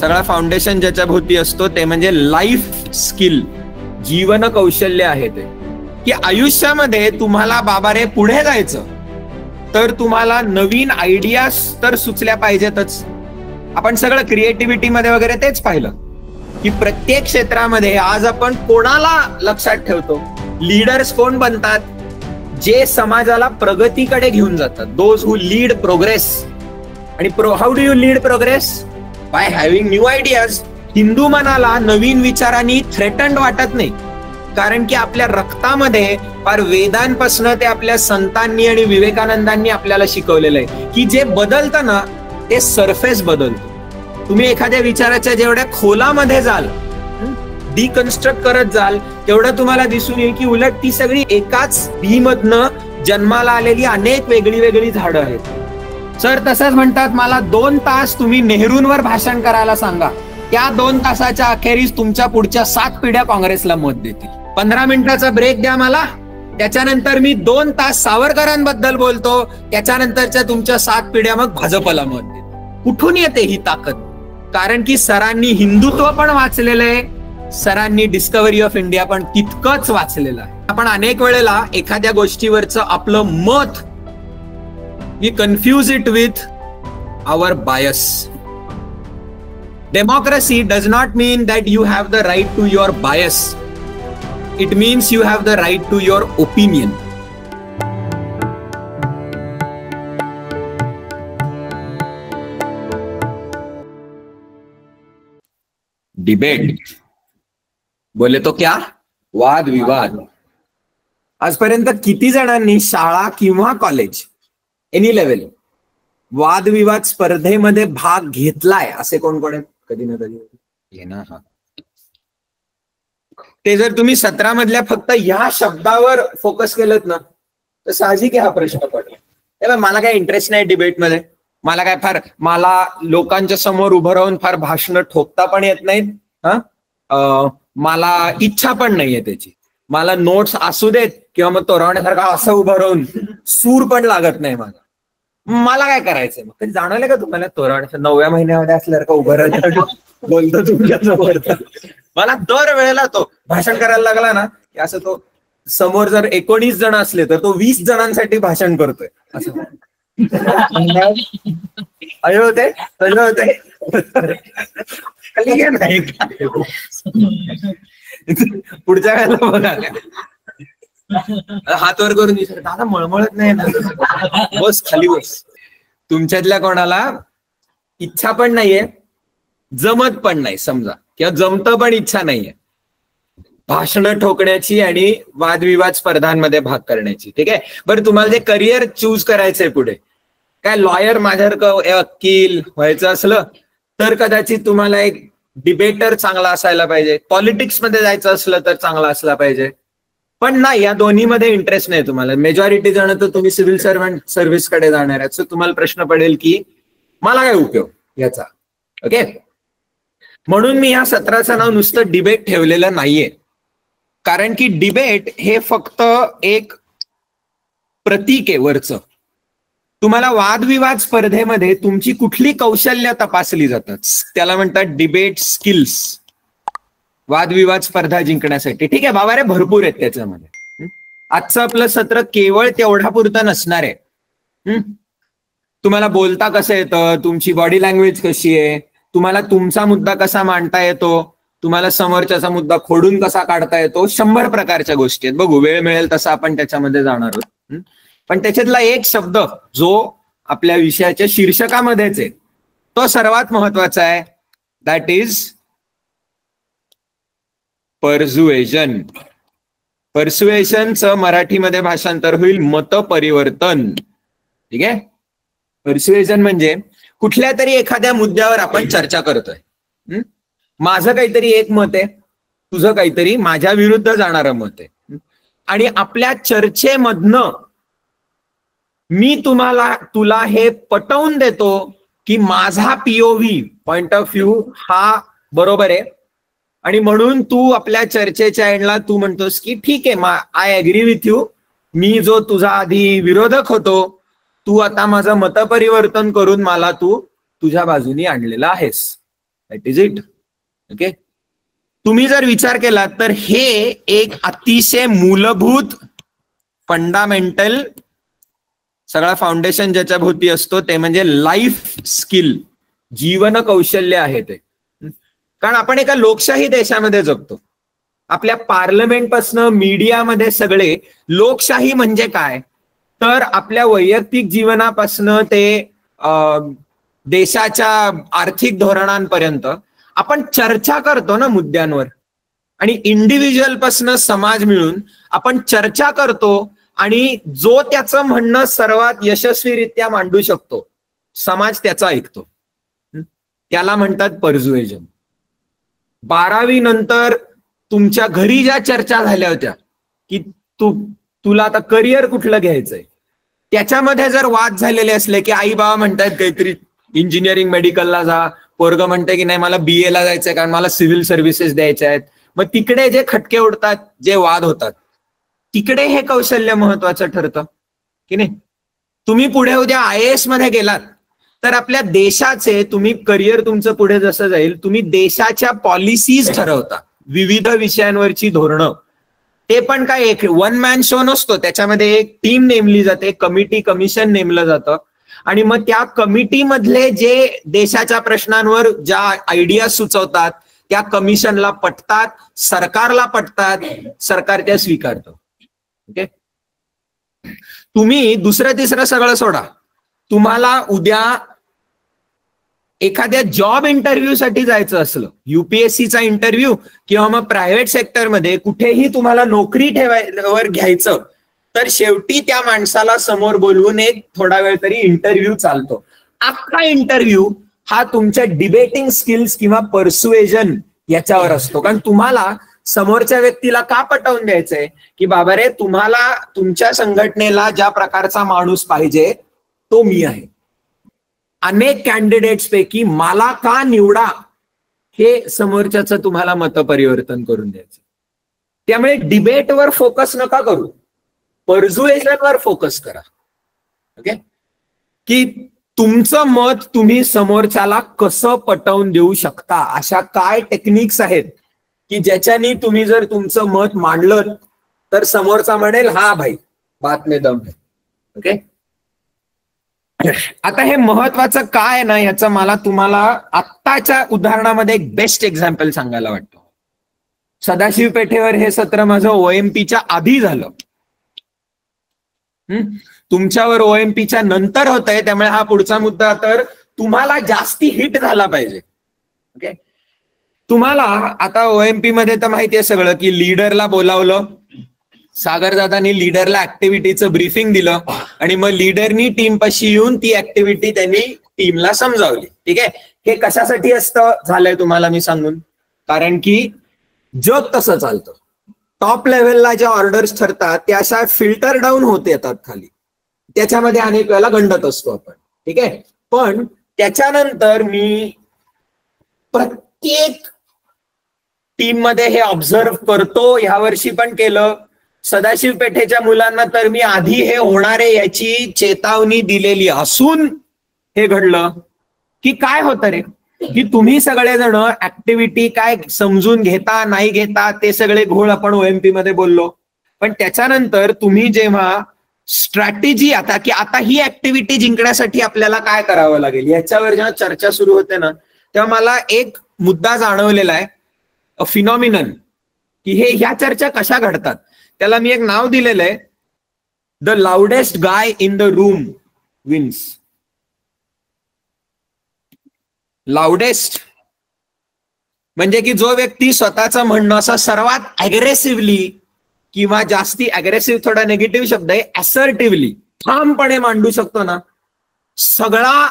सगळा फाउंडेशन ज्याच्या भोवती असतो ते म्हणजे लाईफ स्किल, जीवन कौशल्य आहे ते, की आयुष्यामध्ये तुम्हाला बाबा रे पुढे जायचं तर तुम्हाला नवीन आयडियाज तर सुचल्या पाहिजेतच. आपण सगळं क्रिएटिव्हिटी मध्ये वगैरे तेच पाहिलं की प्रत्येक क्षेत्रामध्ये आज आपण कोणाला लक्षात ठेवतो, लीडर्स कोण बनतात, जे समाजाला प्रगतीकडे घेऊन जातात, दोज हू लीड प्रोग्रेस. आणि how do you lead progress? By having new ideas. हिंदू मनाला नवीन विचारांनी थ्रेटन्ड वाटत नाही, कारण की आपल्या रक्तामध्ये फार वेदांपासून ते आपल्या संतांनी आणि विवेकानंदांनी आपल्याला शिकवलेलं आहे की जे बदलतं ना ते सरफेस बदलतं. तुम्ही एखाद्या विचाराच्या जेवढ्या खोलामध्ये जाल, डिकन्स्ट्रक्ट करत जाल, तेवढं तुम्हाला दिसून येईल की उलट ती सगळी एकाच भीमधनं जन्माला आलेली अनेक वेगळी वेगळी झाडं आहेत. सर तसंच म्हणतात, मला 2 तास तुम्ही नेहरूंवर भाषण करायला सांगा, त्या 2 तासाच्या अखेरीस तुमच्या पुढच्या 7 पिढ्या काँग्रेसला मत देतील. 15 मिनिटाचा ब्रेक द्या मला, त्याच्यानंतर मी 2 तास सावरकरांबद्दल बोलतो, त्याच्यानंतरच्या तुमच्या 7 पिढ्या मग भाजपला मत देतील. कुठून येते ही ताकद? कारण की सरांनी हिंदुत्व पण वाचलेलं आहे, सरांनी डिस्कव्हरी ऑफ इंडिया पण तितकंच वाचलेलं आहे. आपण अनेक वेळेला एखाद्या गोष्टीवरचं आपलं मत we confuse it with our bias. Democracy does not mean that you have the right to your bias. It means you have the right to your opinion. Debate बोले तो क्या? वाद विवाद. आजपर्यंत किती जणांनी शाळा किंवा कॉलेज एनी लेवल वादविवाद स्पर्धेमध्ये भाग घेतलाय? असे कोण कोण आहेत? कधी ना कधी ना. हा, ते जर तुम्ही 17 मधल्या फक्त ह्या शब्दावर फोकस केलं ना तर साहजिक हा प्रश्न पडला. मला काय इंटरेस्ट नाही डिबेटमध्ये, मला लोकांच्या समोर उभं राहून फार भाषण ठोकता पण येत नाहीत, मला इच्छा पण नाहीये त्याची. मला नोट्स असू देत किंवा मग तोरवण्यासारखा असं उभं राहून सूर पण लागत नाही मला काय करायचंय? मग कधी जाणवलं का तुम्हाला तोरवण्याच्या 9व्या महिन्यामध्ये असल्यासारखं उभं राहून बोलतो तुमच्या समोर? मला दर वेळेला तो भाषण करायला लागला ना की असं तो समोर जर 19 जण असले तर तो 20 जणांसाठी भाषण करतोय असं. अयो होते पुढच्या वेळेला बघा हात वर करून विचार, दादा मळमळत नाही ना? बस खाली बस. तुमच्यातल्या कोणाला इच्छा पण नाहीये, जमत पण नाही समजा, किंवा जमतं पण इच्छा नाहीये भाषणं ठोकण्याची आणि वादविवाद स्पर्धांमध्ये भाग करण्याची. ठीक आहे, बरं तुम्हाला जे करिअर चूज करायचंय पुढे, काय लॉयर माझ्यासारखं वकील व्हायचं असलं तर कदाचित तुम्हाला एक डिबेटर चांगला असायला पाहिजे, पॉलिटिक्स मध्ये जायचं असलं तर चांगला असला पाहिजे. पण नाही, या दोन्हीमध्ये इंटरेस्ट नाही तुम्हाला. मेजॉरिटी जण तर तुम्ही सिव्हिल सर्व्हंट सर्व्हिसकडे जाणार आहेत, सो तुम्हाला प्रश्न पडेल की मला काय उपयोग याचा. ओके, म्हणून मी या सत्राचं नाव नुसतं डिबेट ठेवलेलं नाहीये, कारण की डिबेट हे फक्त एक प्रतीक आहे वरचं. तुम्हाला वादविवाद स्पर्धेमध्ये तुमची कुठली कौशल्य तपासली जातात त्याला म्हणतात डिबेट स्किल्स. वादविवाद स्पर्धा जिंकण्यासाठी. ठीक आहे बाबा रे, भरपूर आहेत त्याच्यामध्ये. आजचं आपलं सत्र केवळ तेवढा पुरतं नसणार आहे. तुम्हाला बोलता कसं येतं, तुमची बॉडी लँग्वेज कशी आहे, तुम्हाला तुमचा मुद्दा कसा मांडता येतो, तुम्हाला समोरच्याचा मुद्दा खोडून कसा काढता येतो, 100 प्रकारच्या गोष्टी आहेत. बघू, वेळ मिळेल तसं आपण त्याच्यामध्ये जाणार आहोत. पण त्याच्यातला एक शब्द जो आपल्या विषयाच्या शीर्षकामध्येच आहे तो सर्वात महत्वाचा आहे, दॅट इज पर्सुएशन. पर्सुएशनचं मराठीमध्ये भाषांतर होईल मतपरिवर्तन. ठीक आहे, पर्सुएशन म्हणजे कुठल्या तरी एखाद्या मुद्द्यावर आपण चर्चा करतोय. माझं काहीतरी एक मत आहे, तुझं काहीतरी माझ्या विरुद्ध जाणारं मत आहे, आणि आपल्या चर्चेमधनं मी तुला हे पटवून देतो की माझा पीओव्ही पॉइंट ऑफ व्ह्यू हा बरोबर आहे, आणि म्हणून तू आपल्या चर्चेच्या एंडला तू म्हणतोस की ठीक आहे, आय अग्री विथ यू, मी जो तुझा आधी विरोधक होतो तू आता माझं मतपरिवर्तन करून मला तू तुझ्या बाजूनी आणलेला आहेस. That is it. ओके, तुम्ही जर विचार केला तर हे एक अतिशय मूलभूत फंडामेंटल सगळा फाउंडेशन ज्याच्या भोवती असतो ते म्हणजे लाईफ स्किल, जीवन कौशल्य आहे ते. कारण आपण एका लोकशाही देशामध्ये जगतो. आपल्या पार्लमेंटपासनं मीडियामध्ये सगळे लोकशाही म्हणजे काय, तर आपल्या वैयक्तिक जीवनापासनं ते देशाच्या आर्थिक धोरणांपर्यंत आपण चर्चा करतो ना मुद्द्यांवर, आणि इंडिव्हिज्युअल पासनं समाज मिळून आपण चर्चा करतो, आणि जो त्याचं म्हणणं सर्वात यशस्वीरित्या मांडू शकतो समाज त्याचा ऐकतो. त्याला म्हणतात पर्झुएजन. 12वी नंतर तुमच्या घरी ज्या चर्चा झाल्या होत्या की तुला आता करिअर कुठलं घ्यायचंय, त्याच्यामध्ये जर वाद झालेले असले की आई बाबा म्हणतात काहीतरी इंजिनिअरिंग मेडिकलला जा, पोरग म्हणते की नाही मला BA ला जायचंय कारण मला सिव्हिल सर्व्हिसेस द्यायचे आहेत, मग तिकडे जे खटके उडतात, जे वाद होतात, तिकडे हे कौशल्य महत्वाचं ठरतं की नाही. तुम्ही पुढे उद्या IAS मध्ये गेलात तर आपल्या देशाचे तुम्ही करिअर तुमचं पुढे जसं जाईल, तुम्ही देशाच्या पॉलिसीज ठरवता, विविध विषयांवरची धोरणं. ते पण काय एक वन मॅन शो नसतो, त्याच्यामध्ये एक टीम नेमली जाते, कमिटी कमिशन नेमलं जातं, आणि मग त्या कमिटीमधले जे देशाच्या प्रश्नांवर ज्या आयडिया सुचवतात त्या कमिशनला पटतात, सरकारला पटतात, सरकार त्या स्वीकारतं. ओके, तुम्ही दुसरं तिसरं सगळं सोडा, तुम्हाला उद्या एखाद्या जॉब इंटरव्ह्यू साठी जायचं असलं, UPSCचा इंटरव्ह्यू किंवा मग प्रायव्हेट सेक्टरमध्ये कुठेही तुम्हाला नोकरी ठेवायवर घ्यायचं, तर शेवटी त्या माणसाला समोर बोलवून एक थोडा वेळ तरी इंटरव्ह्यू चालतो. अख्खा इंटरव्ह्यू हा तुमच्या डिबेटिंग स्किल्स किंवा पर्सुएजन याच्यावर असतो. कारण तुम्हाला समोरच्या व्यक्तीला का पटवून द्यायचंय की बाबा रे, तुम्हाला तुमच्या संघटनेला ज्या प्रकारचा माणूस पाहिजे तो मी आहे, अनेक कॅन्डिडेट्स पैकी मला का निवडा, हे समोरच्याचं तुम्हाला मतपरिवर्तन करून द्यायचं. त्यामुळे डिबेटवर फोकस नका करू, पर्झुएजनवर फोकस करा. ओके, की तुमचं मत तुम्ही समोरच्याला कसं पटवून देऊ शकता, अशा काय टेक्निक्स आहेत की ज्याच्यानी तुम्ही जर तुमचं मत मांडलं तर समोरचा म्हणेल हा भाई बात में दम है. ओके, आता हे महत्वाचं काय ना, याचं मला तुम्हाला आत्ताच्या उदाहरणामध्ये एक बेस्ट एक्झाम्पल सांगायला वाटतं. सदाशिव पेठेवर हे सत्र माझं OMPच्या आधी झालं, तुमच्यावर OMPच्या नंतर होत आहे, त्यामुळे हा पुढचा मुद्दा तर तुम्हाला जास्ती हिट झाला पाहिजे. ओके, तुम्हाला आता OMP मध्ये तर माहिती आहे सगळं की लीडरला बोलावलं, सागरदादांनी लीडरला ऍक्टिव्हिटीचं ब्रीफिंग दिलं, आणि मग लीडरनी टीम पाशी येऊन ती ऍक्टिव्हिटी त्यांनी टीमला समजावली. ठीक आहे, हे कशासाठी असतं झालंय तुम्हाला मी सांगून, कारण की जग तसं चालतं. टॉप लेव्हलला ज्या ऑर्डर्स ठरतात त्या अशा फिल्टर डाऊन होत येतात खाली, त्याच्यामध्ये अनेक वेळेला गंडत असतो आपण. ठीक आहे, पण त्याच्यानंतर मी प्रत्येक टीम मध्ये हे ऑब्झर्व करतो, ह्या वर्षी पण केलं. सदाशिव पेठेच्या मुलांना तर मी आधी हे होणारे याची चेतावणी दिलेली असून हे घडलं की काय होतं रे, की तुम्ही सगळेजण ऍक्टिव्हिटी काय समजून घेता नाही घेता ते सगळे घोळ आपण OMP मध्ये बोललो, पण त्याच्यानंतर तुम्ही जेव्हा स्ट्रॅटेजी आता की आता ही ऍक्टिव्हिटी जिंकण्यासाठी आपल्याला काय करावं लागेल याच्यावर जेव्हा चर्चा सुरू होते ना, तेव्हा मला एक मुद्दा जाणवलेला आहे, अ फिनॉमिनन, की हे ह्या चर्चा कशा घडतात. त्याला मी एक नाव दिलेलं आहे, the loudest guy in the room wins. Loudest म्हणजे की जो व्यक्ती स्वतःचं म्हणणं असं सर्वात अग्रेसिव्हली किंवा जास्ती अग्रेसिव्ह, थोडा निगेटिव्ह शब्द आहे, असर्टिव्हली ठामपणे मांडू शकतो ना, सगळा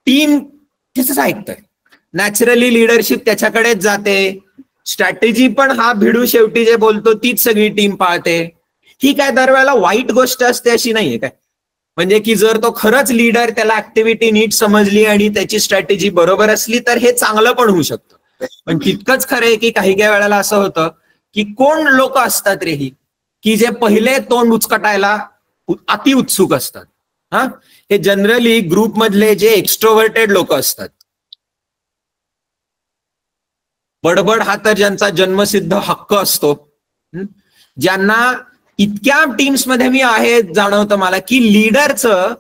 टीम तिथंच ऐकतंय. नॅचरली लिडरशिप त्याच्याकडेच जाते, स्ट्रॅटेजी पण हा भिडू शेवटी जे बोलतो तीच सगळी टीम पाळते. ही काय दरवेळेला वाईट गोष्ट असते अशी नाहीये काय, म्हणजे की जर तो खरंच लीडर त्याला ऍक्टिव्हिटी नीट समजली आणि त्याची स्ट्रॅटेजी बरोबर असली तर हे चांगलं पण होऊ शकतं. पण तितकंच खरं आहे की काही काही वेळेला असं होतं की कोण लोक असतात रे ही, की जे पहिले तोंड उचकटायला अति उत्सुक असतात. हे जनरली ग्रुप मधले जे एक्स्ट्रोव्हर्टेड लोक असतात, बडबड हा तर ज्यांचा जन्मसिद्ध हक्क असतो, ज्यांना इतक्या टीम्समध्ये मी आहे जाणवतं मला की लीडरचं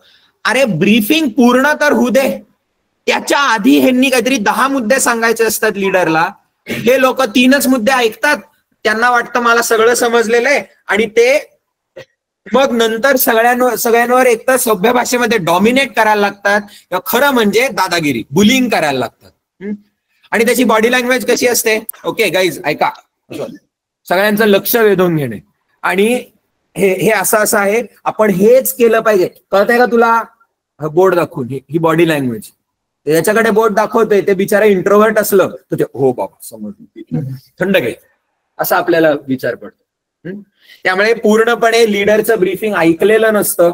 अरे ब्रीफिंग पूर्ण तर होऊ दे, त्याच्या आधी ह्यांनी काहीतरी 10 मुद्दे सांगायचे असतात लीडरला. हे लोक 3च मुद्दे ऐकतात, त्यांना वाटतं मला सगळं समजलेलं आहे, आणि ते मग नंतर सगळ्यांवर एकतर सभ्य भाषेमध्ये डॉमिनेट करायला लागतात, किंवा खरं म्हणजे दादागिरी बुलिंग करायला लागतात. आणि त्याची बॉडी लँग्वेज कशी असते, ओके गाईज ऐका, सगळ्यांचं लक्ष वेधून घेणे, आणि हे असं आहे, आपण हेच केलं पाहिजे, कळतंय का तुला, बोर्ड दाखवून, ही बॉडी लँग्वेज. त्याच्याकडे बोर्ड दाखवतोय, ते बिचारा इंट्रोव्हर्ट असलं तर ते हो बाबा समजलं, थंड घे, असा आपल्याला विचार पडतो. त्यामुळे पूर्णपणे लीडरचं ब्रीफिंग ऐकलेलं नसतं,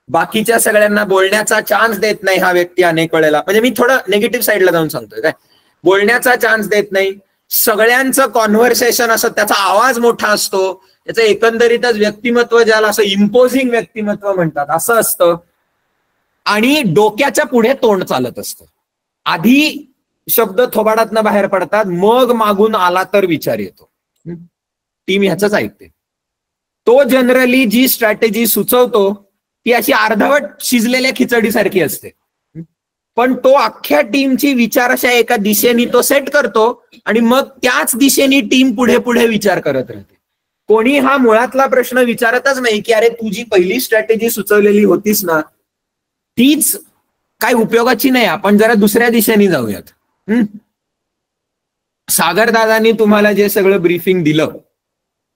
बाकीच्या सगळ्यांना बोलण्याचा चान्स देत नाही हा व्यक्ती अनेक वेळेला. म्हणजे मी थोडं निगेटिव्ह साईडला जाऊन सांगतोय, काय बोलण्याचा चान्स देत नाही, सगळ्यांचं कॉन्व्हर्सेशन असं, त्याचा आवाज मोठा असतो, त्याचं एकंदरीतच व्यक्तिमत्व ज्याला असं इम्पोजिंग व्यक्तिमत्व म्हणतात असं असतं, आणि डोक्याच्या पुढे तोंड चालत असतं. आधी शब्द थोबाडातनं बाहेर पडतात, मग मागून आला तर विचार येतो. टीम ह्याच ऐकते. तो जनरली जी स्ट्रॅटेजी सुचवतो ती अशी अर्धवट शिजलेल्या खिचडीसारखी असते, पण तो अख्ख्या टीमची विचार अशा एका दिशेने तो सेट करतो, आणि मग त्याच दिशेने टीम पुढे पुढे विचार करत राहते. कोणी हा मुळातला प्रश्न विचारतच नाही की अरे तुझी पहिली स्ट्रॅटेजी सुचवलेली होतीस ना, तीच काय उपयोगाची नाही, आपण जरा दुसऱ्या दिशेने जाऊयात. सागरदादांनी तुम्हाला जे सगळं ब्रीफिंग दिलं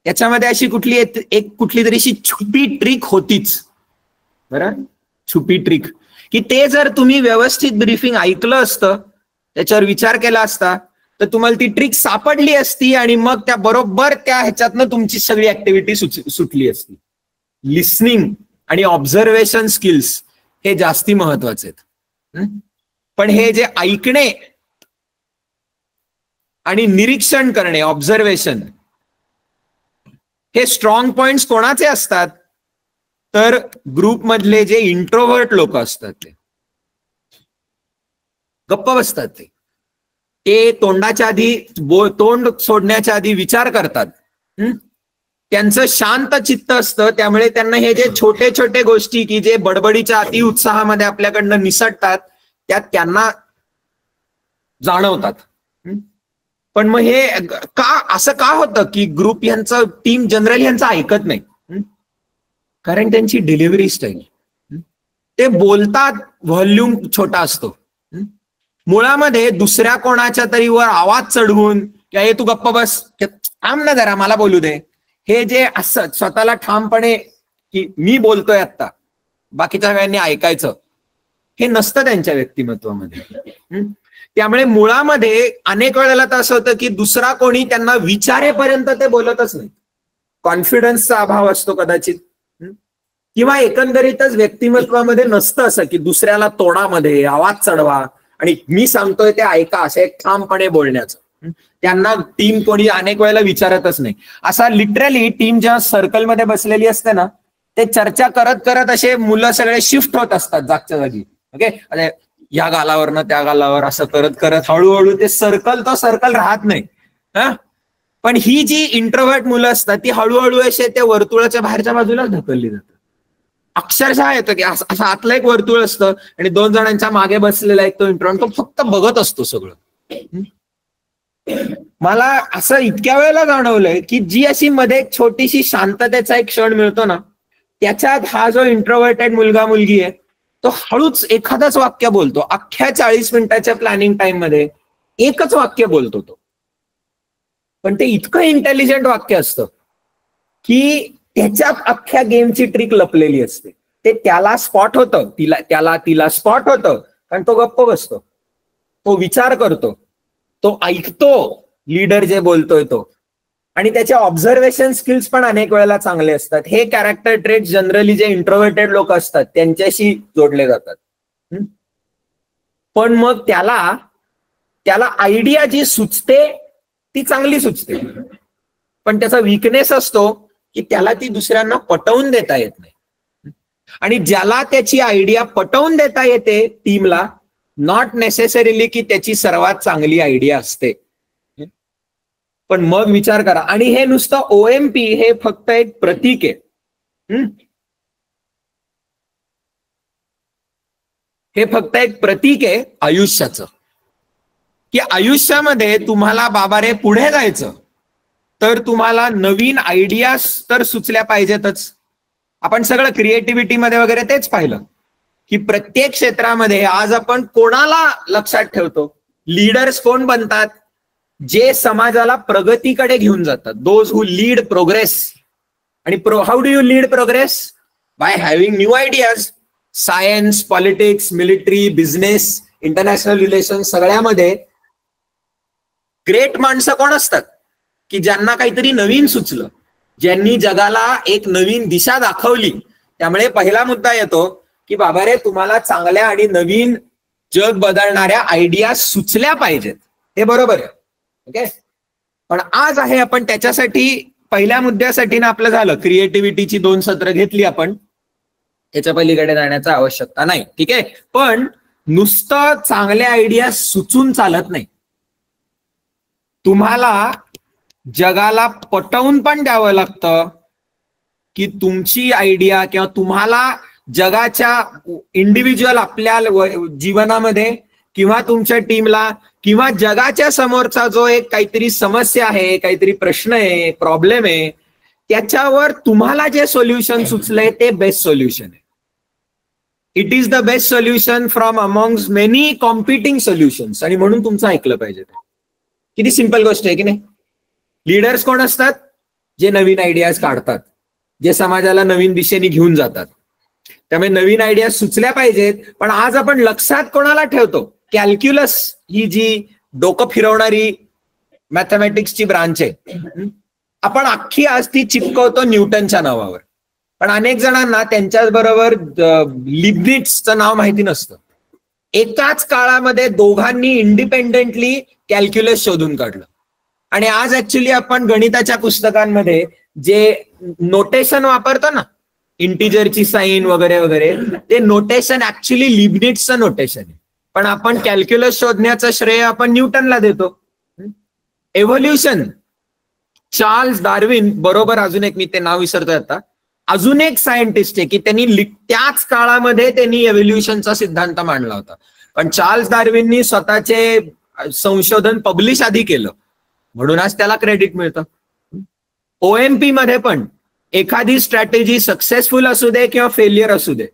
त्याच्यामध्ये अशी कुठली तरी अशी छुपी ट्रिक होतीच, बरं, छुपी ट्रिक, की ते जर तुम्ही व्यवस्थित ब्रीफिंग ऐकलं असतं, त्याच्यावर विचार केला असता, तर तुम्हाला ती ट्रिक सापडली असती, आणि मग त्या बरोबर त्या ह्याच्यातनं तुमची सगळी ऍक्टिव्हिटी सुटली असती. लिसनिंग आणि ऑब्झर्वेशन स्किल्स हे जास्ती महत्वाचे आहेत. पण हे जे ऐकणे आणि निरीक्षण करणे, ऑब्झर्वेशन, हे स्ट्रॉंग पॉइंट्स कोणाचे असतात, तर ग्रुप मधले जे इंट्रोव्हर्ट लोक असतात, ते गप्प बसतात, ते तोंडाच्या आधी तोंड सोडण्याच्या आधी विचार करतात, त्यांचं शांत चित्त असतं. त्यामुळे त्यांना हे जे छोटे छोटे गोष्टी की जे बडबडीच्या अति उत्साहामध्ये आपल्याकडनं निसटतात, त्या त्यांना जाणवतात. पण मग हे असं का होतं की ग्रुप यांचं, टीम जनरली यांचं ऐकत नाही, कारण त्यांची डिलिव्हरी स्टाईल, ते बोलतात, व्हॉल्यूम छोटा असतो, मुळामध्ये दुसऱ्या कोणाच्या तरी वर आवाज चढवून किंवा हे तू गप्प बस, थांब ना जरा मला बोलू दे, हे जे असं स्वतःला ठामपणे की मी बोलतोय आता, बाकीच्या सगळ्यांनी ऐकायचं, हे नसतं त्यांच्या व्यक्तिमत्वामध्ये. त्यामुळे मुळामध्ये अनेक वेळेला तर असं होतं की दुसरा कोणी त्यांना विचारेपर्यंत ते बोलतच नाही. कॉन्फिडन्सचा अभाव असतो कदाचित, किंवा एकंदरीतच व्यक्तिमत्वामध्ये नसतं असं की दुसऱ्याला तोडामध्ये आवाज चढवा आणि मी सांगतोय ते ऐका, असं एक ठामपणे बोलण्याचं. त्यांना टीम कोणी अनेक वेळेला विचारतच नाही. असा लिटरली टीम जेव्हा सर्कलमध्ये बसलेली असते ना, ते चर्चा करत करत असे मुलं सगळे शिफ्ट होत असतात जागच्या जागी. ओके, या गालावरनं त्या गालावर असं करत करत हळूहळू ते सर्कल राहत नाही. पण ही जी इंट्रोव्हर्ट मुलं असतात ती हळूहळू असे त्या वर्तुळाच्या बाहेरच्या बाजूलाच ढकलली जातात. अक्षरशः येतं की असं आतलं एक वर्तुळ असतं आणि 2 जणांच्या मागे बसलेला एक तो इंट्रोव्हर्ट, तो फक्त बघत असतो सगळं. मला असं इतक्या वेळेला जाणवलंय की जी अशी मध्ये एक छोटीशी शांततेचा एक क्षण मिळतो ना, त्याच्यात हा जो इंट्रोव्हर्टेड मुलगा मुलगी आहे तो हळूच एखादंच वाक्य बोलतो. अख्ख्या 40 मिनिटाच्या प्लॅनिंग टाइम मध्ये एकच वाक्य बोलतो तो, पण ते इतकं इंटेलिजंट वाक्य असतं की त्याच्यात अख्ख्या गेमची ट्रिक लपलेली असते. ते त्याला स्पॉट होतं, तिला स्पॉट होतं, कारण तो गप्प बसतो, तो विचार करतो, तो ऐकतो लीडर जे बोलतोय तो, आणि त्याचे ऑब्झर्वेशन स्किल्स पण अनेक वेळेला चांगले असतात. हे कॅरेक्टर ट्रेट जनरली जे इंट्रोव्हर्टेड लोक असतात त्यांच्याशी जोडले जातात. पण मग त्याला आयडिया जी सुचते ती चांगली सुचते, पण त्याचा वीकनेस असतो की त्याला ती दुसऱ्यांना पटवून देता येत नाही. आणि ज्याला त्याची आयडिया पटवून देता येते टीमला, नॉट नेसेसरीली की त्याची सर्वात चांगली आयडिया असते. पण मग विचार करा. आणि हे नुसतं OMP हे फक्त एक प्रतीक आहे. हे फक्त एक प्रतीक आहे आयुष्याचं, की आयुष्यामध्ये तुम्हाला बाबा रे पुढे जायचं तर तुम्हाला नवीन आयडियाज तर सुचल्या पाहिजेतच. आपण सगळं क्रिएटिव्हिटीमध्ये वगैरे तेच पाहिलं की प्रत्येक क्षेत्रामध्ये आज आपण कोणाला लक्षात ठेवतो? लीडर्स कोण बनतात? जे समाजाला प्रगतीकडे घेऊन जातात. Those who lead progress. आणि how do you lead progress? By having new ideas. Science, politics, military, business, international relation सगळ्यामध्ये ग्रेट माणसं कोण असतात? की ज्यांना काहीतरी नवीन सुचलं, ज्यांनी जगाला एक नवीन दिशा दाखवली. त्यामुळे पहिला मुद्दा येतो की बाबा रे तुम्हाला चांगल्या आणि नवीन जग बदलणाऱ्या आयडिया सुचल्या पाहिजेत. हे बरोबर आहे. ओके. पण आज आहे आपण त्याच्यासाठी पहिल्या मुद्द्यासाठी ना आपलं झालं क्रिएटिव्हिटीची 2 सत्र घेतली आपण. त्याच्या पलीकडे जाण्याची आवश्यकता नाही. ठीक आहे. पण नुसतं चांगल्या आयडिया सुचून चालत नाही. तुम्हाला जगाला पटवून पण द्यावं लागतं की तुमची आयडिया किंवा तुम्हाला जगाच्या इंडिव्हिज्युअल आपल्या जीवनामध्ये किंवा तुमच्या टीमला किंवा जगाच्या समोरचा जो एक काहीतरी समस्या आहे, काहीतरी प्रश्न आहे, प्रॉब्लेम आहे, त्याच्यावर तुम्हाला जे सोल्युशन सुचलंय ते बेस्ट सोल्युशन आहे. It is the best solution from amongst many competing solutions. आणि म्हणून तुमचं ऐकलं पाहिजे. किती सिंपल गोष्ट आहे की नाही? लीडर्स कोण असतात? जे नवीन आयडियाज काढतात, जे समाजाला नवीन दिशेने घेऊन जातात. त्यामुळे नवीन आयडिया सुचल्या पाहिजेत. पण आज आपण लक्षात कोणाला ठेवतो? कॅल्क्युलस ही जी डोकं फिरवणारी मॅथमॅटिक्सची ब्रांच आहे, आपण अख्खी आज ती चिपकवतो न्यूटनच्या नावावर. पण अनेक जणांना त्यांच्याच बरोबर लिबनिट्सचं नाव माहिती नसतं. एकाच काळामध्ये दोघांनी इंडिपेंडेंटली कॅल्क्युलस शोधून काढलं. आणि आज ऍक्च्युली आपण गणिताच्या पुस्तकांमध्ये जे नोटेशन वापरतो ना, इंटिजरची साईन वगैरे वगैरे, ते नोटेशन ऍक्च्युली लिबनिट्सचं नोटेशन आहे. पण आपण कॅल्क्युलस शोधण्याचं श्रेय आपण न्यूटनला देतो. एव्होल्युशन, चार्ल्स डार्विन बरोबर, अजून एक मी ते नाव विसरतोय आता, अजून एक सायंटिस्ट आहे की त्यांनी त्याच काळामध्ये त्यांनी एव्होल्युशनचा सिद्धांत मांडला होता. पण चार्ल्स डार्विननी स्वतःचे संशोधन पब्लिश आधी केलं म्हणून आज त्याला क्रेडिट मिळतं. OMP मध्ये पण एखादी स्ट्रॅटेजी सक्सेसफुल असू दे किंवा फेल्युअर असू दे,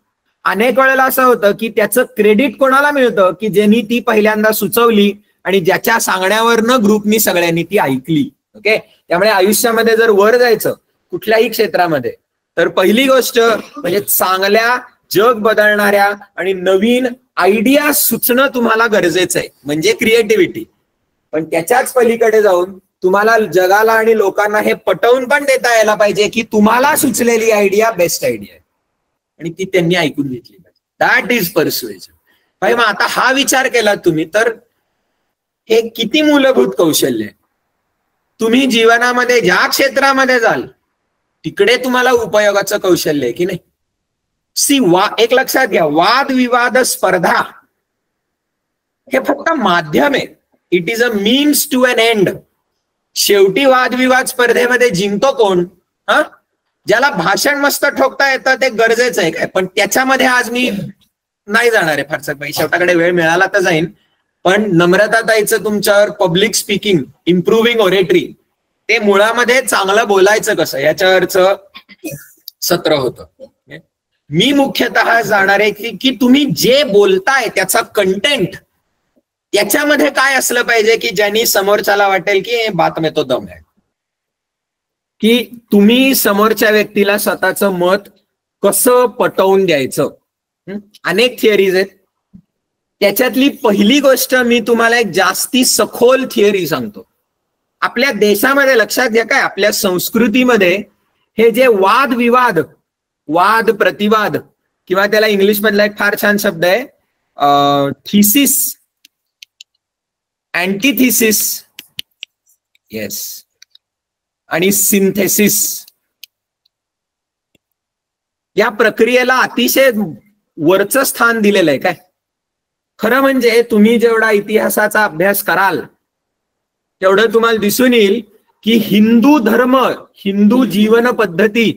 अनेक वेळेला असं होतं की त्याचं क्रेडिट कोणाला मिळतं? की ज्यांनी ती पहिल्यांदा सुचवली आणि ज्याच्या सांगण्यावरनं ग्रुपनी सगळ्यांनी ती ऐकली. ओके. त्यामुळे आयुष्यामध्ये जर वर जायचं कुठल्याही क्षेत्रामध्ये तर पहिली गोष्ट म्हणजे चांगल्या जग बदलणाऱ्या आणि नवीन आयडिया सुचणं तुम्हाला गरजेचं आहे, म्हणजे क्रिएटिव्हिटी. पण त्याच्याच पलीकडे जाऊन तुम्हाला जगाला आणि लोकांना हे पटवून पण देता यायला पाहिजे की तुम्हाला सुचलेली आयडिया बेस्ट आयडिया आहे आणि ती त्यांनी ऐकून घेतली पाहिजे. That is persuasion. भाई मग आता हा विचार केला तुम्ही तर हे किती मूलभूत कौशल्य आहे. तुम्ही जीवनामध्ये ज्या क्षेत्रामध्ये जाल तिकडे तुम्हाला उपयोगाचं कौशल्य आहे की नाही. एक लक्षात घ्या, वादविवाद स्पर्धा हे फक्त माध्यम आहे. It is a means to an end. शेवटी वादविवाद स्पर्धेमध्ये जिंकतो कोण? ज्याला भाषण मस्त ठोकता येतं ते गरजेचं आहे काय. पण त्याच्यामध्ये आज मी नाही जाणार आहे फारसं. शेवटाकडे वेळ मिळाला तर जाईन. पण नम्रताताईचं तुमच्यावर पब्लिक स्पीकिंग, इम्प्रूव्हिंग ओरेटरी, ते मुळामध्ये चांगलं बोलायचं कसं याच्यावरचं सत्र होतं. मी मुख्यतः जाणार आहे की तुम्ही जे बोलताय त्याचा कंटेंट त्याच्यामध्ये काय असलं पाहिजे की ज्यांनी समोरच्याला वाटेल की बात में तो दम आहे. की तुम्ही समोरच्या व्यक्तीला स्वतःचं मत कसं पटवून द्यायचं. अनेक थिअरीज आहेत. त्याच्यातली पहिली गोष्ट मी तुम्हाला एक जास्ती सखोल थिअरी सांगतो. आपल्या देशामध्ये लक्षात घ्या, काय आपल्या संस्कृतीमध्ये हे जे वादविवाद, वाद प्रतिवाद, किंवा त्याला इंग्लिश मधला एक फार छान शब्द आहे थिसिस, अँटीथिसिस, येस, आणि सिंथेसिस, या प्रक्रियेला अतिशय वरचं स्थान दिलेलं आहे. काय खरं म्हणजे तुम्ही जेवढा इतिहासाचा अभ्यास कराल तेवढं तुम्हाला दिसून येईल की हिंदू धर्म, हिंदू जीवन पद्धती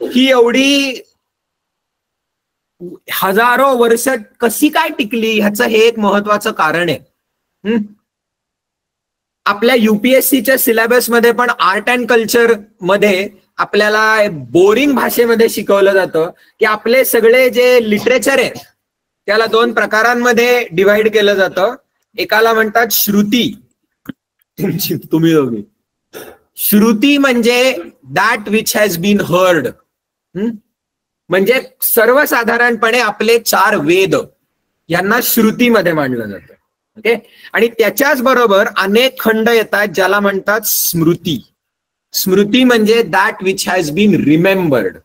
ही एवढी हजारो वर्ष कशी काय टिकली, ह्याचं हे एक महत्वाचं कारण आहे. आपल्या युपीएससीच्या सिलेबसमध्ये पण आर्ट अँड कल्चर मध्ये आपल्याला बोरिंग भाषेमध्ये शिकवलं जातं की आपले सगळे जे लिटरेचर आहे त्याला दोन प्रकारांमध्ये डिवाइड केलं जातं. एकाला म्हणतात श्रुती, तुम्ही दोघे. श्रुती म्हणजे that which has been heard, म्हणजे सर्वसाधारणपणे आपले 4 वेद यांना श्रुतीमध्ये मानलं जातं. ओके. आणि त्याच्याच बरोबर अनेक खंड येतात ज्याला म्हणतात स्मृती. स्मृती म्हणजे that which has been remembered.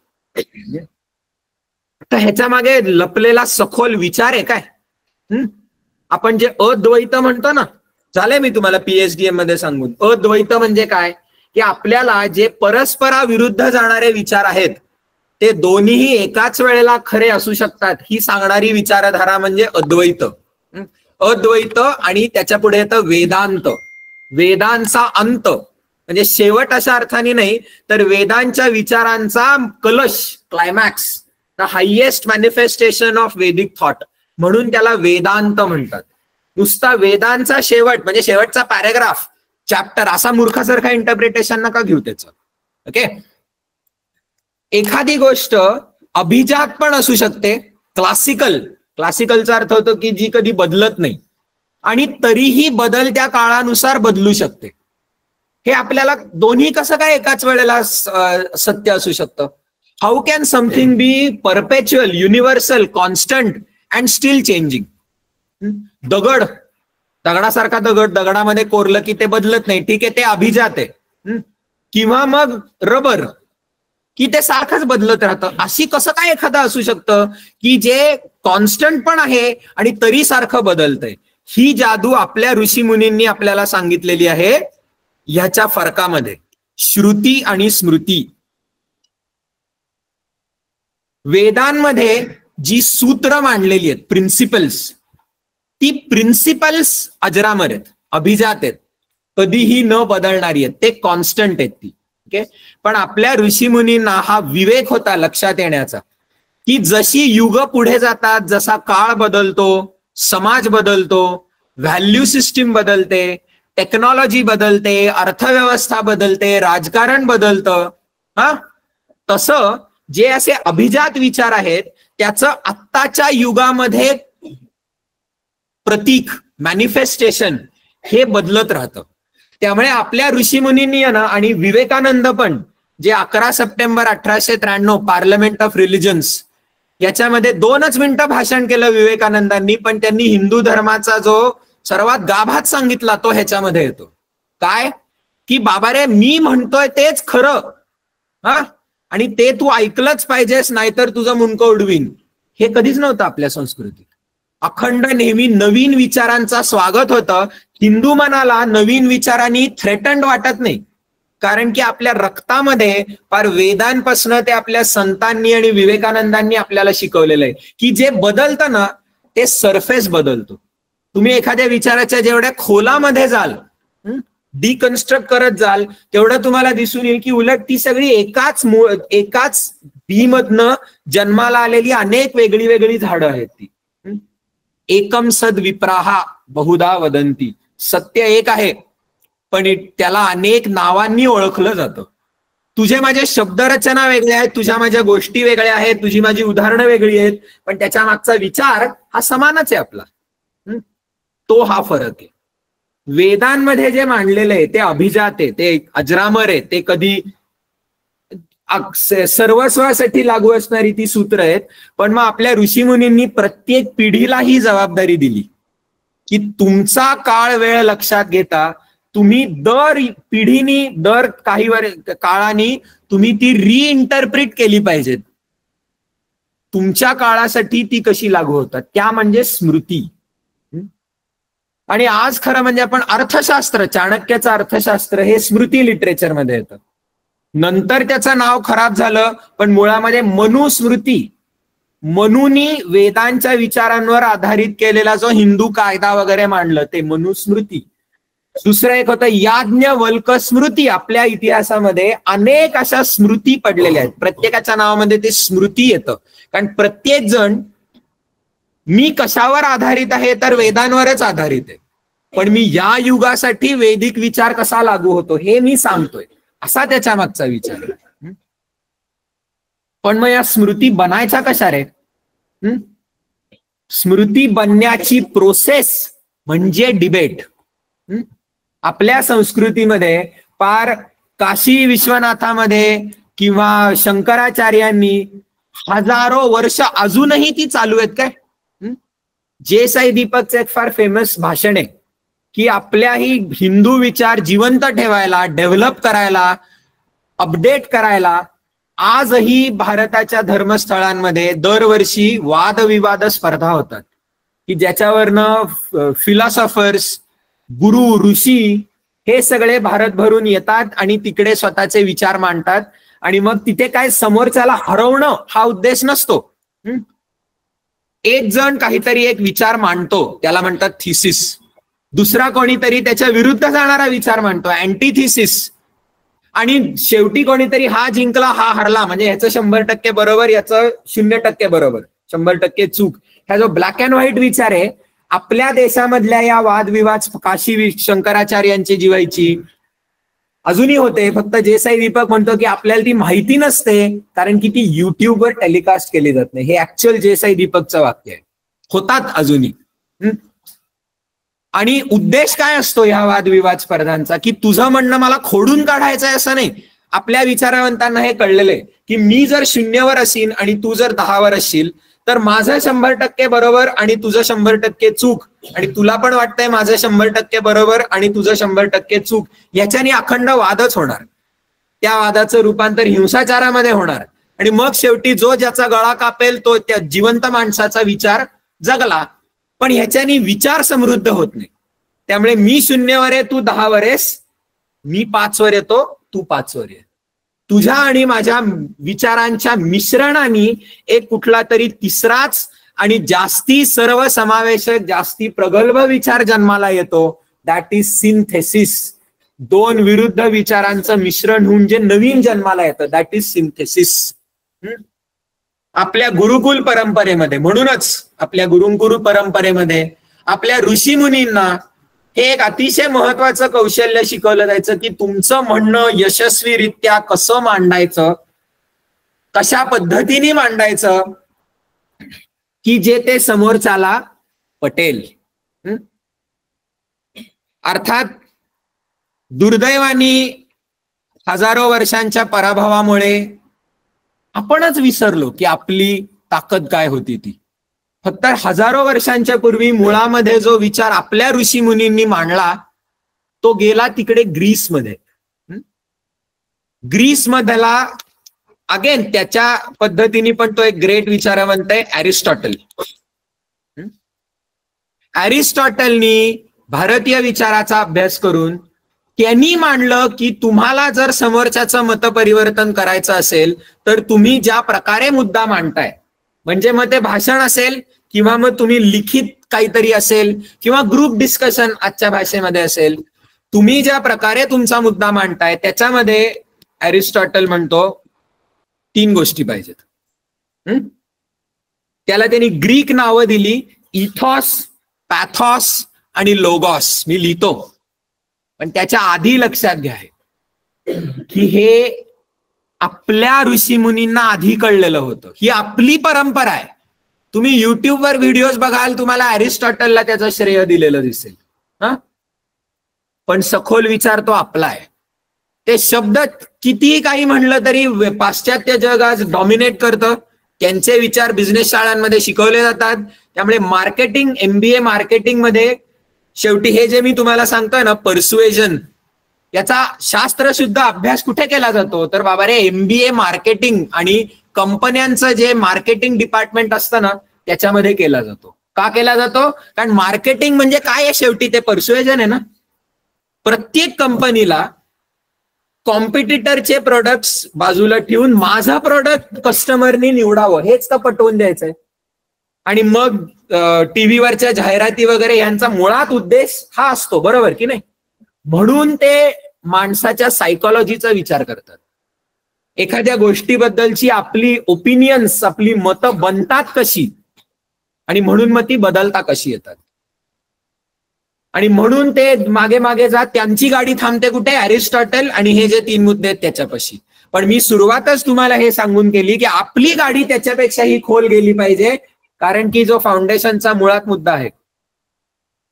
तर ह्याच्या मागे लपलेला सखोल विचार आहे काय. आपण जे अद्वैत म्हणतो ना, झालंय मी तुम्हाला PhD मध्ये सांगून. अद्वैत म्हणजे काय की आपल्याला जे परस्पराविरुद्ध जाणारे विचार आहेत ते दोन्हीही एकाच वेळेला खरे असू शकतात ही सांगणारी विचारधारा म्हणजे अद्वैत. अद्वैत आणि त्याच्या पुढे येतं वेदांत. वेदांचा अंत म्हणजे शेवट अशा अर्थाने नाही, तर वेदांच्या विचारांचा कलश, climax, the highest manifestation of Vedic thought, म्हणून त्याला वेदांत म्हणतात. नुसता वेदांचा शेवट म्हणजे शेवटचा पॅरेग्राफ, चॅप्टर असा मूर्खासारखा इंटरप्रिटेशन नका घेऊ त्याचं. ओके. एखादी गोष्ट अभिजात पण असू शकते, क्लासिकल, क्लासिकलचा अर्थ होतो की जी कधी बदलत नाही आणि तरीही बदलत्या काळानुसार बदलू शकते. हे आपल्याला दोन्ही कसं काय एकाच वेळेला सत्य असू शकतं. How can something be perpetual, universal, constant and still changing. दगड, दगडासारखा दगड, दगडामध्ये कोरलं की ते बदलत नाही, ठीक आहे, ते अभिजात आहे. किंवा मग रबर की ते सारखंच बदलत राहतं. अशी कसं काय एखादं असू शकतं की जे कॉन्स्टंट पण आहे आणि तरी सारखं बदलतंय. ही जादू आपल्या ऋषीमुनींनी आपल्याला सांगितलेली आहे ह्याच्या फरकामध्ये, श्रुती आणि स्मृती. वेदांमध्ये जी सूत्र मांडलेली आहेत, प्रिन्सिपल्स, ती प्रिन्सिपल्स अजरामर आहेत, अभिजात आहेत, कधीही न बदलणारी आहेत, ते कॉन्स्टंट आहेत ती. ओके. पण आपल्या ऋषीमुनींना हा विवेक होता लक्षात येण्याचा की जशी युग पुढे जातात, जसा काळ बदलतो, समाज बदलतो, व्हॅल्यू सिस्टीम बदलते, टेक्नॉलॉजी बदलते, अर्थव्यवस्था बदलते, राजकारण बदलतं, तसं जे असे अभिजात विचार आहेत त्याचं आत्ताच्या युगामध्ये प्रतीक, मॅनिफेस्टेशन हे बदलत राहतं. त्यामुळे आपल्या ऋषीमुनींनी ना, आणि विवेकानंद पण, जे 11 सप्टेंबर 1893 पार्लमेंट ऑफ रिलिजन्स याच्यामध्ये 2च मिनिटं भाषण केलं विवेकानंदांनी, पण त्यांनी हिंदू धर्माचा जो सर्वात गाभात सांगितला तो ह्याच्यामध्ये येतो. काय की बाबा रे, मी म्हणतोय तेच खरं, आणि ते तू ऐकलंच पाहिजेस, नाहीतर तुझं मुंडकं उडवीन. हे कधीच नव्हतं आपल्या संस्कृतीत. अखंड नेहमी नवीन विचारांचा स्वागत होतं. हिंदू मनाला नवीन विचारांनी थ्रेटंड वाटत नाही, कारण की आपल्या रक्तामध्ये फार वेदांपासून ते आपल्या संतांनी आणि विवेकानंदांनी आपल्याला शिकवलेलं आहे की जे बदलतं ना ते सरफेस बदलतो. तुम्ही एखाद्या विचाराच्या जेवढ्या खोलामध्ये जाल, डिकन्स्ट्रक्ट करत जाल, तेवढं तुम्हाला दिसून येईल की उलट ती सगळी एकाच भीमधनं जन्माला आलेली अनेक वेगळी वेगळी झाडं आहेत. ती एकम सद विप्राहा बहुधा वदंती. सत्य एक आहे पण त्याला अनेक नावांनी ओळखलं जातं. तुझे माझे शब्दरचना वेगळ्या आहेत, तुझ्या माझ्या गोष्टी वेगळ्या आहेत, तुझी माझी उदाहरणं वेगळी आहेत, पण त्याच्या मागचा विचार हा समानच आहे आपला. तो हा फरक आहे. वेदांमध्ये जे मांडलेलं आहे ते अभिजात आहे, ते अजरामर आहे, ते कधी सर्वस्वासाठी लागू असणारी ती सूत्र आहेत. पण मग आपल्या ऋषीमुनींनी प्रत्येक पिढीला ही जबाबदारी दिली की तुमचा काळ वेळ लक्षात घेता तुम्ही दर पिढीनी, दर काही काळानी तुम्ही ती रिइंटरप्रिट केली पाहिजेत. तुमच्या काळासाठी ती कशी लागू होतात, त्या म्हणजे स्मृती. आणि आज खरं म्हणजे आपण अर्थशास्त्र, चाणक्याचं अर्थशास्त्र हे स्मृती लिटरेचरमध्ये येतं. नंतर त्याचं नाव खराब झालं, पण मुळामध्ये मनुस्मृती, मनुनी वेदांच्या विचारांवर आधारित केलेला जो हिंदू कायदा वगैरे मांडलं ते मनुस्मृती. दुसरं एक होतं याज्ञवल्क स्मृती. आपल्या इतिहासामध्ये अनेक अशा स्मृती पडलेल्या आहेत, प्रत्येकाच्या नावामध्ये ते स्मृती येतं. कारण प्रत्येक जण मी कशावर आधारित आहे तर वेदांवरच आधारित आहे, पण मी या युगासाठी वैदिक विचार कसा लागू होतो हे मी सांगतोय, असा त्याच्या मागचा विचार आहे. पण मग या स्मृती बनायच्या कशा रे? स्मृती बनण्याची प्रोसेस म्हणजे डिबेट. आपल्या संस्कृतीमध्ये पार काशी विश्वनाथामध्ये किंवा शंकराचार्यांनी हजारो वर्ष अजूनही ती चालू आहेत काय. जे साई दीपकचं एक फार फेमस भाषण आहे की आपल्याही हिंदू विचार जिवंत ठेवायला, डेव्हलप करायला, अपडेट करायला आजही भारताच्या धर्मस्थळांमध्ये दरवर्षी वादविवाद स्पर्धा होतात की ज्याच्यावरनं फिलॉसॉफर्स, गुरु, ऋषी हे सगळे भारत भरून येतात आणि तिकडे स्वतःचे विचार मांडतात. आणि मग तिथे काय समोरच्याला हरवणं हा उद्देश नसतो. एक जण काहीतरी एक विचार मांडतो, त्याला म्हणतात थिसिस. दुसरा कोणीतरी त्याच्या विरुद्ध जाणारा विचार मांडतो, अँटीथिसिस. आणि शेवटी कोणीतरी हा जिंकला हा हरला, म्हणजे ह्याचं 100% बरोबर, याचं 0% बरोबर, 100% चूक. ह्या जो ब्लॅक अँड व्हाईट विचार आहे, आपल्या देशामधल्या या वादविवाद काशी शंकराचार्यांची जी व्हायची अजूनही होते. फक्त जे साई दीपक म्हणतो की आपल्याला ती माहिती नसते कारण की ती युट्यूबवर टेलिकास्ट केली जात नाही. हे ऍक्च्युअल जे साई दीपकचं वाक्य आहे. होतात अजूनही. आणि उद्देश काय असतो ह्या वादविवाद स्पर्धांचा की तुझं म्हणणं मला खोडून काढायचं आहे असं नाही. आपल्या विचारवंतांना हे कळलेलं आहे की मी जर 0वर असीन आणि तू जर 10वर असशील तर माझं 100% बरोबर आणि तुझं 100% चूक, आणि तुला पण वाटतंय माझं 100% बरोबर आणि तुझं 100% चूक, याच्याने अखंड वादच होणार. त्या वादाचं रूपांतर हिंसाचारामध्ये होणार आणि मग शेवटी जो ज्याचा गळा कापेल तो त्या जिवंत माणसाचा विचार जगला. पण ह्याच्यानी विचार समृद्ध होत नाही. त्यामुळे मी 0वर आहे तू 10वर आहेस, मी 5वर येतो तू 5वर ये. तुझ्या आणि माझ्या विचारांच्या मिश्रणाने एक कुठला तरी तिसराच आणि जास्ती सर्वसमावेशक, जास्ती प्रगल्भ विचार जन्माला येतो. That is synthesis. दोन विरुद्ध विचारांचं मिश्रण होऊन जे नवीन जन्माला येतं दॅट इज सिंथेसिस. आपल्या गुरुकुल परंपरेमध्ये, म्हणूनच आपल्या गुरुकुल परंपरेमध्ये आपल्या ऋषी मुनींना हे एक अतिशय महत्वाचं कौशल्य शिकवलं जायचं की तुमचं म्हणणं यशस्वीरित्या कसं मांडायचं, कशा पद्धतीने मांडायचं की जे ते समोरच्याला पटेल. अर्थात दुर्दैवानी हजारो वर्षांच्या पराभवामुळे आपणच विसरलो की आपली ताकद काय होती. ती फक्त हजारो वर्षांच्या पूर्वी मुळामध्ये जो विचार आपल्या ऋषी मुनींनी मांडला तो गेला तिकडे ग्रीसमध्ये. ग्रीसमधला अगेन त्याच्या पद्धतीने पण तो एक ग्रेट विचारवंत आहे, अरिस्टॉटल. अरिस्टॉटलनी भारतीय विचाराचा अभ्यास करून त्यांनी मांडलं की तुम्हाला जर समोरच्याचं मतपरिवर्तन करायचं असेल तर तुम्ही ज्या प्रकारे मुद्दा मांडताय, म्हणजे मग ते भाषण असेल किंवा मग तुम्ही लिखित काहीतरी असेल किंवा ग्रुप डिस्कशन आजच्या भाषेमध्ये असेल, तुम्ही ज्या प्रकारे तुमचा मुद्दा मांडताय त्याच्यामध्ये अरिस्टॉटल म्हणतो 3 गोष्टी पाहिजेत. त्याला त्यांनी ग्रीक नावं दिली, इथॉस, पॅथॉस आणि लोगॉस. मी लिहितो पण त्याच्या आधी लक्षात घ्या की हे आपल्या ऋषी मुनींना आधी कळलेलं होतं. ही आपली परंपरा आहे. तुम्ही युट्यूबवर व्हिडिओज बघाल तुम्हाला अरिस्टॉटलला त्याचं श्रेय दिलेलं दिसेल. पण सखोल विचार तो आपला आहे. ते शब्द कितीही काही म्हणलं तरी पाश्चात्य जग आज डॉमिनेट करतं. त्यांचे विचार बिझनेस शाळांमध्ये शिकवले जातात. त्यामुळे मार्केटिंग, MBA मार्केटिंग मध्ये शेवटी हे जे मी तुम्हाला सांगतोय ना परसुएजन, याचा शास्त्र शुद्ध अभ्यास कुठे केला जातो तर बाबा रे MBA मार्केटिंग आणि कंपन्यांचं जे मार्केटिंग डिपार्टमेंट असतं ना त्याच्यामध्ये केला जातो. का केला जातो? कारण मार्केटिंग म्हणजे काय आहे शेवटी ते परसुएजन आहे ना. प्रत्येक कंपनीला कॉम्पिटिटरचे प्रोडक्ट्स बाजूला ठेवून माझा प्रोडक्ट कस्टमरनी निवडावं हेच तर पटवून द्यायचंय. आणि मग टीव्हीवरच्या जाहिराती वगैरे यांचा मुळात उद्देश हा असतो, बरोबर की नाही. म्हणून ते माणसाच्या सायकोलॉजीचा विचार करतात. एखाद्या गोष्टीबद्दलची आपली ओपिनियन्स, आपली मतं बनतात कशी, आणि म्हणून मग ती बदलता कशी येतात. आणि म्हणून ते मागे मागे जात, त्यांची गाडी थांबते कुठे, अरिस्टॉटल आणि हे जे 3 मुद्दे आहेत त्याच्यापाशी. पण मी सुरुवातच तुम्हाला हे सांगून केली की आपली गाडी त्याच्यापेक्षाही खोल गेली पाहिजे, कारण की जो फाउंडेशनचा मुळात मुद्दा आहे,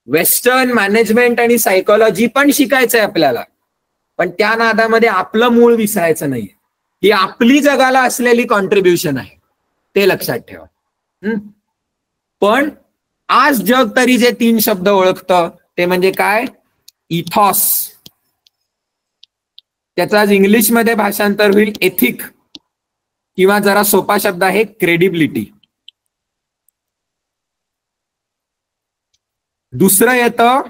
वेस्टर्न मॅनेजमेंट आणि सायकोलॉजी पण शिकायचंय आपल्याला, पण त्या नादामध्ये आपलं मूळ विसरायचं नाही. ही आपली जगाला असलेली कॉन्ट्रीब्युशन आहे, ते लक्षात ठेवा. पण आज जग तरी जे 3 शब्द ओळखतं ते म्हणजे काय, इथॉस. त्याचा आज इंग्लिशमध्ये भाषांतर होईल एथिक, किंवा जरा सोपा शब्द आहे क्रेडिबिलिटी. दुसरं येतं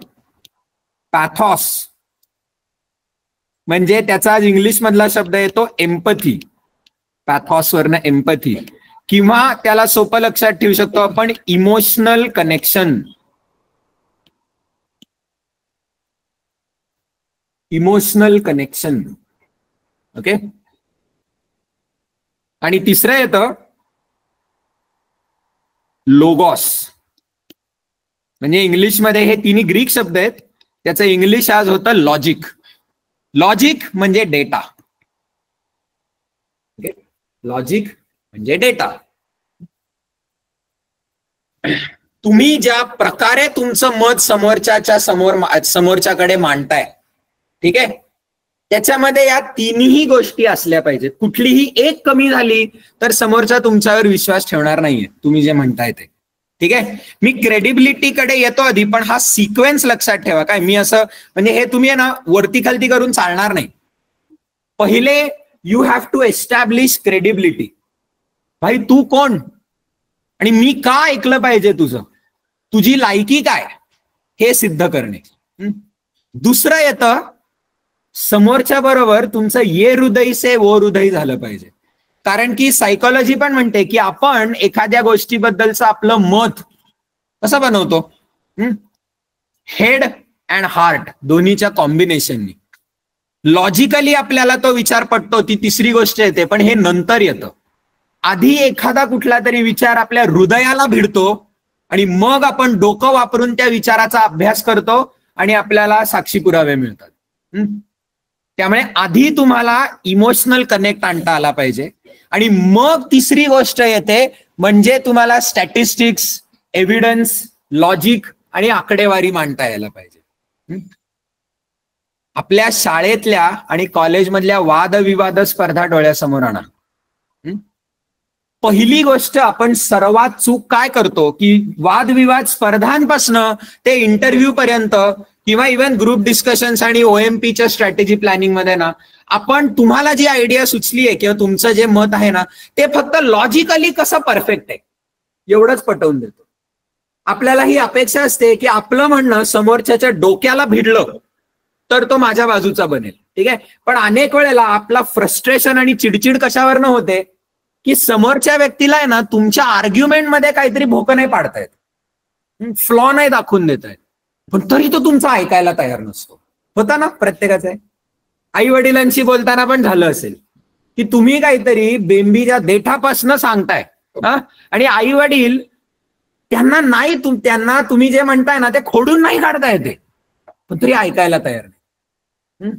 पॅथॉस, म्हणजे त्याचा आज इंग्लिश मधला शब्द येतो एम्पथी. पॅथॉस वरनं एम्पथी, किंवा त्याला सोपं लक्षात ठेवू शकतो आपण emotional connection. Emotional connection. Okay. आणि तिसरं येतं लोगॉस, म्हणजे इंग्लिशमध्ये हे 3 ग्रीक शब्द आहेत, त्याचं इंग्लिश आज होतं लॉजिक. लॉजिक म्हणजे डेटा. लॉजिक म्हणजे डेटा. तुम्ही ज्या प्रकारे तुमचं मत समोरच्याकडे मांडताय, ठीक आहे, त्याच्यामध्ये या 3ही गोष्टी असल्या पाहिजेत. कुठलीही एक कमी झाली तर समोरचा तुमच्यावर विश्वास ठेवणार नाहीये, तुम्ही जे म्हणताय ते. ठीक आहे. मी क्रेडिबिलिटीकडे येतो आधी, पण हा सिक्वेन्स लक्षात ठेवा. काय मी असं म्हणजे हे तुम्ही ना वरती खालती करून चालणार नाही. पहिले you have to establish credibility. भाई तू कोण आणि मी का ऐकलं पाहिजे तुझं, तुझी लायकी काय, हे सिद्ध करणे. दुसरं येतं समोरच्या बरोबर तुमचं ये हृदय से वो हृदय झालं पाहिजे. कारण की सायकोलॉजी पण म्हणते की आपण एखाद्या गोष्टीबद्दलचं आपलं मत कसं बनवतो, हेड अँड हार्ट दोन्हीच्या कॉम्बिनेशननी. लॉजिकली आपल्याला तो विचार पटतो, ती तिसरी गोष्ट येते, पण हे नंतर येतं. आधी एखादा कुठला तरी विचार आपल्या हृदयाला भिडतो आणि मग आपण डोकं वापरून त्या विचाराचा अभ्यास करतो आणि आपल्याला साक्षी पुरावे मिळतात. त्यामुळे आधी तुम्हाला इमोशनल कनेक्ट आणता आला पाहिजे, आणि मग तिसरी गोष्ट येते म्हणजे तुम्हाला स्टॅटिस्टिक्स, एव्हिडन्स, लॉजिक आणि आकडेवारी मांडता यायला पाहिजे. आपल्या शाळेतल्या आणि कॉलेजमधल्या वादविवाद स्पर्धा डोळ्यासमोर आणा. पहिली गोष्ट आपण सर्वात चूक काय करतो की वादविवाद स्पर्धांपासनं ते इंटरव्ह्यू पर्यंत किंवा इव्हन ग्रुप डिस्कशन्स आणि OMPच्या स्ट्रॅटेजी प्लॅनिंग मध्ये ना, आपण तुम्हाला जी आयडिया सुचली आहे किंवा तुमचं जे मत आहे ना, ते फक्त लॉजिकली कसं परफेक्ट आहे एवढंच पटवून देतो. आपल्याला ही अपेक्षा असते की आपलं म्हणणं समोरच्याच्या डोक्याला भिडलं तर तो माझ्या बाजूचा बनेल. ठीक आहे. पण अनेक वेळेला आपला फ्रस्ट्रेशन आणि चिडचिड कशावरनं होते की समोरच्या व्यक्तीला आहे ना तुमच्या आर्ग्युमेंटमध्ये काहीतरी भोकं नाही पाडतायत, फ्लॉ नाही दाखवून देत आहेत, पण तरी तो तुमचा ऐकायला तयार नसतो. होता ना प्रत्येकाचं आहे. आई वडिलांशी बोलताना पण झालं असेल की तुम्ही काहीतरी बेंबीच्या देठापासनं सांगताय आणि आई वडील त्यांना तुम्ही जे म्हणताय ना ते खोडून नाही काढता येते, पण तरी ऐकायला तयार नाही.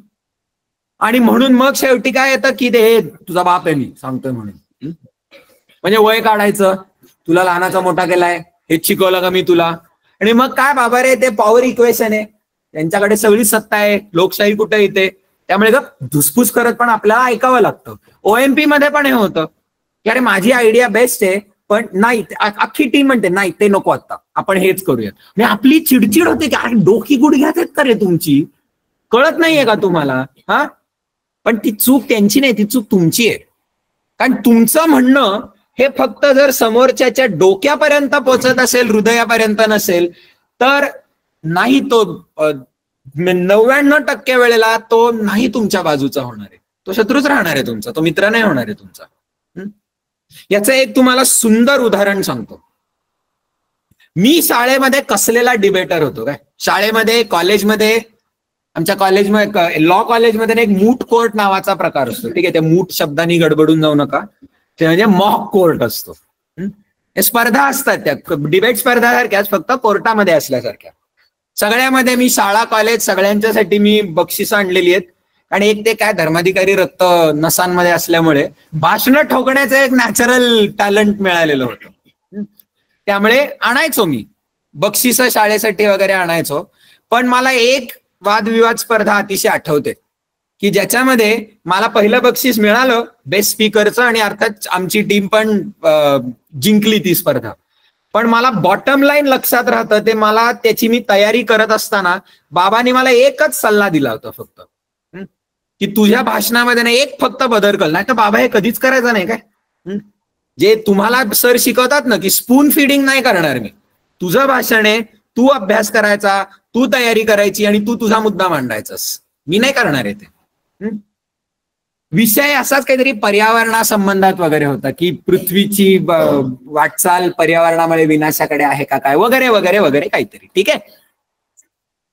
आणि म्हणून मग शेवटी काय येतं की ते तुझा बाप आहे मी सांगतोय म्हणून, म्हणजे वय काढायचं, तुला लहानाचा मोठा केलाय हेच शिकवलं का मी तुला. आणि मग काय बाबा रे, ते पॉवर इक्वेशन आहे, त्यांच्याकडे सगळी सत्ता आहे, लोकशाही कुठे येते, त्यामुळे धुसफूस करत पण आपल्याला ऐकावं लागतं. OMP मध्ये पण हे होतं की अरे माझी आयडिया बेस्ट आहे, पण नाही अख्खी टीम म्हणते नाही ते नको, आता आपण हेच करूयात. आणि आपली चिडचिड होते की अरे डोकी गुडघ्यात आहेत का रे तुमची, कळत नाहीये का तुम्हाला. पण ती चूक त्यांची नाही, ती चूक तुमची आहे. कारण तुमचं म्हणणं हे फक्त जर समोरच्याच्या डोक्यापर्यंत पोहोचत असेल, हृदयापर्यंत नसेल, तर नाही तो 99% वेळेला तो नाही तुमच्या बाजूचा होणार आहे, तो शत्रूच राहणार आहे तुमचा, तो मित्र नाही होणार आहे तुमचा. याचं एक तुम्हाला सुंदर उदाहरण सांगतो. मी शाळेमध्ये कसलेला डिबेटर होतो काय, शाळेमध्ये कॉलेजमध्ये आमच्या कॉलेजमध्ये लॉ कॉलेजमध्ये एक मूट कोर्ट नावाचा प्रकार असतो. ठीक आहे, त्या मूट शब्दांनी गडबडून जाऊ नका. ते म्हणजे मॉक कोर्ट असतो. हे स्पर्धा असतात, त्या डिबेट स्पर्धा सारख्याच, फक्त कोर्टामध्ये असल्यासारख्या. सगळ्यामध्ये मी शाळा कॉलेज सगळ्यांच्यासाठी मी बक्षिसं आणलेली आहेत. आणि एक ते काय धर्माधिकारी रक्त नसांमध्ये असल्यामुळे भाषणं ठोकण्याचं एक नॅचरल टॅलेंट मिळालेलं होतं. त्यामुळे आणायचो मी बक्षिसं शाळेसाठी वगैरे आणायचो. पण मला एक वादविवाद स्पर्धा अतिशय आठवते की ज्याच्यामध्ये मला पहिलं बक्षीस मिळालं बेस्ट स्पीकरचं, आणि अर्थात आमची टीम पण जिंकली ती स्पर्धा. पण मला बॉटम लाईन लक्षात राहतं ते, मला त्याची मी तयारी करत असताना बाबांनी मला एकच सल्ला दिला होता फक्त, की तुझ्या भाषणामध्ये ना एक फक्त बदल कर. नाही तर बाबा हे कधीच करायचं नाही काय, जे तुम्हाला सर शिकवतात ना की स्पून फिडिंग नाही करणार मी. तुझं भाषण आहे, तू अभ्यास करायचा, तू तयारी करायची आणि तू तुझा मुद्दा मांडायचास, मी नाही करणार आहे ते. विषय असाच काहीतरी पर्यावरणासंबंधात वगैरे होता की पृथ्वीची वाटचाल पर्यावरणामुळे विनाशाकडे आहे का काय वगैरे वगैरे वगैरे काहीतरी. ठीक आहे,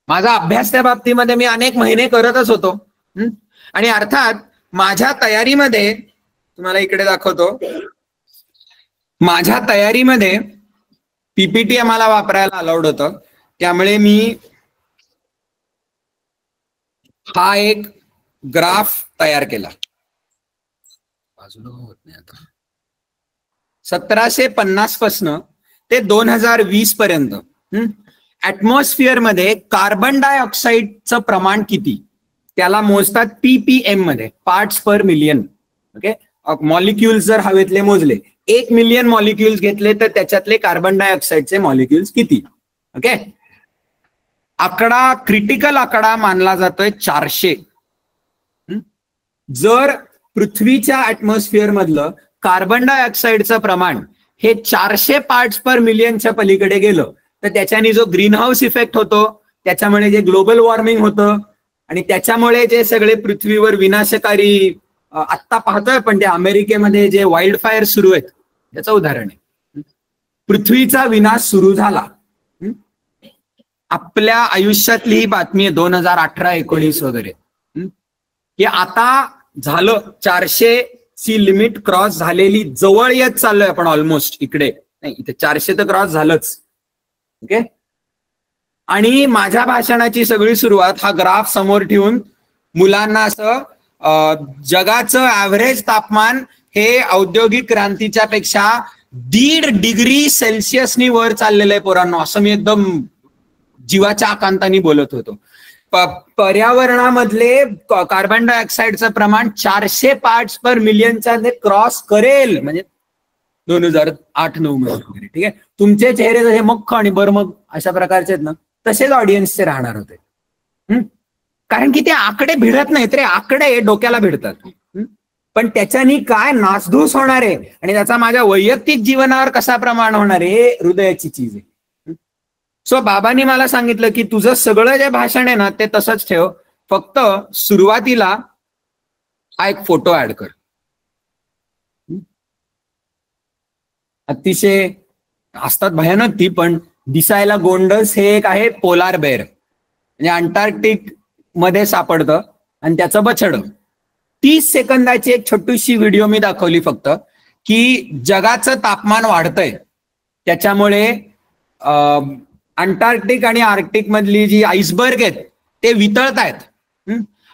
माझा अभ्यास त्या बाबतीमध्ये मी अनेक महिने करतच होतो. आणि अर्थात माझ्या तयारीमध्ये, तुम्हाला इकडे दाखवतो, माझ्या तयारीमध्ये पीपीटी आम्हाला वापरायला अलाउड होतं. त्यामुळे मी हा एक ग्राफ तयार केला. बाजूला होत नाही आता. 1750 पासून ते 2020 पर्यंत ऍटमॉस्फिअर मध्ये कार्बन डायऑक्साईडचं प्रमाण किती त्याला मोजतात पीपीएम मध्ये, पार्ट्स पर मिलियन. ओके, मॉलिक्युल्स जर हवेतले मोजले, 1 मिलियन मॉलिक्युल्स घेतले तर त्याच्यातले कार्बन डायऑक्साईडचे मॉलिक्युल्स किती. ओके, आकडा क्रिटिकल आकडा मानला जातोय 400. जर पृथ्वीच्या ऍटमॉस्फिअर मधलं कार्बन डायऑक्साईडचं प्रमाण हे 400 पार्ट्स पर मिलियनच्या पलीकडे गेलं तर त्याच्याने जो ग्रीन हाऊस इफेक्ट होतो, त्याच्यामुळे जे ग्लोबल वॉर्मिंग होतं आणि त्याच्यामुळे जे सगळे पृथ्वीवर विनाशकारी आत्ता पाहतोय पण ते अमेरिकेमध्ये जे वाईल्ड फायर सुरू आहेत त्याचं उदाहरण आहे. पृथ्वीचा विनाश सुरू झाला. आपल्या आयुष्यातली ही बातमी आहे 2018-19 वगैरे, की आता झालं 400 ची लिमिट क्रॉस झालेली, जवळ येत चाललोय आपण ऑलमोस्ट. इकडे नाही, इथे 400 तर क्रॉस झालंच. ओके, आणि माझ्या भाषणाची सगळी सुरुवात हा ग्राफ समोर ठेवून मुलांना असं जगाचं ऍव्हरेज तापमान हे औद्योगिक क्रांतीच्या पेक्षा 1.5 डिग्री सेल्सिअसनी वर चाललेलं आहे पोरांनो, असं मी एकदम जीवाच्या आकांताने बोलत होतो. पर्यावरणामधले कार्बन डायऑक्साईडचं प्रमाण 400 पार्ट्स पर मिलियनचा क्रॉस करेल म्हणजे 2008-9 मध्ये. ठीक आहे, तुमचे चेहरे जसे मख्ख आणि बरमग अशा प्रकारचे आहेत ना, तसेच ऑडियन्सचे राहणार होते. कारण की ते आकडे भिडत नाहीत रे, आकडे डोक्याला भिडतात. पण त्याच्यानी काय नासधूस होणार आहे आणि त्याचा माझ्या वैयक्तिक जीवनावर कसा प्रमाण होणार आहे, हृदयाची चीज आहे. सो बाबांनी मला सांगितलं की तुझं सगळं जे भाषण आहे ना ते तसंच ठेव, फक्त सुरुवातीला हा एक फोटो ऍड कर. अतिशय असतात भयानक ती, पण दिसायला गोंडस हे एक आहे पोलार बेअर, म्हणजे अंटार्क्टिक मध्ये सापडतं आणि त्याचं बछड. 30 सेकंदाची एक छोटीशी व्हिडिओ मी दाखवली फक्त, की जगाचं तापमान वाढतंय त्याच्यामुळे अंटार्क्टिक आणि आर्क्टिक मधली जी आईसबर्ग आहेत ते वितळतायत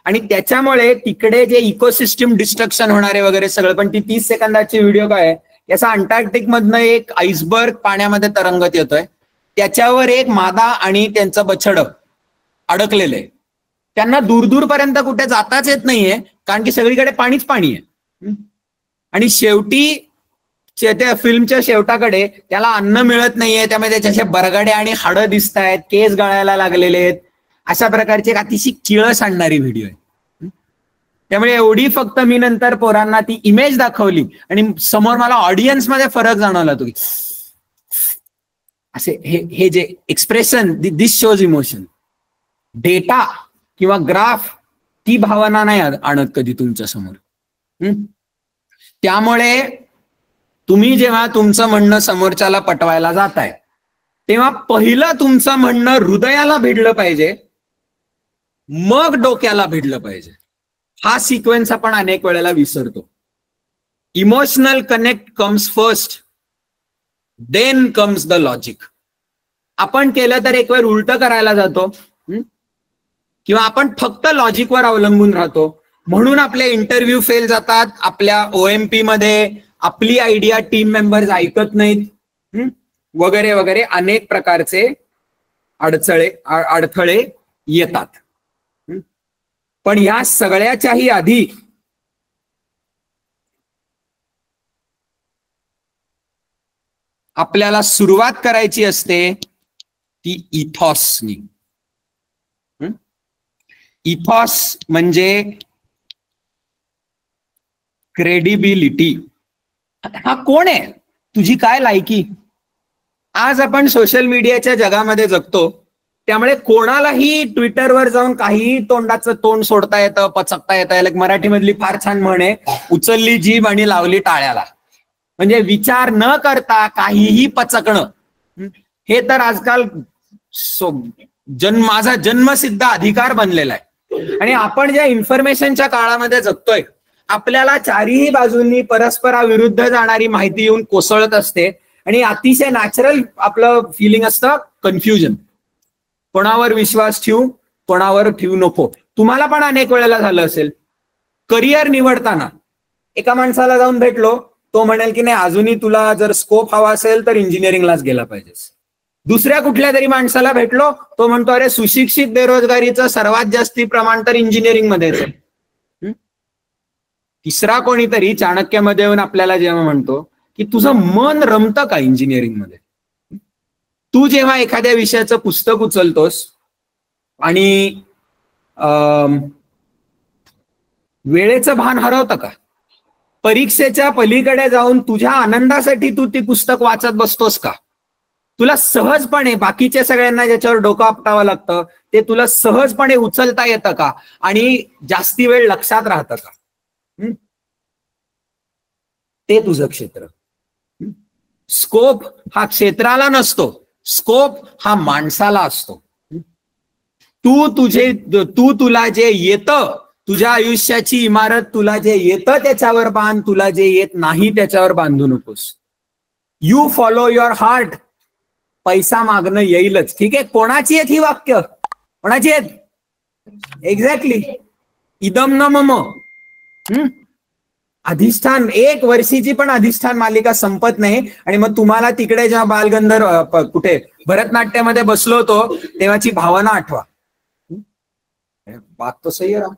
आणि त्याच्यामुळे तिकडे जे इकोसिस्टम डिस्ट्रक्शन होणारे वगैरे सगळं. पण ती 30 सेकंदाची व्हिडिओ काय आहे, याचा अंटार्क्टिक मधनं एक आईसबर्ग पाण्यामध्ये तरंगत येतोय, त्याच्यावर एक मादा आणि त्यांचं बछड अडकलेलं आहे. त्यांना दूरदूरपर्यंत कुठे जाताच येत नाहीये कारण की सगळीकडे पाणीच पाणी आहे. आणि शेवटी त्या फिल्मच्या शेवटाकडे त्याला अन्न मिळत नाहीये, त्यामुळे त्याच्या बरगड्या आणि हाडं दिसत आहेत, केस गळायला लागलेले आहेत, अशा प्रकारची एक अतिशय किळस आणणारी व्हिडिओ आहे. त्यामुळे एवढी फक्त मी नंतर पोरांना ती इमेज दाखवली आणि समोर मला ऑडियन्स मध्ये फरक जाणवला तो, असे हे जे एक्सप्रेशन, दिस शोज इमोशन. डेटा किंवा ग्राफ ती भावना नाही आणत कधी तुमच्या समोर. त्यामुळे तुम्ही जेव्हा तुमचं म्हणणं समोरच्याला पटवायला जाताय तेव्हा पहिलं तुमचं म्हणणं हृदयाला भिडलं पाहिजे मग डोक्याला भिडलं पाहिजे. हा सिक्वेन्स आपण अनेक वेळेला विसरतो. Emotional connect comes first, then comes the logic. आपण केलं तर एक वेळ उलट करायला जातो, किंवा आपण फक्त लॉजिकवर अवलंबून राहतो, म्हणून आपले इंटरव्ह्यू फेल जातात. आपल्या OMP मध्ये आपली आयडिया टीम मेंबर्स ऐकत नाहीत, वगैरे वगैरे अनेक प्रकारचे अडथळे येतात. पण या सगळ्याच्याही आधी आपल्याला सुरुवात करायची असते ती इथॉसनी. इथॉस म्हणजे क्रेडिबिलिटी. हा कोण आहे, तुझी काय लायकी. आज आपण सोशल मीडियाच्या जगामध्ये जगतो, त्यामुळे कोणालाही ट्विटरवर जाऊन काही तोंडाचं तोंड सोडता येतं, पचकता येतं. लाईक मराठीमधली फार छान म्हण आहे, उचलली जीभ आणि लावली टाळ्याला. म्हणजे विचार न करता काहीही पचकणं, हे तर आजकाल माझा जन्मसिद्ध अधिकार बनलेला आहे. आणि आपण ज्या इन्फॉर्मेशनच्या काळामध्ये जगतोय, आपल्याला चारही बाजूंनी परस्पराविरुद्ध जाणारी माहिती येऊन कोसळत असते, आणि अतिशय नॅचरल आपलं फिलिंग असतं कन्फ्युजन. कोणावर विश्वास ठेवू, कोणावर ठेवू नको. तुम्हाला पण अनेक वेळेला झालं असेल, करिअर निवडताना एका माणसाला जाऊन भेटलो, तो म्हणेल की नाही, अजूनही तुला जर स्कोप हवा असेल तर इंजिनिअरिंगलाच गेला पाहिजेस. दुसऱ्या कुठल्या तरी माणसाला भेटलो, तो म्हणतो अरे सुशिक्षित बेरोजगारीचं सर्वात जास्ती प्रमाण तर इंजिनिअरिंग मध्येच आहे. तिसरा कोणीतरी चाणक्यामध्ये येऊन आपल्याला जेव्हा म्हणतो की तुझं मन रमतं का इंजिनिअरिंग मध्ये. तू जेव्हा एखाद्या विषयाचं पुस्तक उचलतोस आणि वेळेचं भान हरवतं का. परीक्षेच्या पलीकडे जाऊन तुझ्या आनंदासाठी तू ती पुस्तक वाचत बसतोस का. तुला सहजपणे, बाकीच्या सगळ्यांना ज्याच्यावर डोकं आपटावं लागतं ते तुला सहजपणे उचलता येतं का, आणि जास्ती वेळ लक्षात राहतं का. ते तुझं क्षेत्र. स्कोप हा क्षेत्राला नसतो, स्कोप हा माणसाला असतो. तुला जे येतं, तुझ्या आयुष्याची इमारत तुला जे येतं त्याच्यावर बांध, तुला जे येत नाही त्याच्यावर बांधू नकोस. You follow your heart. पैसा मागणं येईलच. ठीक आहे, कोणाची आहेत ही वाक्य, कोणाची आहेत. एक्झॅक्टली. इदम न मम. अधिष्ठान, 1 वर्षीची पण अधिष्ठान मालिका संपत नाही, आणि मग तुम्हाला तिकडे जेव्हा बालगंधर्व कुठे भरतनाट्यामध्ये बसलो होतो तेव्हाची भावना आठवा. बात तो सही आहे.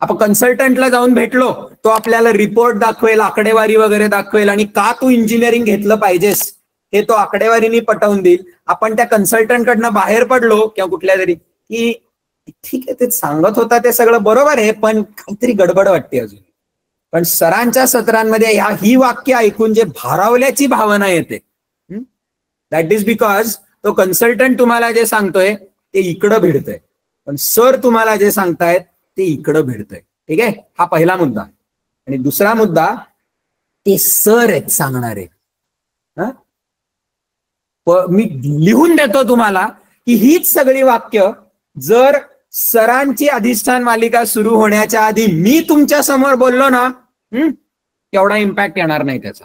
आपण कन्सल्टंटला जाऊन भेटलो, तो आपल्याला रिपोर्ट दाखवेल, आकडेवारी वगैरे दाखवेल, आणि का तू इंजिनिअरिंग घेतलं पाहिजेस हे तो आकडेवारीने पटवून देईल. आपण त्या कन्सल्टंटकडनं बाहेर पडलो किंवा कुठल्या तरी की ठीक आहे, ते सांगत होता ते सगळं बरोबर आहे, पण काहीतरी गडबड वाटते अजून. पण सरांच्या सत्रांमध्ये ही वाक्य ऐकून जे भारावल्याची भावना येते, दॅट इज बिकॉज तो कन्सल्टंट तुम्हाला जे सांगतोय ते इकडं भिडतंय, पण सर तुम्हाला जे सांगतायत ते इकडं भिडतंय. ठीक आहे, हा पहिला मुद्दा. आणि दुसरा मुद्दा, ते सर आहेत सांगणारे. मी लिहून देतो तुम्हाला की हीच सगळी वाक्य जर सरांची अधिष्ठान मालिका सुरू होण्याच्या आधी मी तुमच्या समोर बोललो ना, तेवढा इम्पॅक्ट येणार नाही त्याचा.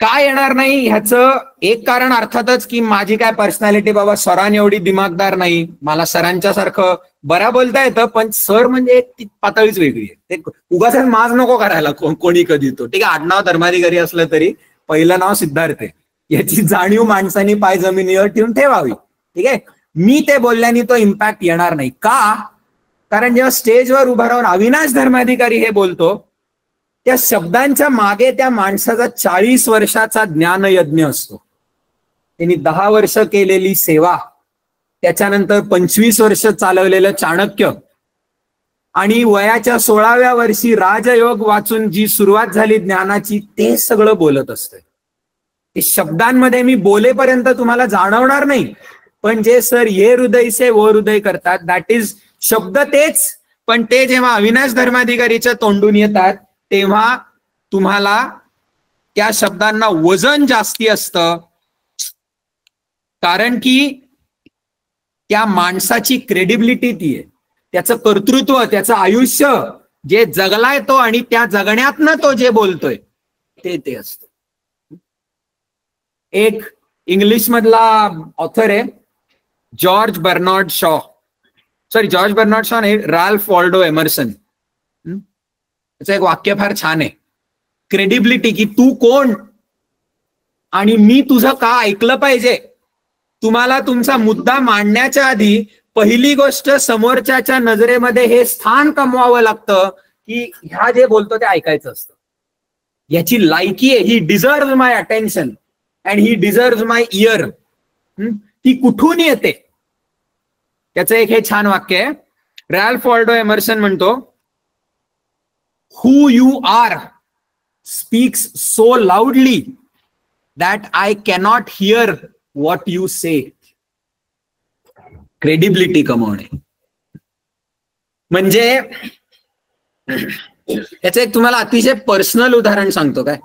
काय येणार नाही ह्याचं एक कारण अर्थातच की माझी काय पर्सनॅलिटी बाबा सरां एवढी दिमागदार नाही, मला सरांच्या सारखं बरा बोलता येतं, पण सर म्हणजे एक पातळीच वेगळी आहे. ते उगाच माज नको करायला कोणी कधी. तो ठीक आहे, आडनाव धर्माधिकारी असलं तरी पहिलं नाव सिद्धार्थ आहे, याची जाणीव माणसाने पाय जमिनीवर ठेवून ठेवावी. ठीक आहे, मी ते बोलल्याने तो इम्पॅक्ट येणार नाही. का? कारण जेव्हा स्टेजवर उभं राहून अविनाश धर्माधिकारी हे बोलतो, त्या शब्दांच्या मागे त्या माणसाचा 40 वर्षाचा ज्ञानयज्ञ असतो. त्यांनी 10 वर्ष केलेली सेवा, त्याच्यानंतर 25 वर्ष चालवलेलं चाणक्य, आणि वयाच्या 16व्या वर्षी राजयोग वाचून जी सुरुवात झाली ज्ञानाची, ते सगळं बोलत असते. ते शब्दांमध्ये मी बोलेपर्यंत तुम्हाला जाणवणार नाही, पण जे सर ये हृदय से वो हृदय करतात, दॅट इज शब्द तेच, पण ते जेव्हा अविनाश धर्माधिकारीच्या तोंडून येतात तेव्हा तुम्हाला त्या शब्दांना वजन जास्ती असतं. कारण की त्या माणसाची क्रेडिबिलिटी ती आहे, त्याचं कर्तृत्व, त्याचं आयुष्य जे जगलाय तो आणि त्या जगण्यातनं तो जे बोलतोय ते असतं. एक इंग्लिश मधला ऑथर आहे जॉर्ज बर्नार्ड शॉ नाही, राल्फ वॉल्डो एमर्सन. त्याचं एक वाक्य फार छान आहे, क्रेडिबिलिटी, की तू कोण आणि मी तुझं का ऐकलं पाहिजे. तुम्हाला तुमचा मुद्दा मांडण्याच्या आधी पहिली गोष्ट समोरच्याच्या नजरेमध्ये हे स्थान कमवावं लागतं की ह्या जे बोलतो ते ऐकायचं असतं, याची लायकी आहे, he deserve my attention and he deserve my ear. ती कुठून येते. त्याचं एक हे छान वाक्य आहे, रॅल्फ वॉल्डो एमर्सन म्हणतो, who you are speaks so loudly that I cannot hear what you say. Credibility कमवणे म्हणजे, याचं एक तुम्हाला अतिशय पर्सनल उदाहरण सांगतो. काय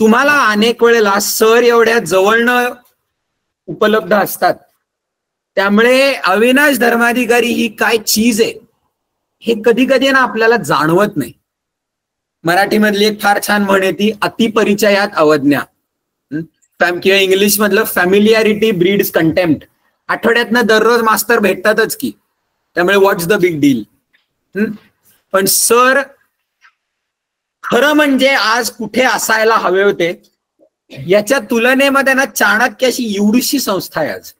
तुम्हाला अनेक वेळेला सर एवढ्या जवळनं उपलब्ध असतात, त्यामुळे अविनाश धर्माधिकारी ही काय चीज आहे हे कधी कधी ना आपल्याला जाणवत नाही. मराठीमधली एक फार छान म्हण आहे ती, अतिपरिचयात अवज्ञा, किंवा इंग्लिश मधलं फॅमिलियारिटी ब्रीड्स कंटेम्प्ट. आठवड्यातनं दररोज मास्तर भेटतातच की, त्यामुळे व्हॉट्स द बिग डील. पण सर खरं म्हणजे आज कुठे असायला हवे होते याच्या तुलनेमध्ये ना चाणक्य अशी एवढीशी संस्था आहे आज.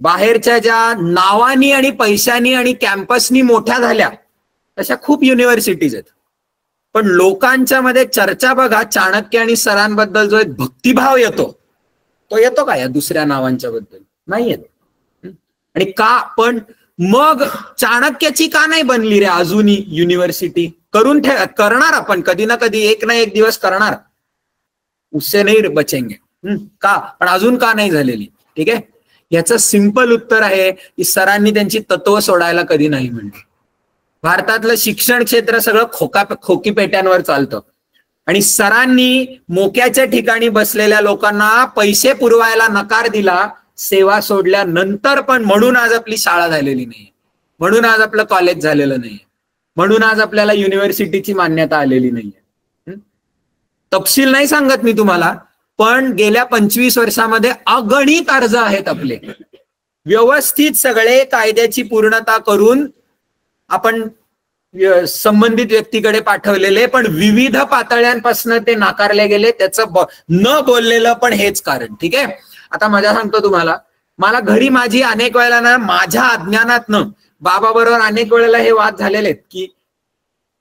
बाहेरच्या ज्या नावानी आणि पैशानी आणि कॅम्पसनी मोठ्या झाल्या तशा खूप युनिव्हर्सिटीज आहेत, पण लोकांच्या मध्ये चर्चा बघा, चाणक्य आणि सरांबद्दल जो एक भक्तिभाव येतो तो येतो का या दुसऱ्या नावांच्या बद्दल? नाही येत. आणि का पण मग चाणक्याची का नाही बनली रे अजूनही युनिव्हर्सिटी? करणार आपण कधी ना कधी, एक ना एक दिवस करणार, उससे नाही बचेंगे. का पण अजून का नाही झालेली? ठीक आहे, याचं सिंपल उत्तर आहे की सरांनी त्यांची तत्व सोडायला कधी नाही म्हणली. भारतातलं शिक्षण क्षेत्र सगळं खोकीपेट्यांवर चालतं आणि सरांनी मोक्याच्या ठिकाणी बसलेल्या लोकांना पैसे पुरवायला नकार दिला सेवा सोडल्यानंतर. पण म्हणून आज आपली शाळा झालेली नाही, म्हणून आज आपलं कॉलेज झालेलं नाही, म्हणून आज आपल्याला युनिव्हर्सिटीची मान्यता आलेली नाहीये. तपशील नाही सांगत मी तुम्हाला, पण गेल्या 25 वर्षामध्ये अगणित अर्ज आहेत आपले, व्यवस्थित सगळे कायद्याची पूर्णता करून आपण संबंधित व्यक्तीकडे पाठवलेले, पण विविध पातळ्यांपासून ते नाकारले गेले. त्याचं न बोललेलं पण हेच कारण. ठीक आहे, आता मजा सांगतो तुम्हाला, मला घरी माझी अनेक वेळेला ना माझ्या अज्ञानातनं बाबा बरोबर अनेक वेळेला हे वाद झालेले आहेत की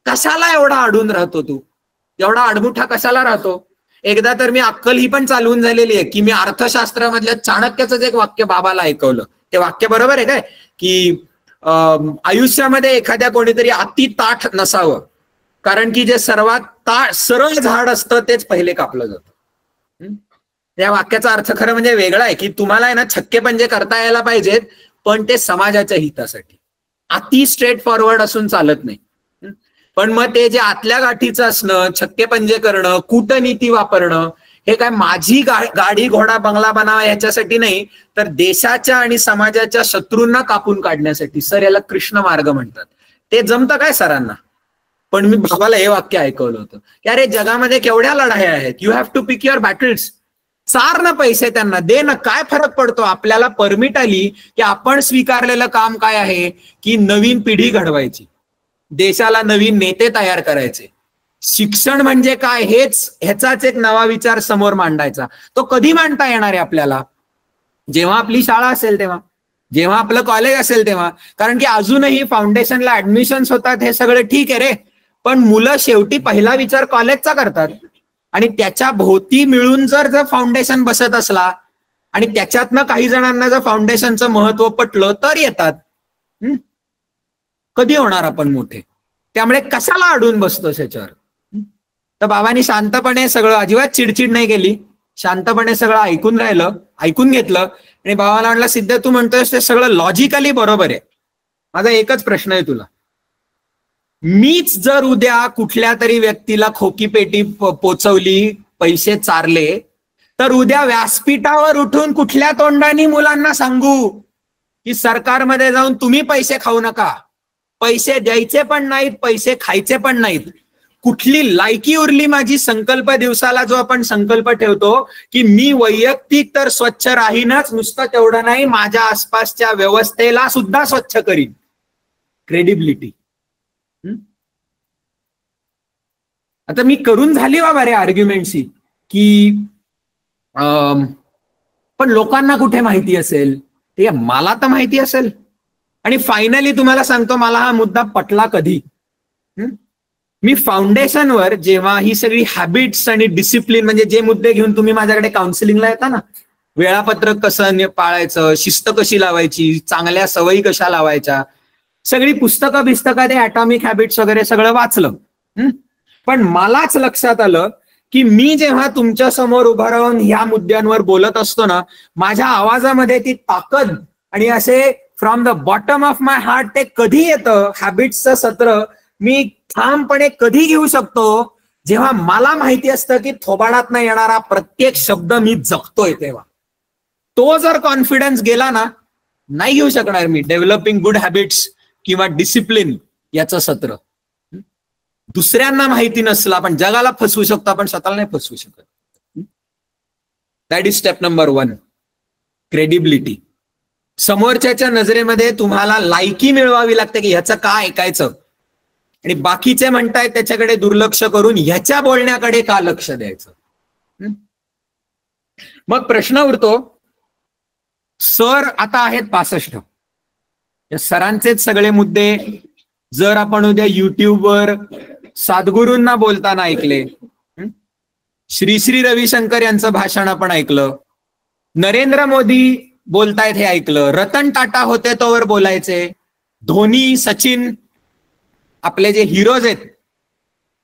कशाला एवढा अडून राहतो तू, एवढा अडमुठा कशाला राहतो. एकदा तर मी अक्कल ही पण चालवून झालेली आहे की मी अर्थशास्त्रामधल्या चाणक्याचं एक वाक्य बाबाला ऐकवलं. ते वाक्य बरोबर आहे काय की आयुष्यामध्ये एखाद्या कोणीतरी अति ताठ नसावं, कारण की जे सर्वात सरळ झाड असतं तेच पहिले कापलं जातं. या वाक्याचा अर्थ खरं म्हणजे वेगळा आहे की तुम्हाला आहे ना छक्के पंजे करता यायला पाहिजेत, पण ते समाजाच्या हितासाठी. अति स्ट्रेट फॉरवर्ड असून चालत नाही. पण मग ते जे आतल्या गाठीचं असणं, छक्के पंजे करणं, कूटनीती वापरणं, हे काय माझी गाडी घोडा बंगला बनावा याच्यासाठी नाही, तर देशाच्या आणि समाजाच्या शत्रूंना कापून काढण्यासाठी. सर याला कृष्ण मार्ग म्हणतात. ते जमतं काय सरांना? पण मी बाबाला हे वाक्य ऐकवलं होतं की अरे जगामध्ये केवढ्या लढाया आहेत, you have to pick your battles. चार ना पैसे त्यांना दे ना, काय फरक पडतो? आपल्याला परमिट आली की आपण स्वीकारलेलं काम काय आहे की नवीन पिढी घडवायची, देशाला नवीन नेते तयार करायचे. शिक्षण म्हणजे काय ह्याचाच एक नवा विचार समोर मांडायचा. तो कधी मांडता येणार आहे आपल्याला? जेव्हा आपली शाळा असेल तेव्हा, जेव्हा आपलं कॉलेज असेल तेव्हा. कारण की अजूनही फाउंडेशनला ऍडमिशन्स होतात, हे सगळं ठीक आहे रे, पण मुलं शेवटी पहिला विचार कॉलेजचा करतात आणि त्याच्या भोवती मिळून जर फाउंडेशन बसत असला आणि त्याच्यातनं काही जणांना जर फाउंडेशनचं महत्व पटलं तर येतात. कधी होणार आपण मोठे? त्यामुळे कशाला अडून बसतोस याच्यावर? तर बाबांनी शांतपणे सगळं, अजिबात चिडचिड नाही केली, शांतपणे सगळं ऐकून राहिलं, ऐकून घेतलं. आणि बाबाला म्हटलं, सिद्ध तू म्हणतोयस ते सगळं लॉजिकली बरोबर आहे, माझा एकच प्रश्न आहे तुला. मीच जर उद्या कुठल्या तरी व्यक्तीला खोकी पेटी पोचवली, पैसे चारले, तर उद्या व्यासपीठावर उठून कुठल्या तोंडाने मुलांना सांगू की सरकारमध्ये जाऊन तुम्ही पैसे खाऊ नका, पैसे द्यायचे पण नाहीत, पैसे खायचे पण नाहीत. कुठली लायकी उरली माझी संकल्प दिवसाला जो आपण संकल्प ठेवतो की मी वैयक्तिक तर स्वच्छ राहीनच, नुसतं तेवढं नाही, माझ्या आसपासच्या व्यवस्थेला सुद्धा स्वच्छ करीन. क्रेडिबिलिटी. आता मी करून झाली बाबा रे आर्ग्युमेंटशी की पण लोकांना कुठे माहिती असेल, ठीक आहे, मला तर माहिती असेल. आणि फायनली तुम्हाला सांगतो मला हा मुद्दा पटला कधी. मी फाउंडेशनवर जेव्हा ही सगळी हॅबिट्स आणि डिसिप्लिन म्हणजे जे मुद्दे घेऊन तुम्ही माझ्याकडे काउन्सिलिंगला येता ना, वेळापत्रक कसं पाळायचं, शिस्त कशी लावायची, चांगल्या सवयी कशा लावायच्या, सगळी पुस्तकं ते ॲटॉमिक हॅबिट्स वगैरे सगळं वाचलं. पण मलाच लक्षात आलं की मी जेव्हा तुमच्या समोर उभं राहून ह्या मुद्द्यांवर बोलत असतो ना, माझ्या आवाजामध्ये ती ताकद आणि असे from the bottom of my heart ते कधी येतं हॅबिट्सचं सत्र मी ठामपणे कधी घेऊ शकतो, जेव्हा मला माहिती असतं की थोबाडातनं येणारा प्रत्येक शब्द मी जगतोय. तेव्हा तो जर कॉन्फिडन्स गेला ना, नाही घेऊ शकणार मी डेव्हलपिंग गुड हॅबिट्स किंवा डिसिप्लिन याचं सत्र. दुसऱ्यांना माहिती नसलं आपण जगाला फसवू शकतो, आपण स्वतःला नाही फसवू शकत. That is step number 1, credibility. समोरच्याच्या नजरेमध्ये तुम्हाला लायकी मिळवावी लागते की ह्याचं काय ऐकायचं, आणि बाकीचे म्हणतायत त्याच्याकडे दुर्लक्ष करून ह्याच्या बोलण्याकडे का लक्ष द्यायचं. मग प्रश्न उरतो, सर आता आहेत 65, या सरांचेच सगळे मुद्दे जर आपण उद्या युट्यूबवर साधगुरूंना बोलताना ऐकले, श्री श्री रविशंकर यांचं भाषण आपण ऐकलं, नरेंद्र मोदी बोलतायत हे ऐकलं, रतन टाटा होते तोवर बोलायचे, धोनी, सचिन, आपले जे हिरोज आहेत,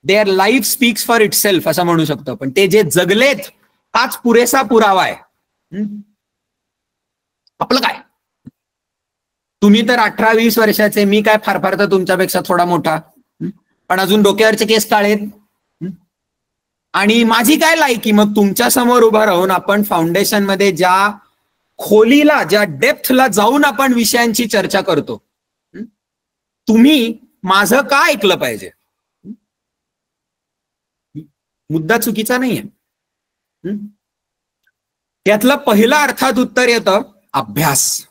their life speaks for it self असं म्हणू शकतो. पण ते जे जगलेत हाच पुरेसा पुरावा आहे. आपलं काय, तुम्ही तर 18-20 वर्षाचे, मी काय फार फार तर तुमच्यापेक्षा थोडा मोठा, पण अजून डोक्यावरचे केस काळेत. आणि माझी काय लायकी मग तुमच्या समोर उभं राहून आपण फाउंडेशन मध्ये ज्या खोलीला, ज्या डेप्थला जाऊन आपण विषयांची चर्चा करतो, तुम्ही माझं का ऐकलं पाहिजे. मुद्दा चुकीचा नाहीये. त्यातलं पहिलं अर्थात उत्तर येतं अभ्यास.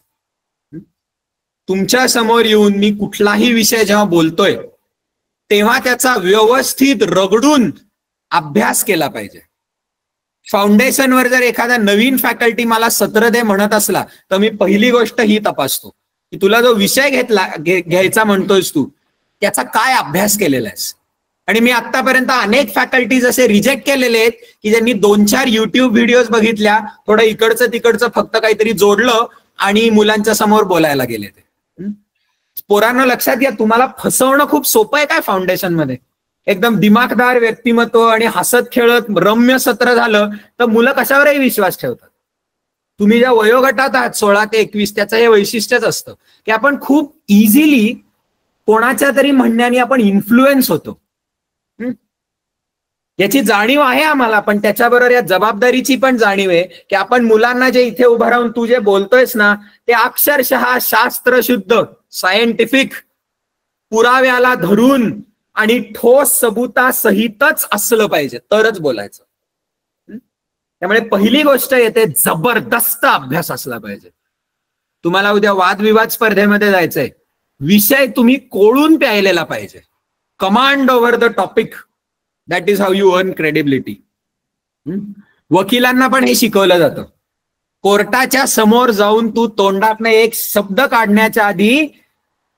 तुमच्या समोर येऊन मी कुठलाही विषय जेव्हा बोलतोय तेव्हा त्याचा व्यवस्थित रगडून अभ्यास केला पाहिजे. फाउंडेशनवर जर एखादा नवीन फॅकल्टी मला सत्र दे म्हणत असला तर मी पहिली गोष्ट ही तपासतो की तुला जो विषय घ्यायचा म्हणतोयस तू त्याचा काय अभ्यास केलेला आहेस. आणि मी आतापर्यंत अनेक फॅकल्टीज असे रिजेक्ट केलेले आहेत की ज्यांनी 2-4 युट्यूब व्हिडिओज बघितल्या, थोडं इकडचं तिकडचं फक्त काहीतरी जोडलं आणि मुलांच्या समोर बोलायला गेले. ते पोरांना लक्षात घ्या, तुम्हाला फसवणं खूप सोपं आहे काय फाउंडेशन मध्ये. एकदम दिमागदार व्यक्तिमत्व आणि हसत खेळत रम्य सत्र झालं तर मुलं कशावरही विश्वास ठेवतात. तुम्ही ज्या वयोगटात आहात 16 ते 21, त्याचं हे वैशिष्ट्यच असतं की आपण खूप इझिली कोणाच्या तरी म्हणण्याने आपण इन्फ्लुएन्स होतो. याची जाणीव आहे आम्हाला, पण त्याच्याबरोबर या जबाबदारीची पण जाणीव आहे की आपण मुलांना जे इथे उभं राहून तू जे बोलतोयस ना ते अक्षरशः शास्त्रशुद्ध सायंटिफिक पुराव्याला धरून आणि ठोस सबुतासहितच असलं पाहिजे तरच बोलायचं. त्यामुळे पहिली गोष्ट येते जबरदस्त अभ्यास असला पाहिजे. तुम्हाला उद्या वादविवाद स्पर्धेमध्ये जायचंय, विषय तुम्ही कोळून प्यायलेला पाहिजे. Command over the topic, that is how you earn credibility. वकिलांना पण हे शिकवलं जातं. कोर्टाच्या समोर जाऊन तू तोंडातनं एक शब्द काढण्याच्या आधी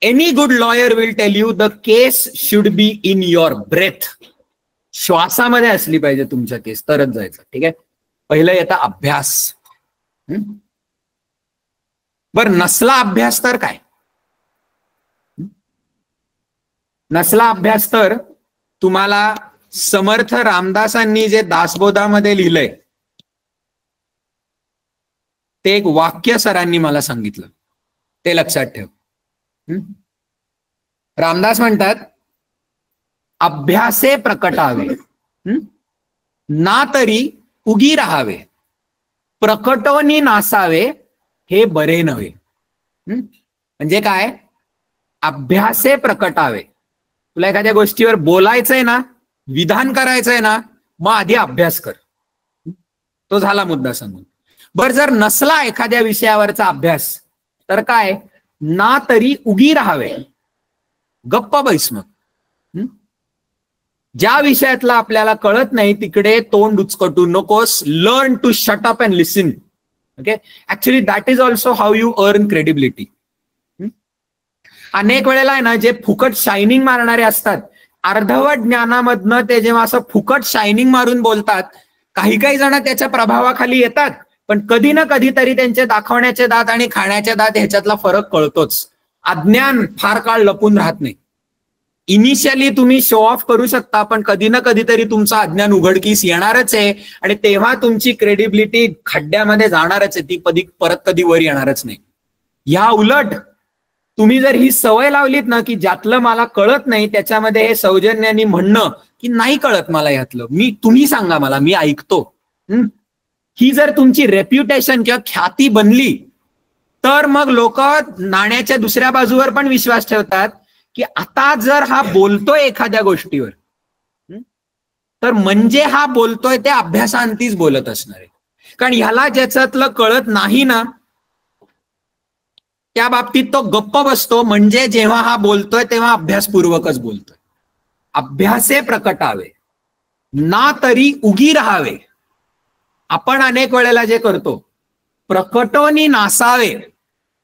any good lawyer will tell you the case should be in your breath. श्वासामध्ये असली पाहिजे तुमच्या केस, तरच जायचं. ठीक आहे, पहिलं येतं अभ्यास. बर, नसला अभ्यास तर काय. नसला अभ्यास तर तुम्हाला समर्थ रामदासांनी जे दासबोधामध्ये लिहिलंय ते एक वाक्य सरांनी मला सांगितलं, ते लक्षात ठेव. रामदास म्हणतात, अभ्यासे प्रकटावे ना तरी उगी राहावे. प्रकटोनी नासावे हे बरे नव्हे. म्हणजे काय? अभ्यासे प्रकटावे. तुला एखाद्या गोष्टीवर बोलायचंय ना, विधान करायचंय ना, मग आधी अभ्यास कर. तो झाला मुद्दा सांगून. बरं, जर नसला एखाद्या विषयावरचा अभ्यास तर काय? ना तरी उगी राहावे, गप्प बैस. मग ज्या विषयातला आपल्याला कळत नाही तिकडे तोंड उचकटू नकोस. Learn to shut up and listen. Okay, actually that is also how you earn credibility. अनेक वेळेला आहे ना, जे फुकट शायनिंग मारणारे असतात, अर्धवट ज्ञानामधनं ते जेव्हा असं फुकट शायनिंग मारून बोलतात, काही काही जण त्याच्या प्रभावाखाली येतात, पण कधी ना कधीतरी त्यांचे दाखवण्याचे दात आणि खाण्याचे दात ह्याच्यातला फरक कळतोच. अज्ञान फार काळ लपून राहत नाही. इनिशियली तुम्ही शो ऑफ करू शकता, पण कधी ना कधीतरी तुमचं अज्ञान उघडकीस येणारच आहे आणि तेव्हा तुमची क्रेडिबिलिटी खड्ड्यामध्ये जाणारच आहे. ती परत कधी वर येणारच नाही. या उलट तुम्ही जर ही सवय लावलीत ना, की ज्यातलं मला कळत नाही त्याच्यामध्ये हे सौजन्याने म्हणणं की नाही कळत मला यातलं, तुम्ही सांगा मला, मी ऐकतो. ही जर तुमची रेप्युटेशन किंवा ख्याती बनली तर मग लोक नाण्याच्या दुसऱ्या बाजूवर पण विश्वास ठेवतात की आता जर हा बोलतोय एखाद्या गोष्टीवर, तर म्हणजे हा बोलतोय ते अभ्यासांतीच बोलत असणार आहे. कारण ह्याला ज्याच्यातलं कळत नाही ना, त्या बाबतीत तो गप्प बसतो. म्हणजे जेव्हा हा बोलतोय तेव्हा अभ्यासपूर्वकच बोलतोय. अभ्यासे प्रकटावे, ना तरी उगी राहावे. आपण अनेक वेळेला जे करतो, प्रकटोनी नासावे,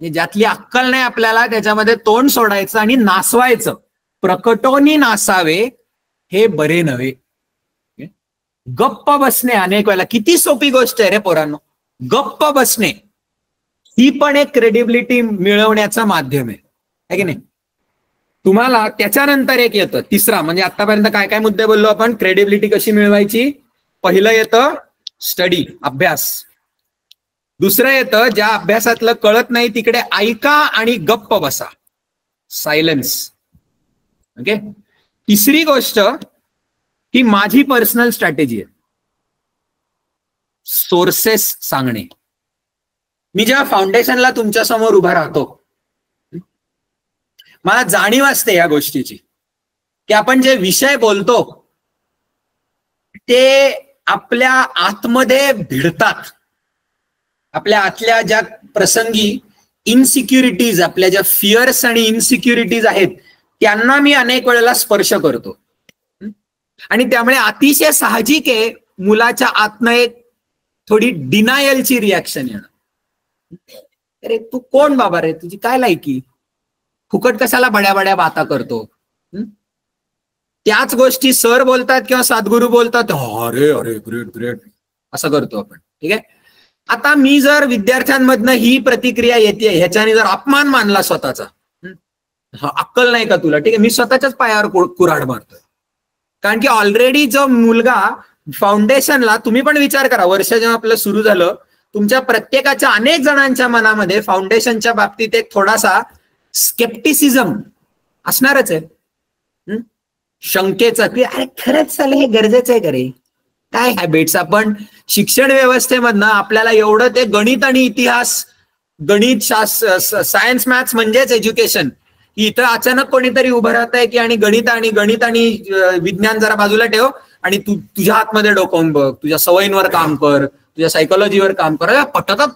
ज्यातली अक्कल नाही आपल्याला त्याच्यामध्ये तोंड सोडायचं आणि नासवायचं. प्रकटोनी नासावे हे बरे नव्हे. गप्प बसणे अनेक वेळेला किती सोपी गोष्ट आहे रे पोरांनो. गप्प बसणे ही पण एक क्रेडिबिलिटी मिळवण्याचं माध्यम आहे की नाही. तुम्हाला त्याच्यानंतर एक येतं तिसरा, म्हणजे आतापर्यंत काय काय मुद्दे बोललो आपण, क्रेडिबिलिटी कशी मिळवायची. पहिलं येतं स्टडी, अभ्यास. दुसरं येतं ज्या अभ्यासातलं कळत नाही तिकडे ऐका आणि गप्प बसा, सायलेन्स. ओके. तिसरी गोष्ट ही माझी पर्सनल स्ट्रॅटेजी आहे, सोर्सेस सांगणे. मी जेव्हा फाउंडेशनला तुमच्या समोर उभा राहतो, मला जाणीव असते या गोष्टीची की आपण जे विषय बोलतो ते आपल्या आतमध्ये भिडतात. आपल्या आतल्या ज्या प्रसंगी इनसिक्युरिटीज, आपल्या ज्या फिअर्स आणि इनसिक्युरिटीज आहेत त्यांना मी अनेक वेळेला स्पर्श करतो. आणि त्यामुळे अतिशय साहजिक आहे मुलाच्या आतनं एक थोडी डिनायलची रिॲक्शन येणं. अरे तू कोण बाबा रे, तुझी काय लायकी, फुकट कशाला बड्या बड्या बाता करतो. त्याच गोष्टी सर बोलतात किंवा सद्गुरू बोलतात, अरे अरे ग्रेट ग्रेट असं करतो आपण. ठीक आहे. आता मी जर विद्यार्थ्यांमधनं ही प्रतिक्रिया येते ह्याच्याने जर अपमान मानला स्वतःचा, अक्कल नाही का तुला, ठीक आहे, मी स्वतःच्याच पायावर कुऱ्हाड मारतोय. कारण की ऑलरेडी जो मुलगा फाउंडेशनला, तुम्ही पण विचार करा, वर्ष जेव्हा आपलं सुरू झालं, तुमच्या प्रत्येकाच्या अनेक जणांच्या मनामध्ये फाउंडेशनच्या बाबतीत एक थोडासा स्केप्टिसिझम असणारच आहे. शंकेचं की अरे खरंच चालेल, हे गरजेचं आहे का रे, काय हॅबिट्स. आपण शिक्षण व्यवस्थेमधनं आपल्याला एवढं ते गणित आणि इतिहास, गणित शास्त्र, सायन्स मॅथ्स म्हणजेच एज्युकेशन, इथं अचानक कोणीतरी उभं राहत आहे की आणि गणित आणि विज्ञान जरा बाजूला ठेव आणि तुझ्या हातमध्ये डोकवून बघ, तुझ्या सवयींवर काम कर, तुझ्या सायकोलॉजीवर काम कर.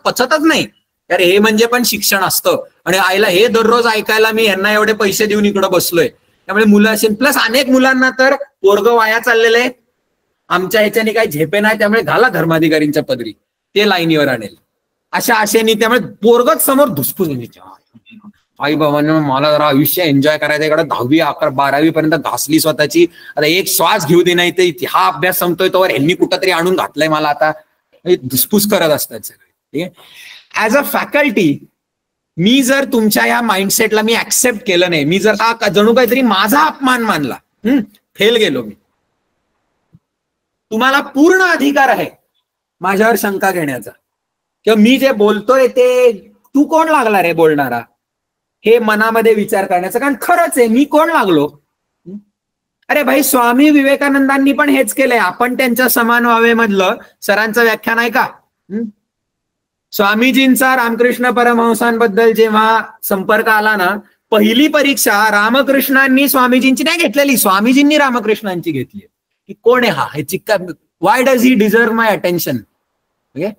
पचतच नाही. अरे हे म्हणजे पण शिक्षण असतं आणि आईला हे दररोज ऐकायला मी यांना एवढे पैसे देऊन इकडं बसलोय. त्यामुळे मुलं असेल, प्लस अनेक मुलांना तर पोरग वाया चाललेलं आहे, आमच्या ह्याच्याने काही झेपे नाही, त्यामुळे घाला धर्माधिकारींच्या पदरी, ते लाईनीवर आणेल अशा आशेने. त्यामुळे पोरगच समोर धुसफूस, आई बाबांना मला जरा आयुष्य एन्जॉय करायचं, इकडे 10वी 11 12वी पर्यंत घासली स्वतःची, आता एक श्वास घेऊ दे नाही ते हा अभ्यास संपतोय तोवर यांनी कुठंतरी आणून घातलंय मला, आता धुसफूस करत असतात सगळे. ठीक आहे. ऍज अ फॅकल्टी मी जर तुमच्या या माइंडसेटला मी ऍक्सेप्ट केलं नाही, मी जर हा जणू काहीतरी माझा अपमान मानला, फेल गेलो मी. तुम्हाला पूर्ण अधिकार आहे माझ्यावर शंका घेण्याचा किंवा मी जे बोलतोय ते तू कोण लागला रे बोलणारा, हे मनामध्ये विचार करण्याचा. कारण खरंच आहे, मी कोण लागलो. अरे भाई, स्वामी विवेकानंदांनी पण हेच केलंय. आपण त्यांच्या समान व्हावे मधलं सरांचं व्याख्यान आहे का, स्वामीजींचा रामकृष्ण परमहंसांबद्दल जेव्हा संपर्क आला ना, पहिली परीक्षा रामकृष्णांनी स्वामीजींची नाही घेतलेली, स्वामीजींनी रामकृष्णांची घेतली की कोण आहे हा, हे चिक्का, why does he deserve my attention. Okay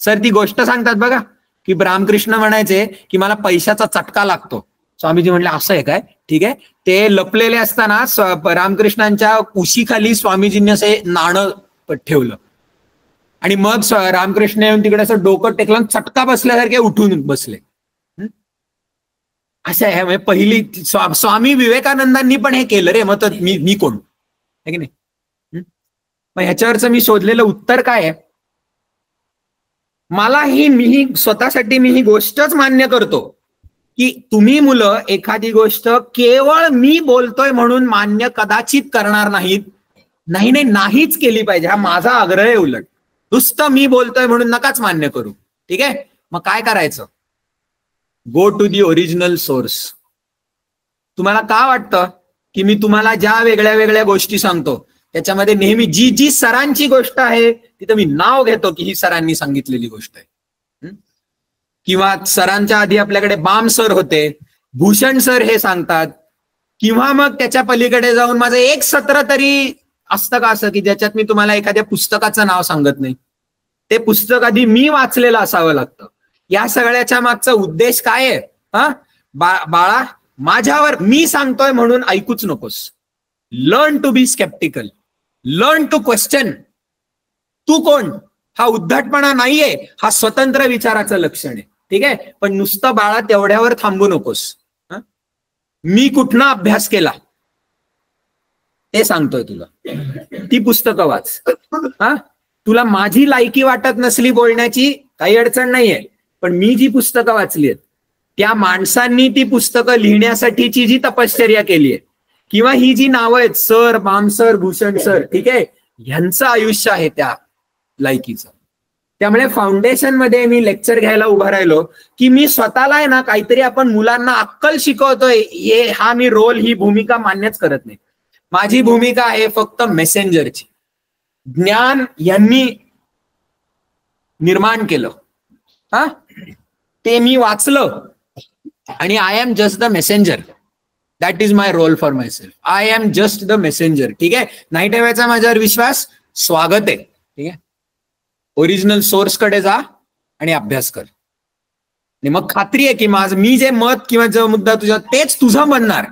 sir, ती गोष्ट सांगतात बघा की रामकृष्ण म्हणायचे की मला पैशाचा चटका लागतो. स्वामीजी म्हणले असं आहे काय, ठीक आहे. ते लपलेले असताना रामकृष्णांच्या उशीखाली स्वामीजींनी असे नाणं ठेवलं आणि मग रामकृष्ण येऊन तिकडे असं डोकं टेकलं, चटका बसल्यासारखे उठून बसले. असं आहे म्हणजे पहिली स्वामी विवेकानंदांनी पण हे केलं रे. मग मी कोण आहे की नाही. मग ह्याच्यावरचं मी शोधलेलं उत्तर काय आहे, मला मी स्वतःसाठी मी ही गोष्टच मान्य करतो की तुम्ही मुलं एखादी गोष्ट केवळ मी बोलतोय म्हणून मान्य कदाचित करणार नाहीत. नाहीच केली पाहिजे, हा माझा आग्रह आहे. उलट नुसतं मी बोलतोय म्हणून नकाच मान्य करू. ठीक आहे, मग काय करायचं, go to the original source. तुम्हाला का वाटतं की मी तुम्हाला ज्या वेगळ्या वेगळ्या गोष्टी सांगतो त्याच्यामध्ये नेहमी जी सरांची गोष्ट आहे तिथं मी नाव घेतो की ही सरांनी सांगितलेली गोष्ट आहे. किंवा सरांच्या आधी आपल्याकडे बाम सर होते, भूषण सर हे सांगतात. किंवा मग त्याच्या पलीकडे जाऊन माझं एक सत्र तरी असतं का असं की ज्याच्यात मी तुम्हाला एखाद्या पुस्तकाचं नाव सांगत नाही. ते पुस्तक आधी मी वाचलेलं असावं लागतं. या सगळ्याच्या मागचा उद्देश काय आहे, हा बाळा, माझ्यावर मी सांगतोय म्हणून ऐकूच नकोस. Learn to be sceptical, learn to question. तू कोण, हा उद्धटपणा नाहीये, हा स्वतंत्र विचाराचं लक्षण आहे. ठीक आहे, पण नुसतं बाळा तेवढ्यावर थांबू नकोस. मी कुठनं अभ्यास केला ते सांगतोय तुला, ती पुस्तकं वाच. तुला माझी लायकी वाटत नसली बोलण्याची काही अडचण नाहीये, पण मी जी पुस्तकं वाचली आहेत त्या माणसांनी ती पुस्तकं लिहिण्यासाठीची जी तपश्चर्या केली आहे, किंवा ही जी नावं आहेत sir, Baam sir, Bhushan sir, ठीक आहे, ह्यांचं आयुष्य आहे त्या लायकीचं. त्यामुळे फाउंडेशन मध्ये मी लेक्चर घ्यायला उभा राहिलो की मी स्वतःला आहे ना काहीतरी आपण मुलांना अक्कल शिकवतोय, हा मी रोल, ही भूमिका मान्यच करत नाही. माझी भूमिका आहे फक्त मेसेंजरची. ज्ञान यांनी निर्माण केलं, ते मी वाचलं आणि I am just the messenger. That is my role for myself. I am just the messenger. ठीक आहे, नाही ठेवायचा माझ्यावर विश्वास, स्वागत आहे. ठीक आहे, ओरिजिनल सोर्स कडे जा आणि अभ्यास कर. आणि मग खात्री आहे की मी जे मत किंवा जो मुद्दा तुझ्या तेच तुझं म्हणणार,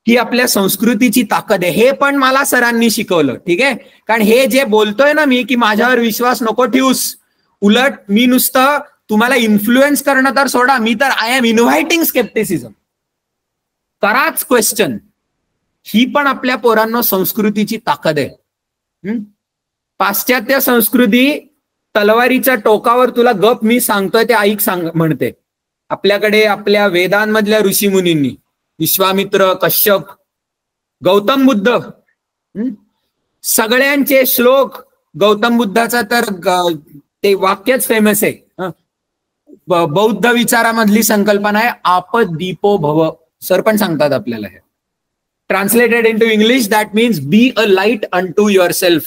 ही आपल्या संस्कृतीची ताकद आहे. हे पण मला सरांनी शिकवलं. ठीक आहे, कारण हे जे बोलतोय ना मी की माझ्यावर विश्वास नको ठेवूस, उलट मी नुसतं तुम्हाला इन्फ्लुएन्स करणं तर सोडा, मी तर आय एम इन्व्हायटिंग स्केप्टिसिझम. कराच क्वेश्चन. ही पण आपल्या पोरांना संस्कृतीची ताकद आहे. पाश्चात्य संस्कृती तलवारीच्या टोकावर तुला गप मी सांगतोय ते ऐक म्हणते. आपल्याकडे आपल्या वेदांमधल्या ऋषीमुनींनी, विश्वामित्र, कश्यप, गौतम बुद्ध, सगळ्यांचे श्लोक, गौतम बुद्धाचा तर ते वाक्यच फेमस आहे. बौद्ध विचारामधली संकल्पना आहे आपदीपो भव. सर पण सांगतात आपल्याला हे. Translated into English that means be a light unto yourself.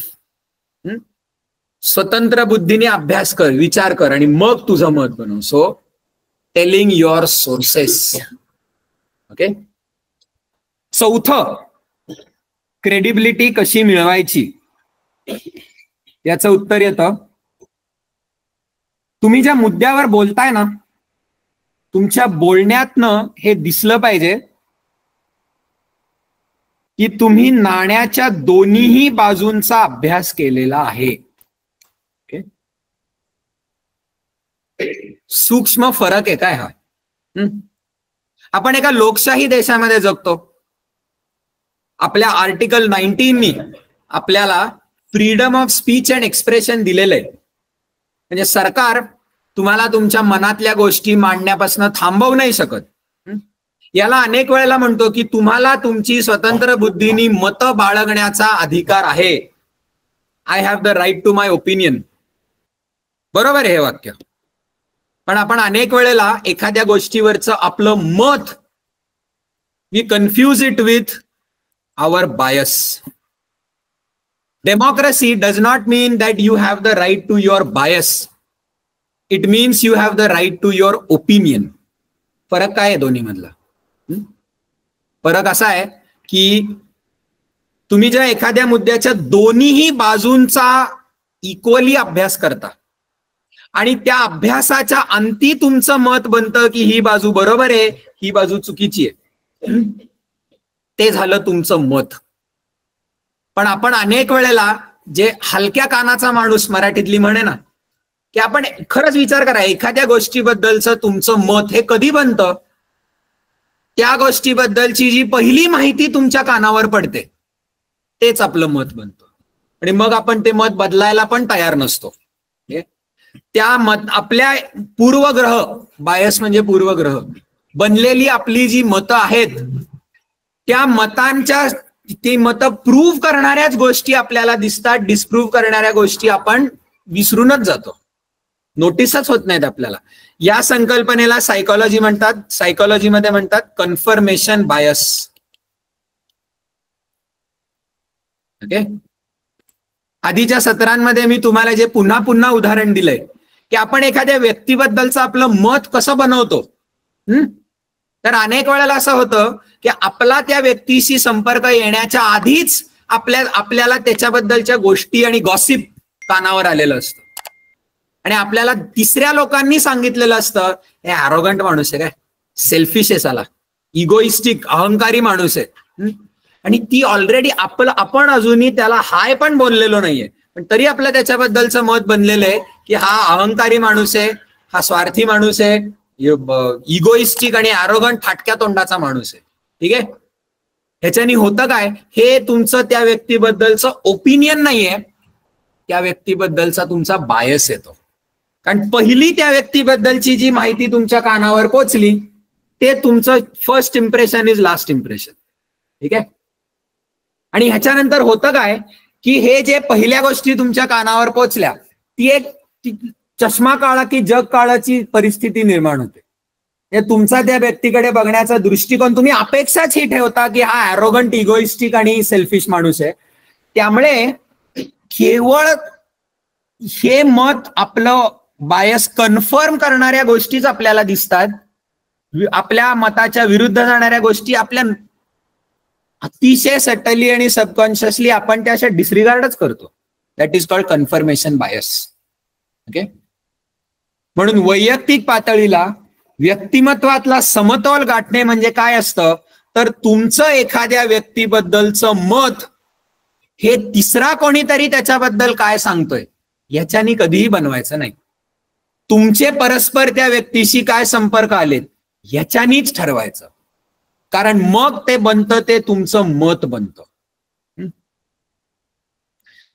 स्वतंत्र बुद्धीने अभ्यास कर, विचार कर आणि मग तुझं मत बनव. So telling your sources. Okay. चौथं, क्रेडिबिलिटी कशी मिळवायची याचं उत्तर येतं, तुम्ही ज्या मुद्द्यावर बोलताय ना, तुमच्या बोलण्यातनं हे दिसलं पाहिजे की तुम्ही नाण्याच्या दोन्हीही बाजूंचा अभ्यास केलेला आहे. सूक्ष्म फरक आहे काय हा. आपण एका लोकशाही देशामध्ये जगतो. आपल्या आर्टिकल 19नी आपल्याला freedom of speech and expression दिलेलं आहे. म्हणजे सरकार तुम्हाला तुमच्या मनातल्या गोष्टी मांडण्यापासून थांबवू नाही शकत. याला अनेक वेळेला म्हणतो की तुम्हाला तुमची स्वतंत्र बुद्धीनी मत बाळगण्याचा अधिकार आहे. I have the right to my opinion. बरोबर आहे हे वाक्य. पण आपण अनेक वेळेला एखाद्या गोष्टीवरचं आपलं मत, we confuse it with our bias. Democracy does not mean that you have the right to your bias. It means you have the right to your opinion. फरक काय आहे दोन्ही मधला? फरक असा आहे की तुम्ही ज्या एखाद्या मुद्द्याच्या दोन्हीही बाजूंचा इक्वली अभ्यास करता आणि त्या अभ्यासाच्या अंती तुमचं मत बनतं की ही बाजू बरोबर आहे, ही बाजू चुकीची आहे, ते झालं तुमचं मत. पण आपण अनेक वेळेला जे हलक्या कानाचा माणूस, मराठीतली म्हणे ना, की आपण खरंच विचार करा, एखाद्या गोष्टीबद्दलचं तुमचं मत हे कधी बनतं? त्या गोष्टीबद्दलची जी पहिली माहिती तुमच्या कानावर पडते तेच आपलं मत बनतं. आणि मग आपण ते मत बदलायला पण तयार नसतो. त्या मत आपल्या पूर्वग्रह, बायस म्हणजे पूर्वग्रह, बनलेली आपली जी मतं आहेत त्या मतांच्या, ती मतं प्रूव्ह करणाऱ्याच गोष्टी आपल्याला दिसतात, डिस्प्रूव्ह करणाऱ्या गोष्टी आपण विसरूनच जातो, नोटीसच होत नाहीत आपल्याला. या संकल्पनेला सायकोलॉजी म्हणतात, सायकोलॉजीमध्ये म्हणतात कन्फर्मेशन बायस. ओके, आधीच्या सत्रांमध्ये मी तुम्हाला जे पुन्हा पुन्हा उदाहरण दिलंय की आपण एखाद्या व्यक्तीबद्दलचं आपलं मत कसं बनवतो. तर अनेक वेळेला असं होतं की आपला त्या व्यक्तीशी संपर्क येण्याच्या आधीच आपल्याला त्याच्याबद्दलच्या गोष्टी आणि गॉसिप कानावर आलेलं असतं आणि आपल्याला तिसऱ्या लोकांनी सांगितलेलं असतं हे ॲरोगंट माणूस आहे, काय सेल्फिश आहे, साला इगोइस्टिक, अहंकारी माणूस आहे. आणि ती ऑलरेडी आपण अजूनही त्याला हाय पण बोललेलो नाहीये, पण तरी आपलं त्याच्याबद्दलचं मत बनलेलं आहे की हा अहंकारी माणूस आहे, हा स्वार्थी माणूस आहे, इगोइस्टिक आणि ॲरोगंट फाटक्या तोंडाचा माणूस आहे. ठीक आहे, ह्याच्यानी होतं काय, हे तुमचं त्या व्यक्तीबद्दलचं ओपिनियन नाहीये, त्या व्यक्तीबद्दलचा तुमचा बायस येतो. कारण पहिली त्या व्यक्तीबद्दलची जी माहिती तुमच्या कानावर पोचली ते तुमचं first impression is last impression. ठीक आहे, आणि ह्याच्यानंतर होतं काय की हे जे पहिल्या गोष्टी तुमच्या कानावर पोचल्या ती एक चष्मा काळा की जग काळाची परिस्थिती निर्माण होते. तुमचा त्या व्यक्तीकडे बघण्याचा दृष्टिकोन, तुम्ही अपेक्षाच ही ठेवता की हा ॲरोगंट, इगोइस्टिक आणि सेल्फिश माणूस आहे. त्यामुळे केवळ हे मत, आपलं बायस कन्फर्म करणाऱ्या गोष्टीच आपल्याला दिसतात, आपल्या मताच्या विरुद्ध जाणाऱ्या गोष्टी आपल्या अतिशय सटली आणि सबकॉन्शियसली आपण त्या अशा डिसरिगार्डच करतो. That is called confirmation bias. Okay, म्हणून वैयक्तिक पातळीला व्यक्तिमत्वातला समतोल गाठणे म्हणजे काय असतं, तर तुमचं एखाद्या व्यक्तीबद्दलचं मत हे तिसरा कोणीतरी त्याच्याबद्दल काय सांगतोय याच्यानी कधीही बनवायचं नाही. तुमचे परस्पर त्या व्यक्तीशी काय संपर्क आलेत याच्यानीच ठरवायचं, कारण मग ते बनतं ते तुमचं मत बनतं.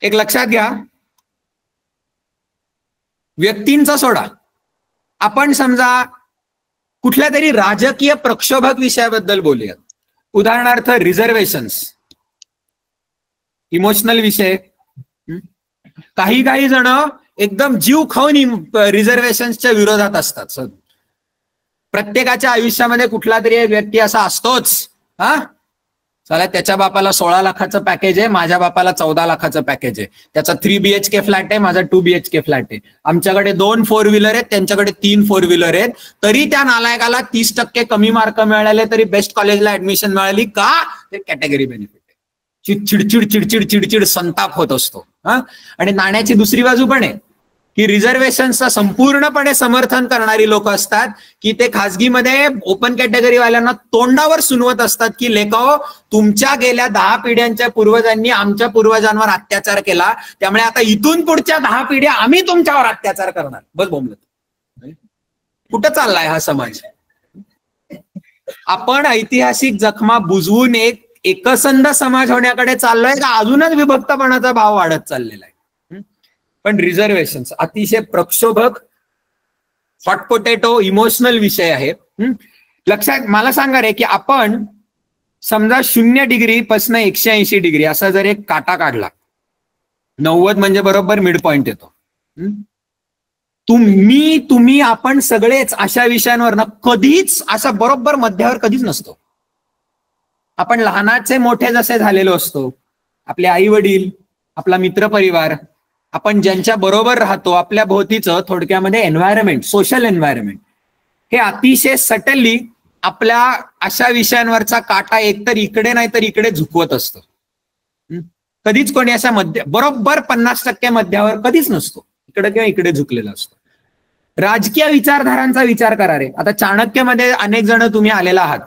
एक लक्षात घ्या, व्यक्तींचा सोडा, आपण समजा कुठल्या तरी राजकीय प्रक्षोभक विषयाबद्दल बोलूयात. उदाहरणार्थ रिझर्वेशन्स, इमोशनल विषय. काही काही जण एकदम जीव खाऊन रिझर्वेशन्सच्या विरोधात असतात. प्रत्येकाच्या आयुष्यामध्ये कुठला तरी एक व्यक्ती असा असतोच, हा चला त्याच्या बापाला 16 लाखाचं पॅकेज आहे, माझ्या बापाला 14 लाखाचं पॅकेज आहे, त्याचा 3 BHK फ्लॅट आहे, माझा 2 BHK फ्लॅट आहे, आमच्याकडे 2 4 व्हीलर आहेत, त्यांच्याकडे 3 4 व्हीलर आहेत, तरी त्या नालायकाला 30% कमी मार्क मिळाले तरी बेस्ट कॉलेजला ऍडमिशन मिळाली का, ते कॅटेगरी बेनिफिट आहे. चिडचिड चिडचिड चिडचिड संताप होत असतो. आणि नाण्याची दुसरी बाजू पण आहे की रिझर्वेशनचं संपूर्णपणे समर्थन करणारी लोक असतात की ते खासगीमध्ये ओपन कॅटेगरीवाल्यांना तोंडावर सुनवत असतात की लेकाओ, तुमच्या गेल्या 10 पिढ्यांच्या पूर्वजांनी आमच्या पूर्वजांवर अत्याचार केला, त्यामुळे आता इथून पुढच्या 10 पिढ्या आम्ही तुमच्यावर अत्याचार करणार. बस बोंबलत. कुठं चाललाय हा समाज? आपण ऐतिहासिक जखमा बुजवून एक एकसंध समाज होण्याकडे चाललोय का अजूनच विभक्तपणाचा भाव वाढत चाललेला आहे? पण रिझर्वेशन्स अतिशय प्रक्षोभक, हॉट पोटॅटो, इमोशनल विषय आहे. लक्षात, मला सांगा रे की आपण समजा 0 डिग्री पासून 180 डिग्री असा जर एक काटा काढला, 90 म्हणजे बरोबर मिड पॉइंट येतो. तुम्ही आपण सगळेच अशा विषयांवर ना कधीच असा बरोबर मध्यावर कधीच नसतो. आपण लहानाचे मोठे जसे झालेलो असतो, आपले आई वडील, आपला मित्रपरिवार, आपण ज्यांच्या बरोबर राहतो, आपल्या भोवतीचं थोडक्यामध्ये एन्व्हायरमेंट, सोशल एन्व्हायरमेंट, हे अतिशय सटली आपल्या अशा विषयांवरचा काटा एकतर इकडे नाही तर इकडे झुकवत असतं. कधीच कोणी अशा बरोबर 50% मध्यावर कधीच नसतो, इकडे किंवा इकडे झुकलेला असतो. राजकीय विचारधारांचा विचार करा रे. आता चाणक्यमध्ये अनेक जण तुम्ही आलेला आहात,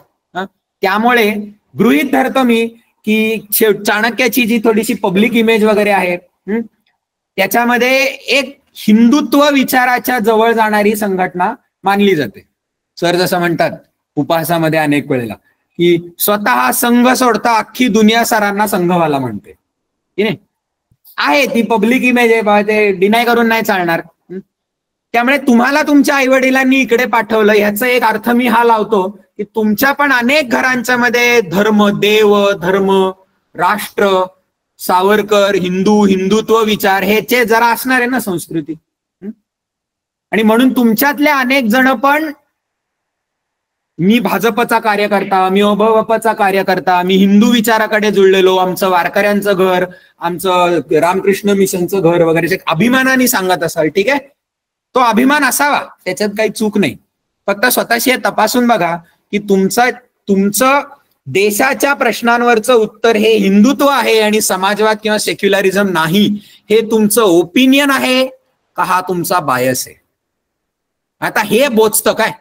त्यामुळे गृहीत धरतो मी की चाणक्याची जी थोडीशी पब्लिक इमेज वगैरे आहे, त्याच्यामध्ये एक हिंदुत्व विचाराच्या जवळ जाणारी संघटना मानली जाते. सर जसं म्हणतात उपहासामध्ये अनेक वेळेला की स्वतः संघ सोडता अख्खी दुनिया सरांना संघवाला म्हणते की नाही. आहे ती पब्लिक इमेज आहे, ते डिनाय करून नाही चालणार. त्यामुळे तुम्हाला तुमच्या आईवडिलांनी इकडे पाठवलं ह्याचा एक अर्थ मी हा लावतो की तुमच्या पण अनेक घरांच्या मध्ये धर्म, देव, धर्म, राष्ट्र, सावरकर, हिंदुत्व विचार ह्याचे जरा असणार आहे ना संस्कृती. आणि म्हणून तुमच्यातले अनेक जण पण मी भाजपचा कार्यकर्ता, मी ओबवपचा कार्यकर्ता, मी हिंदू विचाराकडे जुळलेलो, आमचं वारकऱ्यांचं घर, आमचं रामकृष्ण मिशनचं घर वगैरे अभिमानाने सांगत असाल. ठीक आहे, तो अभिमान असावा, त्याच्यात काही चूक नाही. फक्त स्वतःशी तपासून बघा की तुमचं देशाच्या प्रश्नांवरचं उत्तर हे हिंदुत्व आहे आणि समाजवाद किंवा सेक्युलरिझम नाही, हे तुमचं ओपिनियन आहे का हा तुमचा बायस आहे. आता हे बोचतं काय,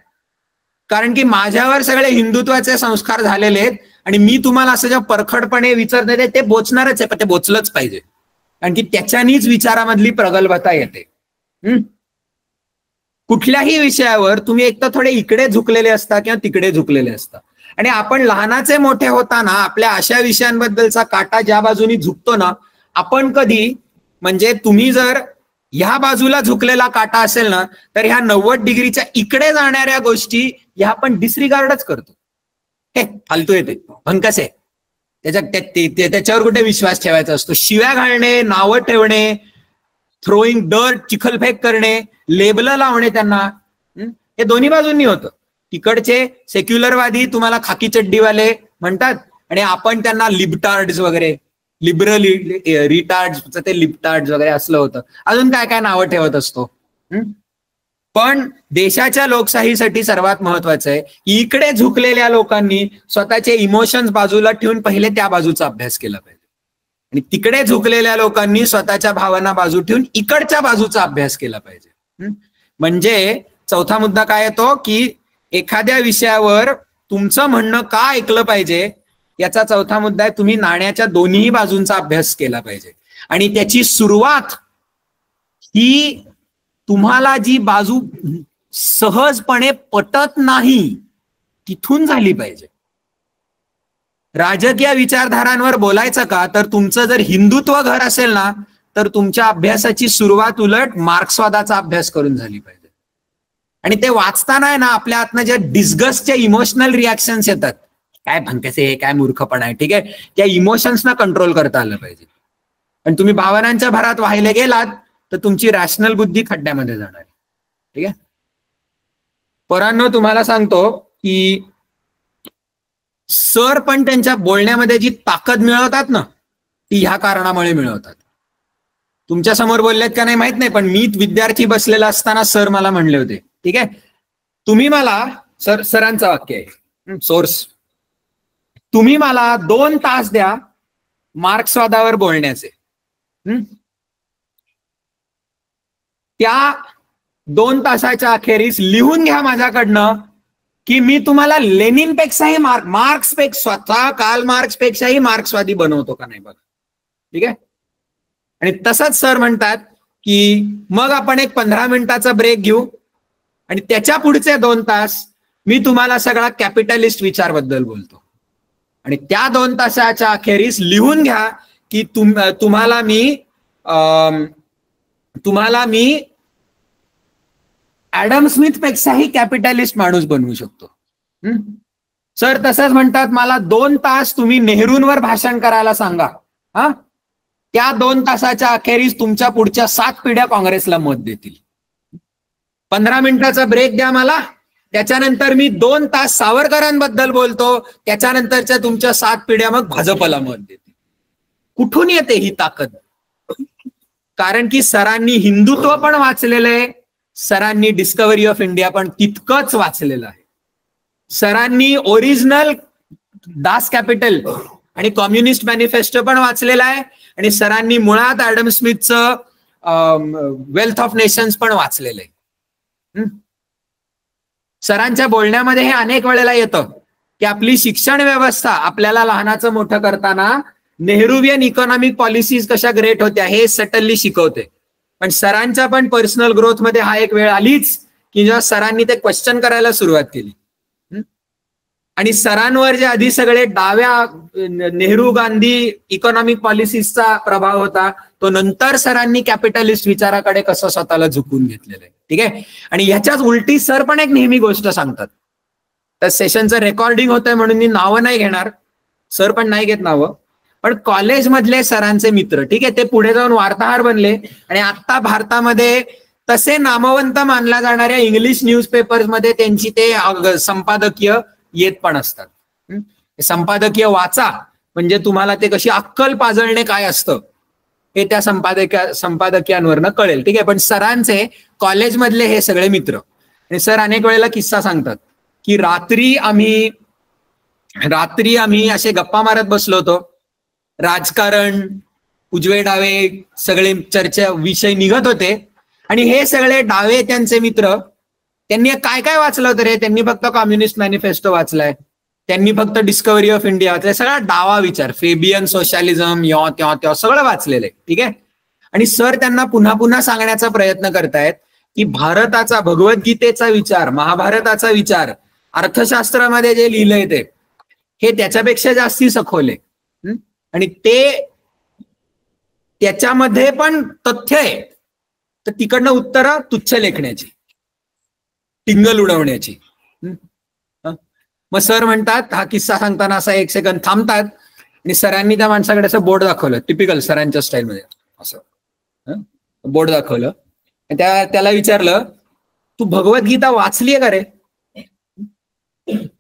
कारण की माझ्यावर सगळे हिंदुत्वाचे संस्कार झालेले आहेत आणि मी तुम्हाला असं जेव्हा परखडपणे विचारते ते बोचणारच आहे, पण ते बोचलंच पाहिजे, कारण की त्याच्यानीच विचारामधली प्रगल्भता येते. कुठल्याही विषयावर तुम्ही एक तर थोडे इकडे झुकलेले असता किंवा तिकडे झुकलेले असता. आणि आपण लहानाचे मोठे होताना आपल्या अशा विषयांबद्दलचा काटा ज्या बाजूनी झुकतो ना, आपण कधी म्हणजे तुम्ही जर ह्या बाजूला झुकलेला काटा असेल ना तर ह्या 90 डिग्रीच्या इकडे जाणाऱ्या गोष्टी ह्या आपण डिसरिगार्डच करतो. हे फालतू येते, भंकस आहे, त्याच्यावर कुठे विश्वास ठेवायचा असतो. शिव्या घालणे, नावं ठेवणे, थ्रोईंग डर्ट, चिखलफेक करणे, लेबल लावणे त्यांना, हे दोन्ही बाजूंनी होतं. तिकडचे सेक्युलरवादी तुम्हाला खाकी चड्डीवाले म्हणतात आणि आपण त्यांना लिबटार्ड्स वगैरे, लिबरल रिटार्ड्स, ते लिबटार्ड्स वगैरे असलं होतं. अजून काय काय नावं ठेवत असतो. पण देशाच्या लोकशाहीसाठी सर्वात महत्वाचं आहे इकडे झुकलेल्या लोकांनी स्वतःचे इमोशन्स बाजूला ठेवून पहिले त्या बाजूचा अभ्यास केला पाहिजे आणि तिकडे झुकलेल्या लोकांनी स्वतःच्या भावना बाजू ठेवून इकडच्या बाजूचा अभ्यास केला पाहिजे. म्हणजे चौथा मुद्दा काय येतो की एखाद्या विषयावर तुमचं म्हणणं का ऐकलं पाहिजे याचा चौथा मुद्दा आहे, तुम्ही नाण्याच्या दोन्ही बाजूंचा अभ्यास केला पाहिजे. आणि त्याची सुरुवात ही तुम्हाला जी बाजू सहजपणे पटत नाही तिथून झाली पाहिजे. राजकीय विचारधारांवर बोलायचं का, तर तुमचं जर हिंदुत्व घर असेल ना तर तुमच्या अभ्यासाची सुरुवात उलट मार्क्सवादाचा अभ्यास करून झाली पाहिजे. आणि ते वाचताना आहे ना आपल्या आतनं ज्या डिस्गस्टचे इमोशनल रिॲक्शन्स येतात, काय भंकसे हे काय मूर्खपणा आहे, ठीक आहे, त्या इमोशन्सना कंट्रोल करता आलं पाहिजे. आणि तुम्ही भावनांच्या भरात वाहिले गेलात तर तुमची रॅशनल बुद्धी खड्ड्यामध्ये जाणार आहे. ठीक आहे, पोरांनो तुम्हाला सांगतो की सर पण त्यांच्या बोलण्यामध्ये जी ताकद मिळवतात ना ती ह्या कारणामुळे मिळवतात. तुमच्या समोर बोललेत का नाही माहित नाही, पण मी विद्यार्थी बसलेला असताना सर मला म्हणले होते, ठीक आहे, तुम्ही मला, सरांचं वाक्य आहे, सोर्स, तुम्ही मला 2 तास द्या मार्क्सवादावर बोलण्याचे. त्या 2 तासाच्या अखेरीस लिहून घ्या माझ्याकडनं की मी तुम्हाला लेनिनपेक्षाही स्वतः कार्ल मार्क्सपेक्षाही मार्क्सवादी बनवतो का नाही बघा. ठीक आहे, आणि तसंच सर म्हणतात की मग आपण एक 15 मिनिटाचा ब्रेक घेऊ आणि त्याच्या पुढचे 2 तास मी तुम्हाला सगळा कॅपिटलिस्ट विचारबद्दल बोलतो. आणि त्या 2 तासाच्या अखेरीस लिहून घ्या की तुम्हाला मी ऍडम स्मिथ पेक्षाही कॅपिटलिस्ट माणूस बनवू शकतो. सर तसंच म्हणतात मला 2 तास तुम्ही नेहरूंवर भाषण करायला सांगा, त्या 2 तासाच्या अखेरीस तुमच्या पुढच्या 7 पिढ्या काँग्रेसला मत देतील. 15 मिनिटाचा ब्रेक द्या मला, त्याच्यानंतर मी 2 तास सावरकरांबद्दल बोलतो, त्याच्यानंतरच्या तुमच्या 7 पिढ्या मग भाजपला मत देतील. कुठून येते ही ताकद? कारण की सरांनी हिंदुत्व पण वाचलेलं आहे, सरांनी डिस्कव्हरी ऑफ इंडिया पण तितकंच वाचलेलं आहे. सरांनी ओरिजिनल दास कॅपिटल आणि कम्युनिस्ट मॅनिफेस्टो पण वाचलेला आहे, आणि सरांनी मुळात ॲडम स्मिथचं वेल्थ ऑफ नेशन्स पण वाचलेलं आहे. सरांच्या बोलण्यामध्ये हे अनेक वेळेला येतं की आपली शिक्षण व्यवस्था आपल्याला लहानाचं मोठं करताना नेहरूवियन इकॉनॉमिक पॉलिसीज कशा ग्रेट होत्या हे सटनली शिकवते. पण सरांच्या पण पर्सनल ग्रोथ मध्ये हा एक वेळ आलीच की जेव्हा सरांनी ते क्वेश्चन करायला सुरुवात केली. आणि सरांवर जे आधी सगळे डाव्या नेहरू गांधी इकॉनॉमिक पॉलिसीजचा प्रभाव होता, तो नंतर सरांनी कॅपिटलिस्ट विचाराकडे कसं स्वतःला झुकून घेतलेलं आहे. ठीक आहे. आणि ह्याच्याच उलटी सर पण एक नेहमी गोष्ट सांगतात. तर सेशनचं रेकॉर्डिंग होतंय म्हणून मी नावं नाही घेणार, सर पण नाही घेत नावं, पण कॉलेजमधले सरांचे मित्र, ठीक आहे, ते पुढे जाऊन वार्ताहर बनले आणि आता भारतामध्ये तसे नामवंत मानल्या जाणाऱ्या इंग्लिश न्यूजपेपर्समध्ये त्यांची ते संपादकीय येत पण असतात. संपादकीय वाचा म्हणजे तुम्हाला ते कशी अक्कल पाजळणे काय असतं हे त्या संपादकीयांवरनं कळेल. ठीक आहे. पण सरांचे कॉलेजमधले हे सगळे मित्र, आणि सर अनेक वेळेला किस्सा सांगतात की रात्री आम्ही असे गप्पा मारत बसलो होतो, राजकारण, उजवे डावे सगळे चर्चा विषय निघत होते, आणि हे सगळे डावे त्यांचे मित्र त्यांनी काय काय वाचलं होतं रे, त्यांनी फक्त कम्युनिस्ट मॅनिफेस्टो वाचलाय, त्यांनी फक्त डिस्कव्हरी ऑफ इंडिया वाचलाय, सगळा डावा विचार, फेबियन सोशलिझम त्या सगळं वाचलेलं आहे. ठीक आहे. आणि सर त्यांना पुन्हा पुन्हा सांगण्याचा प्रयत्न करतायत की भारताचा, भगवद्गीतेचा विचार, महाभारताचा विचार, अर्थशास्त्रामध्ये जे लिहिलंय ते हे त्याच्यापेक्षा जास्ती सखोल आहे. आणि ते त्याच्यामध्ये पण तथ्य आहे, तर तिकडनं उत्तरं तुच्छ लेखण्याची, टिंगल उडवण्याची. मग सर म्हणतात, हा किस्सा सांगताना असा एक सेकंद थांबतात आणि सरांनी त्या माणसाकडे असं बोर्ड दाखवलं, टिपिकल सरांच्या स्टाईलमध्ये असं बोर्ड दाखवलं, त्याला विचारलं, तू भगवद्गीता वाचलीय का रे?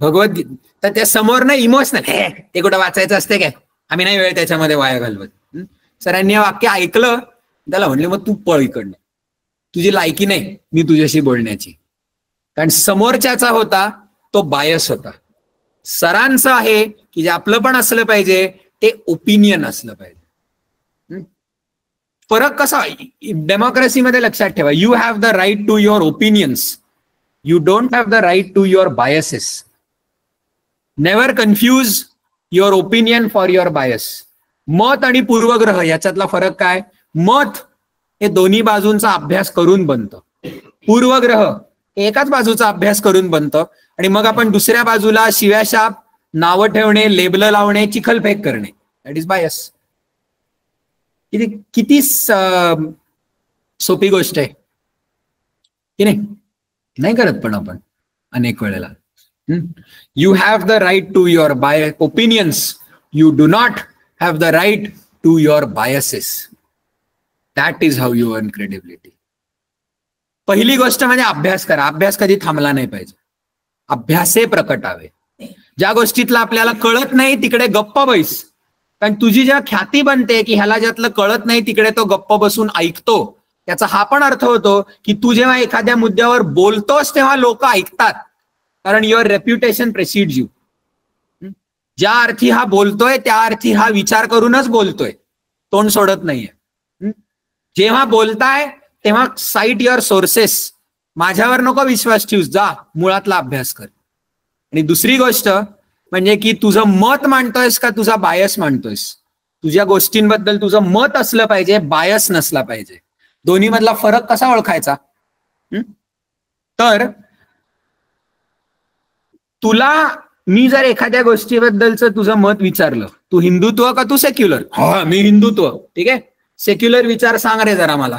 भगवद्गीता. तर त्या समोर ना इमोशनल, ते कुठं वाचायचं असते काय, आम्ही नाही वेळ त्याच्यामध्ये वाया घालवत. सरांनी वाक्य ऐकलं, त्याला म्हणले, मग तू पळ इकडनं, तुझी लायकी नाही मी तुझ्याशी बोलण्याची. कारण समोरच्याचा होता तो बायस होता. सरांचं आहे की जे आपलं पण असलं पाहिजे ते ओपिनियन असलं पाहिजे. फरक कसा डेमोक्रेसीमध्ये लक्षात ठेवा, you have the right to your opinions, you don't have the right to your biases. Never confuse your opinion for your bias. मत आणि पूर्वग्रह याच्यातला फरक काय? मत हे दोन्ही बाजूंचा अभ्यास करून बनतं, पूर्वग्रह एकाच बाजूचा अभ्यास करून बनतं, आणि मग आपण दुसऱ्या बाजूला शिव्याशाप, नावं ठेवणे, लेबल लावणे, चिखलफेक करणे, दॅट इज बायस. किती सोपी गोष्ट आहे की नाही करत पण आपण अनेक वेळेला. You have the right to your opinions, you do not have the right to your biases. That is how you earn credibility. पहिली गोष्ट म्हणजे अभ्यास करा. अभ्यास कधी थांबला नाही पाहिजे, अभ्यासे प्रकटावे. ज्या गोष्टीतला आपल्याला कळत नाही तिकडे गप्प बैस, कारण तुझी ज्या ख्याती बनते की ह्याला ज्यातलं कळत नाही तिकडे तो गप्प बसून ऐकतो, त्याचा हा पण अर्थ होतो की तू जेव्हा एखाद्या मुद्द्यावर बोलतोस तेव्हा लोक ऐकतात, कारण युअर रेप्युटेशन प्रेसिड्स यू. ज्या अर्थी हा बोलतोय त्या अर्थी हा विचार करूनच बोलतोय, तोंड सोडत नाहीये. जेव्हा बोलताय तेव्हा साईट युअर सोर्सेस. माझ्यावर नको विश्वास ठेवूस, जा मुळातला अभ्यास कर. आणि दुसरी गोष्ट म्हणजे की तुझं मत मांडतोयस का तुझा बायस मांडतोयस. तुझ्या गोष्टींबद्दल तुझं मत असलं पाहिजे, बायस नसला पाहिजे. दोन्ही मधला फरक कसा ओळखायचा? तर तुला मी जर एखाद्या गोष्टीबद्दलचं तुझं मत विचारलं, तू हिंदुत्व का तू सेक्युलर? हा मी हिंदुत्व. ठीक आहे. सेक्युलर विचार सांग रे जरा मला.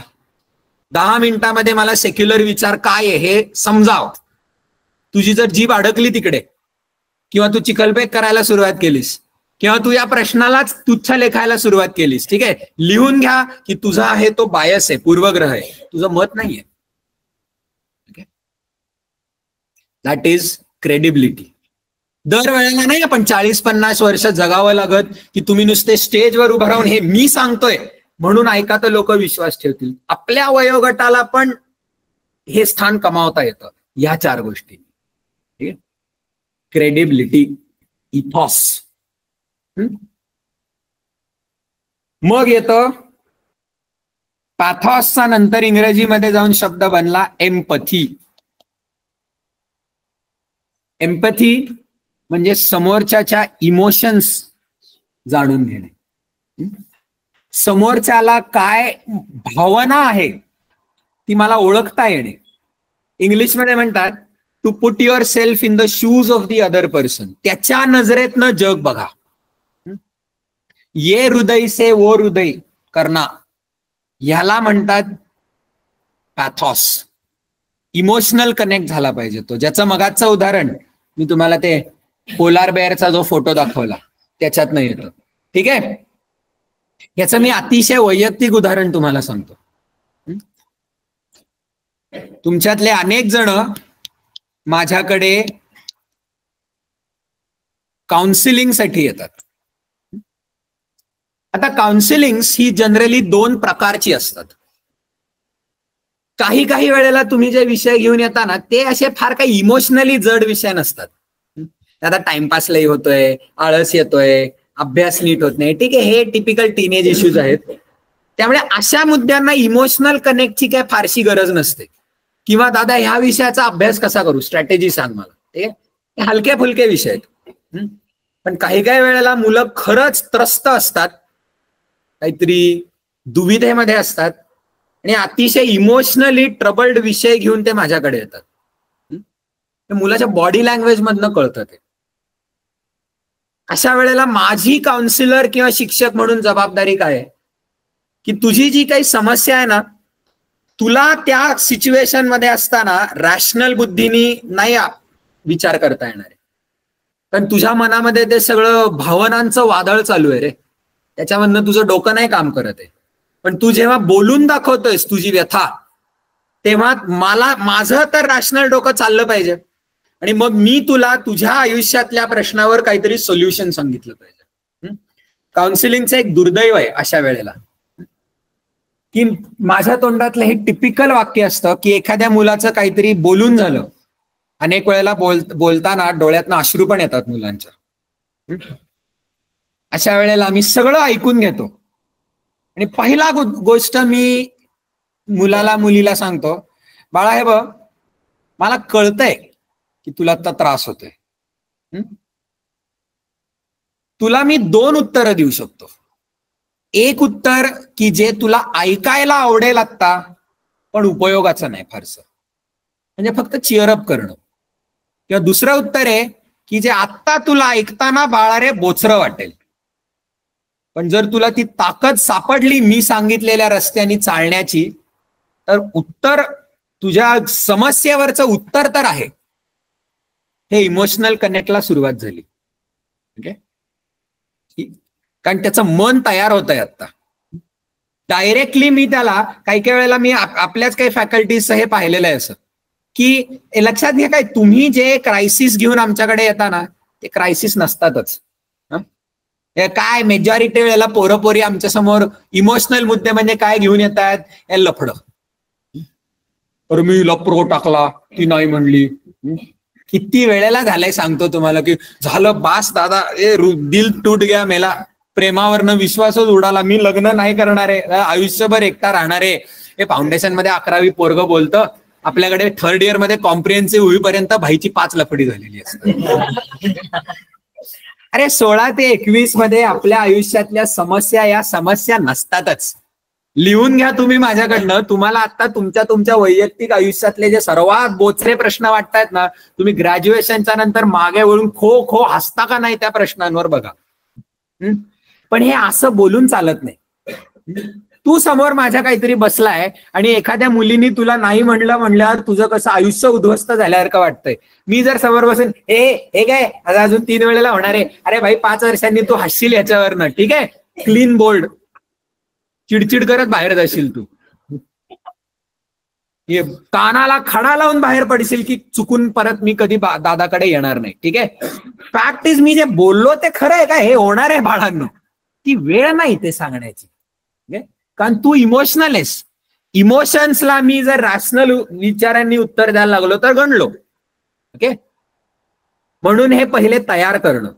10 मिनिटांमध्ये मला सेक्युलर विचार काय आहे हे समजाव. तुझी जर जीभ अडकली तिकडे, किंवा तू चिखलफेक करायला सुरुवात केलीस, किंवा तू या प्रश्नालाच तुच्छ लेखायला सुरुवात केलीस, ठीक आहे, लिहून घ्या की तुझा आहे तो बायस आहे, पूर्वग्रह आहे, तुझं मत नाहीये. That is credibility. दरवेळेला नाही आपण 40-50 वर्ष जगावं लागत की तुम्ही नुसते स्टेजवर उभं राहून हे मी सांगतोय म्हणून ऐका तर लोक विश्वास ठेवतील. आपल्या वयोगटाला पण हे स्थान कमावता येतं या 4 गोष्टी. Credibility, ethos. मग येतं पॅथॉसचा नंतर इंग्रजीमध्ये जाऊन शब्द बनला एम्पथी. एम्पथी म्हणजे समोरच्याच्या इमोशन्स जाणून घेणे. समोरच्याला काय भावना आहे ती मला ओळखता येणे. इंग्लिशमध्ये म्हणतात to put yourself in the shoes of the other person. त्याच्या नजरेतनं जग बघा. ये हृदय से वो हृदय करना, ह्याला म्हणतात पॅथॉस. इमोशनल कनेक्ट झाला पाहिजे तो. ज्याचं मगाचं उदाहरण मी तुम्हाला ते पोलार बेअरचा जो फोटो दाखवला त्याच्यातनं येतं. ठीक आहे. याचं मी अतिशय वैयक्तिक उदाहरण तुम्हाला सांगतो. तुमच्यातले अनेक जण माझ्याकडे काउन्सिलिंगसाठी येतात. आता काउन्सिलिंग्स ही जनरली 2 प्रकारची असतात. काही काही वेळेला तुम्ही जे विषय घेऊन येता ना ते असे फार काही इमोशनली जड विषय नसतात. आता टाइमपासलाही होतोय, आळस येतोय, अभ्यास नीट होत नाही. ठीक आहे, हे टिपिकल टीनेज इश्यूज आहेत. त्यामुळे अशा मुद्द्यांना इमोशनल कनेक्टची काय फारशी गरज नसते. किंवा दादा ह्या विषयाचा अभ्यास कसा करू, स्ट्रॅटेजी सांग मला. ठीक आहे, हे हलके फुलके विषय आहेत. पण काही काही वेळेला मुलं खरंच त्रस्त असतात, काहीतरी दुविधेमध्ये असतात आणि अतिशय इमोशनली ट्रबल्ड विषय घेऊन ते माझ्याकडे येतात. मुलाच्या बॉडी लँग्वेज मधनं कळतं ते. अशा वेळेला माझी काउन्सिलर किंवा शिक्षक म्हणून जबाबदारी काय आहे की तुझी जी काही समस्या आहे ना तुला त्या सिच्युएशन मध्ये असताना रॅशनल बुद्धीनी नाही विचार करता येणार आहे. कारण तुझ्या मनामध्ये ते सगळं भावनांचं वादळ चालू आहे रे. त्याच्यामधनं तुझं डोकं नाही काम करत आहे. पण तू जेव्हा बोलून दाखवतोयस तुझी व्यथा तेव्हा माझं तर रॅशनल डोकं चाललं पाहिजे आणि मग मी तुला तुझ्या आयुष्यातल्या प्रश्नावर काहीतरी सोल्युशन सांगितलं पाहिजे. काउन्सिलिंगचं एक दुर्दैव आहे अशा वेळेला की माझ्या तोंडातलं हे टिपिकल वाक्य असतं की एखाद्या मुलाचं काहीतरी बोलून झालं. अनेक वेळेला बोलताना डोळ्यातनं अश्रू पण येतात मुलांच्या. अशा वेळेला मी सगळं ऐकून घेतो आणि पहिला गोष्ट मी मुलाला मुलीला सांगतो, बाळा हे बघ मला कळतंय की तुला आता त्रास होतोय. तुला मी 2 उत्तरं देऊ शकतो. एक उत्तर की जे तुला ऐकायला आवडेल आत्ता पण उपयोगाचं नाही फारसं, म्हणजे फक्त चिअरअप करणं. किंवा दुसरं उत्तर आहे की जे आत्ता तुला ऐकताना बाळा रे बोचरं वाटेल पण जर तुला ती ताकद सापडली मी सांगितलेल्या रस्त्याने चालण्याची तर उत्तर तुझ्या समस्येवरचं उत्तर तर आहे. हे इमोशनल कनेक्टला सुरुवात झाली. ओके, कारण त्याचं मन तयार होत आहे आता. डायरेक्टली मी त्याला काही काही वेळेला मी आपल्याच काही फॅकल्टीज हे पाहिलेलं आहे असं की लक्षात घ्या काय तुम्ही जे क्रायसिस घेऊन आमच्याकडे येता ना ते क्रायसिस नसतातच. काय मेजॉरिटी वेळेला पोरपोरी आमच्या समोर इमोशनल मुद्दे म्हणजे काय घेऊन येतात, हे लफडं. तर मी लपरो टाकला ती नाही म्हणली. किती वेळेला झालंय सांगतो तुम्हाला की झालं बास दादा, दिल तुट गया मेला, प्रेमावरनं विश्वासच उडाला, मी लग्न नाही करणार आहे, आयुष्यभर एकटा राहणार आहे. हे फाउंडेशन मध्ये 11वी पोरग बोलतं, आपल्याकडे 3rd इयर मध्ये कॉम्प्रिहेन्सिव्ह होईपर्यंत भाईची 5 लफडी झालेली असते. अरे 16 ते 21 मध्ये आपल्या आयुष्यातल्या समस्या या समस्या नसतातच. लिहून घ्या तुम्ही माझ्याकडनं. तुम्हाला आता तुमच्या वैयक्तिक आयुष्यातले जे सर्वात बोचरे प्रश्न वाटतायत ना तुम्ही ग्रॅज्युएशनच्या नंतर मागे वळून खो खो हसता का नाही त्या प्रश्नांवर बघा. पण हे असं बोलून चालत नाही. तू समोर माझ्या काहीतरी बसलाय आणि एखाद्या मुलीने तुला नाही म्हणल्यावर तुझं कसं आयुष्य उद्ध्वस्त झाल्यासारखं वाटतंय. मी जर समोर बसून हे काय अजून 3 वेळेला होणार आहे, अरे भाई 5 वर्षांनी तू हसशील याच्यावरनं, ठीक आहे, क्लीन बोल्ड, चिडचिड करत बाहेर जाशील तू, कानाला खडा लावून बाहेर पडशील की चुकून परत मी कधी दादाकडे येणार नाही. ठीक आहे, फॅक्ट इज मी जे बोललो ते खरं आहे का, हे होणार आहे बाळांनो, ती वेळ नाही ते सांगण्याची. कारण तू इमोशनल आहेस. इमोशन्सला मी जर रॅशनल विचारांनी उत्तर द्यायला लागलो तर गणलो. ओके, म्हणून हे पहिले तयार करणं.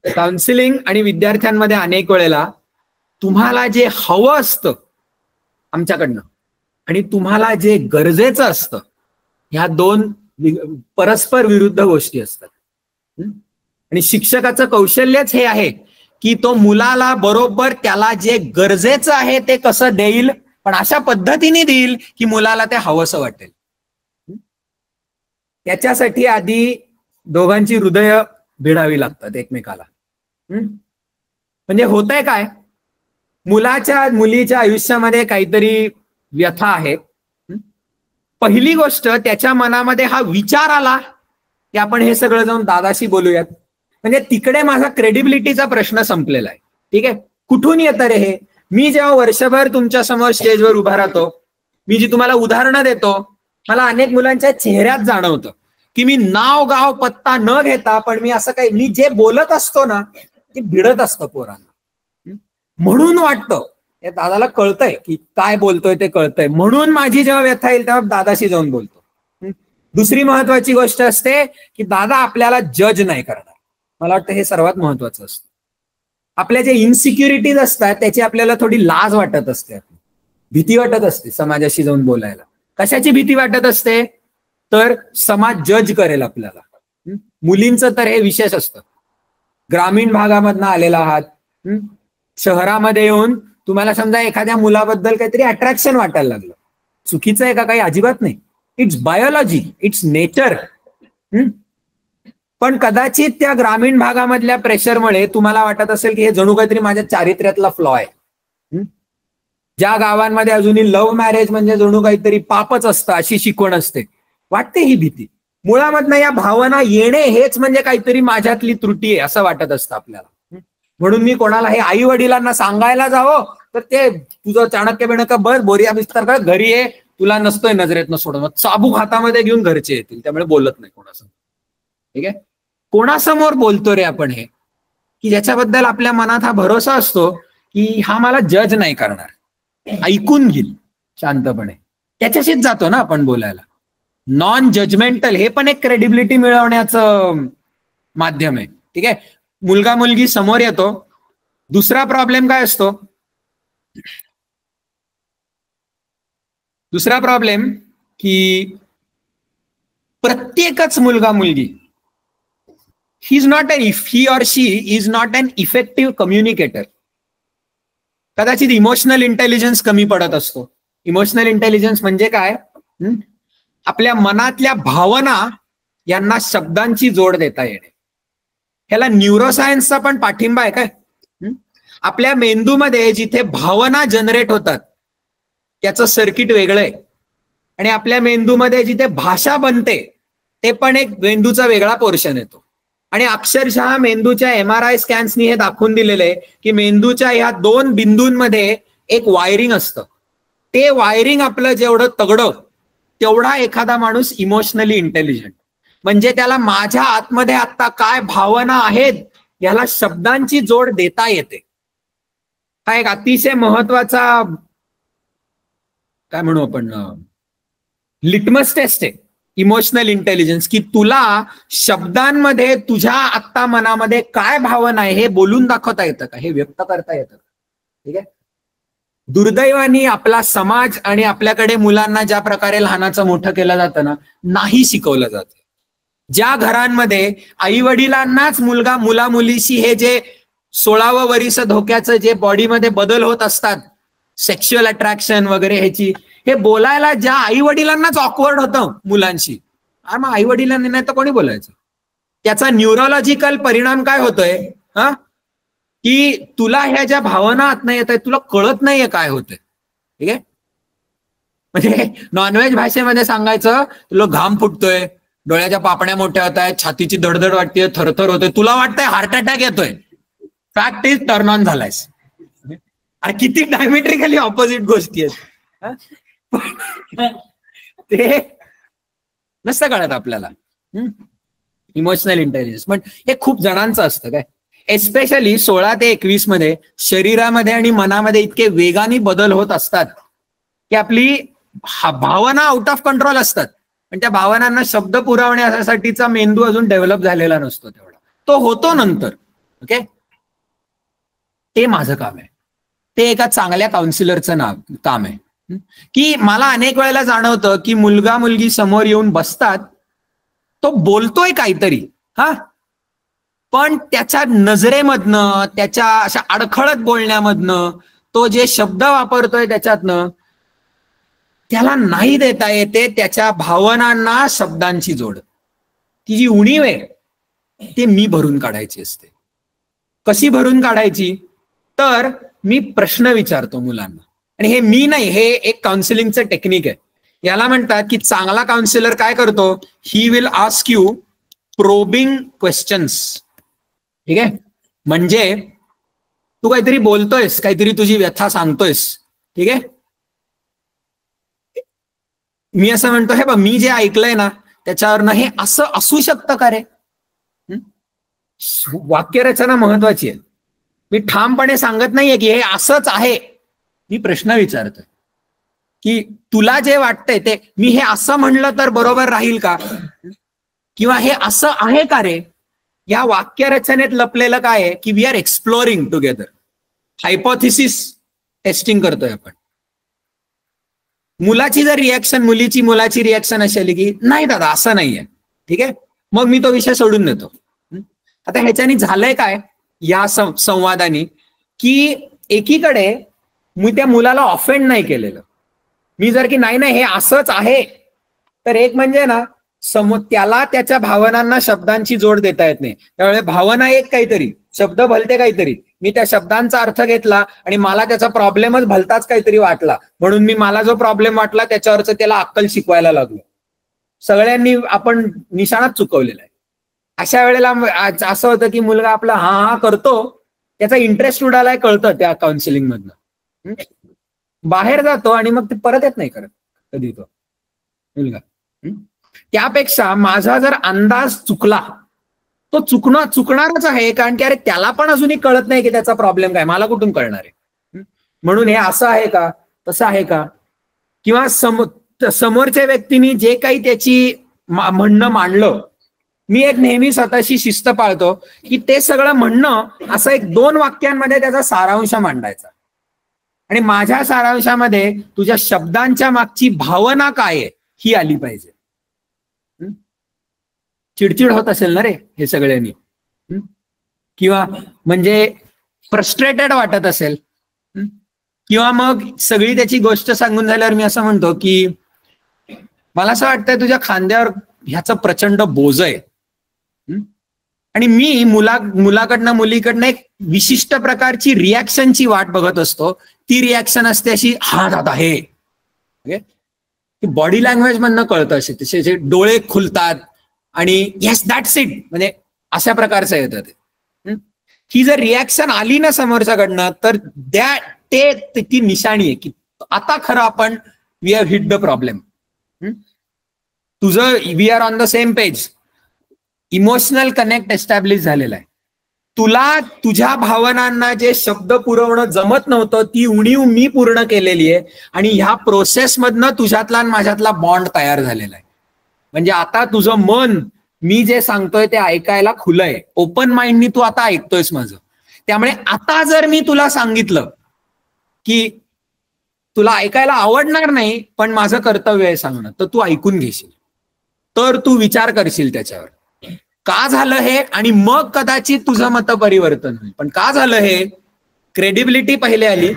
काउन्सिलिंग आणि विद्यार्थ्यांमध्ये अनेक वेळेला तुम्हाला जे हवं असतं आमच्याकडनं आणि तुम्हाला जे गरजेचं असतं ह्या दोन परस्पर विरुद्ध गोष्टी असतात. आणि शिक्षकाचं कौशल्यच हे आहे की तो मुलाला बरोबर त्याला जे गरजेचं आहे ते कसं देईल, पण अशा पद्धतीने देईल की मुलाला ते हवंसं वाटेल. त्याच्यासाठी आधी दोघांची हृदय भिडावी लागतात एकमेकाला. म्हणजे होतंय काय, मुलीच्या आयुष्यामध्ये काहीतरी व्यथा आहे. पहिली गोष्ट त्याच्या मनामध्ये हा विचार आला की आपण हे सगळं जाऊन दादाशी बोलूयात. म्हणजे तिकडे माझा क्रेडिबिलिटीचा प्रश्न संपलेला आहे. ठीक आहे, कुठून येतं रे हे? मी जेव्हा वर्षभर तुमच्या समोर स्टेजवर उभा राहतो, मी जी तुम्हाला उदाहरणं देतो, मला अनेक मुलांच्या चेहऱ्यात जाणवतं की मी नाव गाव पत्ता न घेता पण मी असं काही, मी जे बोलत असतो ना ते भिडत असतं पोरांना. म्हणून वाटतं या दादाला कळतंय की काय बोलतोय ते कळतंय, म्हणून माझी जेव्हा व्यथा येईल तेव्हा दादाशी जाऊन बोलतो. दुसरी महत्वाची गोष्ट असते की दादा आपल्याला जज नाही करणार. मला वाटतं हे सर्वात महत्वाचं असतं. आपल्या जे इन्सिक्युरिटीज असतात त्याची आपल्याला थोडी लाज वाटत असते, भीती वाटत असते समाजाशी जाऊन बोलायला. कशाची भीती वाटत असते? तर समाज जज करेल आपल्याला. मुलींचं तर हे विशेष असतं. ग्रामीण भागामधनं आलेला आहात, शहरामध्ये येऊन तुम्हाला समजा एखाद्या मुलाबद्दल काहीतरी अट्रॅक्शन वाटायला लागलं, चुकीचं आहे का? काही अजिबात नाही. It's biology, it's nature. पण कदाचित त्या ग्रामीण भागामधल्या प्रेशरमुळे तुम्हाला वाटत असेल की हे जणू काहीतरी माझ्या चारित्र्यातला फ्लॉ आहे. ज्या गावांमध्ये अजूनही लव्ह मॅरेज म्हणजे जणू काहीतरी पापच असतं अशी शिकवण असते, वाटते ही भीती. मुळामधनं या भावना येणे हेच म्हणजे काहीतरी माझ्यातली त्रुटी आहे असं वाटत असतं आपल्याला. म्हणून मी कोणाला हे आई वडिलांना सांगायला जावं तर ते तुझं चाणक्य बिणक्य बस बोरिया बिस्तर कर, घरी ये, तुला नसतोय नजरेतनं सोडून, चाबूक हातामध्ये घेऊन घरचे येतील, त्यामुळे बोलत नाही कोणासमोर. ठीक आहे, कोणासमोर बोलतो रे आपण हे की ज्याच्याबद्दल आपल्या मनात हा भरोसा असतो की हा मला जज नाही करणार, ऐकून घेईल शांतपणे, त्याच्याशीच जातो ना आपण बोलायला. नॉन जजमेंटल हे पण एक क्रेडिबिलिटी मिळवण्याचं माध्यम आहे. ठीक आहे, मुलगा मुलगी समोर येतो. दुसरा प्रॉब्लेम काय असतो? दुसरा प्रॉब्लेम की प्रत्येकच मुलगा मुलगी he or she is not an effective communicator. कदाचित इमोशनल इंटेलिजन्स कमी पडत असतो. इमोशनल इंटेलिजन्स म्हणजे काय? आपल्या मनातल्या भावना यांना शब्दांची जोड देता येणे. ह्याला न्यूरोसायन्सचा पण पाठिंबा आहे काय? आपल्या मेंदूमध्ये जिथे भावना जनरेट होतात त्याचं सर्किट वेगळं आहे, आणि आपल्या मेंदूमध्ये जिथे भाषा बनते ते पण एक मेंदूचा वेगळा पोर्शन येतो. आणि अक्षरशः मेंदूच्या MRI स्कॅन्सनी हे दाखवून दिलेलं आहे की मेंदूच्या ह्या दोन बिंदूंमध्ये एक वायरिंग असतं. ते वायरिंग आपलं जेवढं तगडं तेवढा एखादा माणूस इमोशनली इंटेलिजंट. म्हणजे त्याला माझ्या आतमध्ये आता काय भावना आहेत याला शब्दांची जोड देता येते. हा एक अतिशय महत्वाचा काय म्हणू आपण लिटमस टेस्ट आहे इमोशनल इंटेलिजन्स, की तुला शब्दांमध्ये तुझ्या आत्ता मनामध्ये काय भावना आहे हे बोलून दाखवता येतं का, हे व्यक्त करता येतं का. ठीक आहे, दुर्दैवानी आपला समाज आणि आपल्याकडे मुलांना ज्या प्रकारे लहानाचं मोठं केलं जातं ना, नाही शिकवलं जातं. ज्या घरांमध्ये आई वडिलांनाच मुला मुलीशी हे जे 16वं वर्ष धोक्याचं जे बॉडीमध्ये बदल होत असतात, सेक्शुअल अट्रॅक्शन वगैरे ह्याची, हे बोलायला ज्या आई वडिलांनाच ऑकवर्ड होतं मुलांशी, मग आई वडिलांनी नाही तर कोणी बोलायचं. त्याचा न्यूरोलॉजिकल परिणाम काय होतोय की तुला ह्या ज्या भावना आत येत आहेत तुला कळत नाहीये काय होतंय. ठीक आहे, म्हणजे नॉनव्हेज भाषेमध्ये सांगायचं, तुला घाम फुटतोय, डोळ्याच्या पापण्या मोठ्या होत आहेत, छातीची धडधड वाटते, थरथर होतोय, तुला वाटतंय हार्ट अटॅक येतोय. फॅक्ट इज टर्न ऑन झालायस. अरे किती डायमेट्रिकली ऑपोजिट गोष्टी आहेत. ते नसतं कळत आपल्याला इमोशनल इंटेलिजन्स. पण हे खूप जणांचं असतं काय, एस्पेशली 16 ते 21 मध्ये शरीरामध्ये आणि मनामध्ये इतके वेगाने बदल होत असतात की आपली भावना आउट ऑफ कंट्रोल असतात, पण त्या भावनांना शब्द पुरवण्यासाठीचा मेंदू अजून डेव्हलप झालेला नसतो तेवढा, तो होतो नंतर. ओके, ते माझं काम आहे. ते एका चांगल्या काउन्सिलरचं काम आहे. की मला अनेक वेळेला जाणवतं की मुलगा मुलगी समोर येऊन बसतात, तो बोलतोय काहीतरी, हा, पण त्याच्या नजरेमधनं, त्याच्या अशा अडखळत बोलण्यामधनं, तो जे शब्द वापरतोय त्याच्यातनं त्याला नाही देता येते त्याच्या भावनांना शब्दांची जोड. ती जी उणीव आहे ते मी भरून काढायची असते. कशी भरून काढायची? तर मी प्रश्न विचारतो मुलांना, आणि हे मी नाही, हे एक काउन्सिलिंगचं टेक्निक आहे. याला म्हणतात की चांगला काउन्सिलर काय करतो, he will ask you probing questions. ठीक आहे, म्हणजे तू काहीतरी बोलतोयस, काहीतरी तुझी व्यथा सांगतोयस, ठीक आहे, मी असं म्हणतो, हे बघ मी जे ऐकलंय ना त्याच्यावरनं हे असं असू शकतं का रे? वाक्यरचना महत्वाची आहे. मी ठामपणे सांगत नाहीये की हे असंच आहे, मी प्रश्न विचारतोय की तुला जे वाटतंय ते मी हे असं म्हणलं तर बरोबर राहील का, किंवा हे असं आहे का रे? या वाक्यरचनेत लपलेलं काय आहे की we are exploring together. Hypothesis testing करतोय आपण. मुलाची जर रिॲक्शन, मुलाची रिॲक्शन असेल की नाही दादा असं नाहीये, ठीक आहे, मग मी तो विषय सोडून देतो. आता ह्याच्यानी झालंय काय या संवादानी, की एकीकडे मी त्या मुलाला ऑफेंड नाही केलेलं. मी जर की नाही हे असंच आहे, तर एक म्हणजे ना त्याला त्याच्या भावनांना शब्दांची जोड देता येत नाही. त्यामुळे भावना एक काहीतरी, शब्द भलते काहीतरी, मी त्या शब्दांचा अर्थ घेतला आणि मला त्याचा प्रॉब्लेमच भलताच काहीतरी वाटला, म्हणून मी मला जो प्रॉब्लेम वाटला त्याच्यावरच त्याला अक्कल शिकवायला लागलो. सगळ्यांनी आपण निशाणाच चुकवलेला आहे. अशा वेळेला असं होतं की मुलगा आपला हा हा करतो, त्याचा इंटरेस्ट उडालाय कळतं त्या काउन्सिलिंग मधनं, बाहेर जातो आणि मग ते परत येत नाही करत कधी तो मुलगा. त्यापेक्षा माझा जर अंदाज चुकला, तो चुकणारच आहे, कारण की अरे त्याला पण अजूनही कळत नाही की त्याचा प्रॉब्लेम काय, मला कुठून कळणार आहे. म्हणून हे असं आहे का तसं आहे का, किंवा समोरच्या व्यक्तीने जे काही त्याची म्हणणं मांडलं, मी एक नेहमी स्वतःशी शिस्त पाळतो की ते सगळं म्हणणं असं 1-2 वाक्यांमध्ये त्याचा सारांश मांडायचा, आणि माझ्या सारांशामध्ये तुझ्या शब्दांच्या मागची भावना काय आहे ही आली पाहिजे. चिडचिड होत असेल ना रे हे सगळ्यांनी, किंवा म्हणजे फ्रस्ट्रेटेड वाटत असेल, किंवा मग सगळी त्याची गोष्ट सांगून झाल्यावर मी असं म्हणतो की मला असं वाटतंय तुझ्या खांद्यावर ह्याचं प्रचंड बोज आहे, आणि मी मुलाकडनं मुलीकडनं एक विशिष्ट प्रकारची रिॲक्शनची वाट बघत असतो. ती रिॲक्शन असते अशी, हा दादा हे बॉडी लँग्वेज मधनं कळतं, असे तसे डोळे खुलतात आणि येस दॅट्स इट, म्हणजे अशा प्रकारचं येतं ते. ही जर रिॲक्शन आली ना समोरच्याकडनं, तर ती निशाणी आहे की आता खरं आपण we have hit the problem. तुझं we are on the same page, emotional connect establish झालेला आहे. तुला तुझ्या भावनांना जे शब्द पुरवणं जमत नव्हतं, ती उणीव मी पूर्ण केलेली आहे, आणि ह्या प्रोसेसमधनं तुझ्यातला आणि माझ्यातला बॉन्ड तयार झालेला आहे. म्हणजे आता तुझं मन मी जे सांगतोय ते ऐकायला खुलंय, ओपन माइंडनी तू आता ऐकतोयस माझं. त्यामुळे आता जर मी तुला सांगितलं की तुला ऐकायला आवडणार नाही पण माझं कर्तव्य आहे सांगणं, तर तू ऐकून घेशील, तर तू विचार करशील त्याच्यावर का झालं हे, आणि मग कदाचित तुझं मत परिवर्तन होईल. पण का झालं हे, क्रेडिबिलिटी पहिले आली.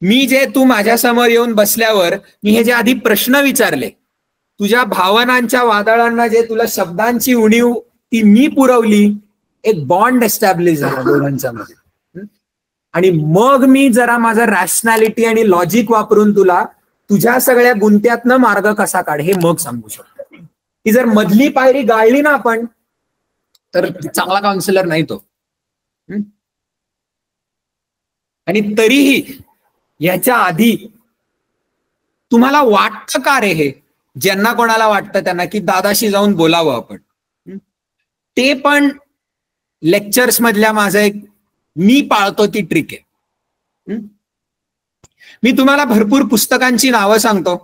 मी जे तू माझ्या समोर येऊन बसल्यावर मी हे जे आधी प्रश्न विचारले, तुझ्या भावनांच्या वादळांना जे तुला शब्दांची उणीव ती मी पुरवली, एक बॉन्ड एस्टॅब्लिश झाला दोघांच्या मध्ये. आणि मग मी जरा माझं रॅशनॅलिटी आणि लॉजिक वापरून तुला तुझ्या सगळ्या गुंत्यातनं मार्ग कसा काढ हे मग सांगू शकतो. ती जर मधली पायरी गाळली ना आपण, तर चांगला काउन्सिलर नाही तो. आणि तरीही याच्या आधी तुम्हाला वाटतं का रे, हे ज्यांना कोणाला वाटतं त्यांना की दादाशी जाऊन बोलावं आपण, ते पण लेक्चर्स मधल्या माझं एक मी पाळतो ती ट्रिक आहे. मी तुम्हाला भरपूर पुस्तकांची नावं सांगतो.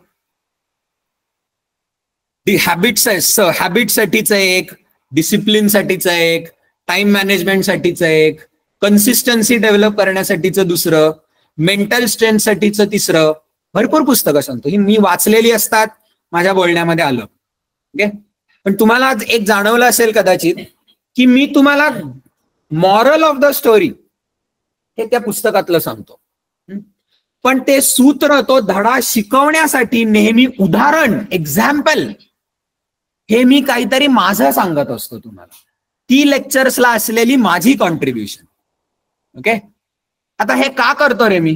दी हॅबिटसाठीचं एक, डिसिप्लिनसाठीचं एक, टाइम मॅनेजमेंटसाठीचं एक, कन्सिस्टन्सी डेव्हलप करण्यासाठीचं दुसरं, मेंटल स्ट्रेंथसाठीचं तिसरं. भरपूर पुस्तकं सांगतो, ही मी वाचलेली असतात, माझ्या बोलण्यामध्ये आलं. ओके. पण तुम्हाला आज एक जाणवलं असेल कदाचित की मी तुम्हाला मॉरल ऑफ द स्टोरी हे त्या पुस्तकातलं सांगतो, पण ते सूत्र, तो धडा शिकवण्यासाठी नेहमी उदाहरण, एक्झाम्पल, हे मी काहीतरी माझं सांगत असतो तुम्हाला. ती लेक्चर्सला असलेली माझी कॉन्ट्रीब्युशन. ओके. आता हे का करतो रे मी?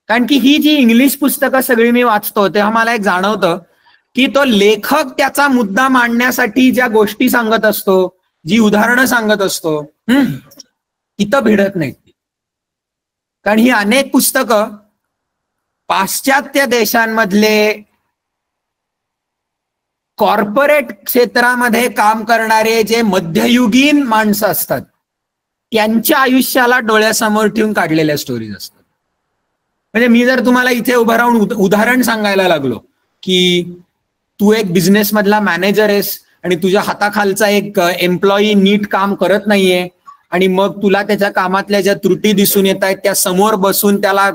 कारण की ही जी इंग्लिश पुस्तकं सगळी मी वाचतो तेव्हा मला एक जाणवतं की तो लेखक त्याचा मुद्दा मांडण्यासाठी ज्या गोष्टी सांगत असतो, जी उदाहरणं सांगत असतो, तिथं भिडत नाहीत. कारण ही अनेक पुस्तकं पाश्चात्य देशांमधले कॉर्पोरेट क्षेत्रामध्ये काम करणारे जे मध्ययुगीन माणसं असतात त्यांच्या आयुष्याला डोळ्यासमोर ठेवून काढलेल्या स्टोरीज असतात. म्हणजे मी जर तुम्हाला इथे उभं राहून उदाहरण सांगायला लागलो की तू एक बिझनेस मधला मॅनेजर आहेस आणि तुझ्या हाताखालचा एक एम्प्लॉई नीट काम करत नाहीये आणि मग तुला त्याच्या कामातल्या ज्या त्रुटी दिसून येत आहेत त्या समोर बसून त्याला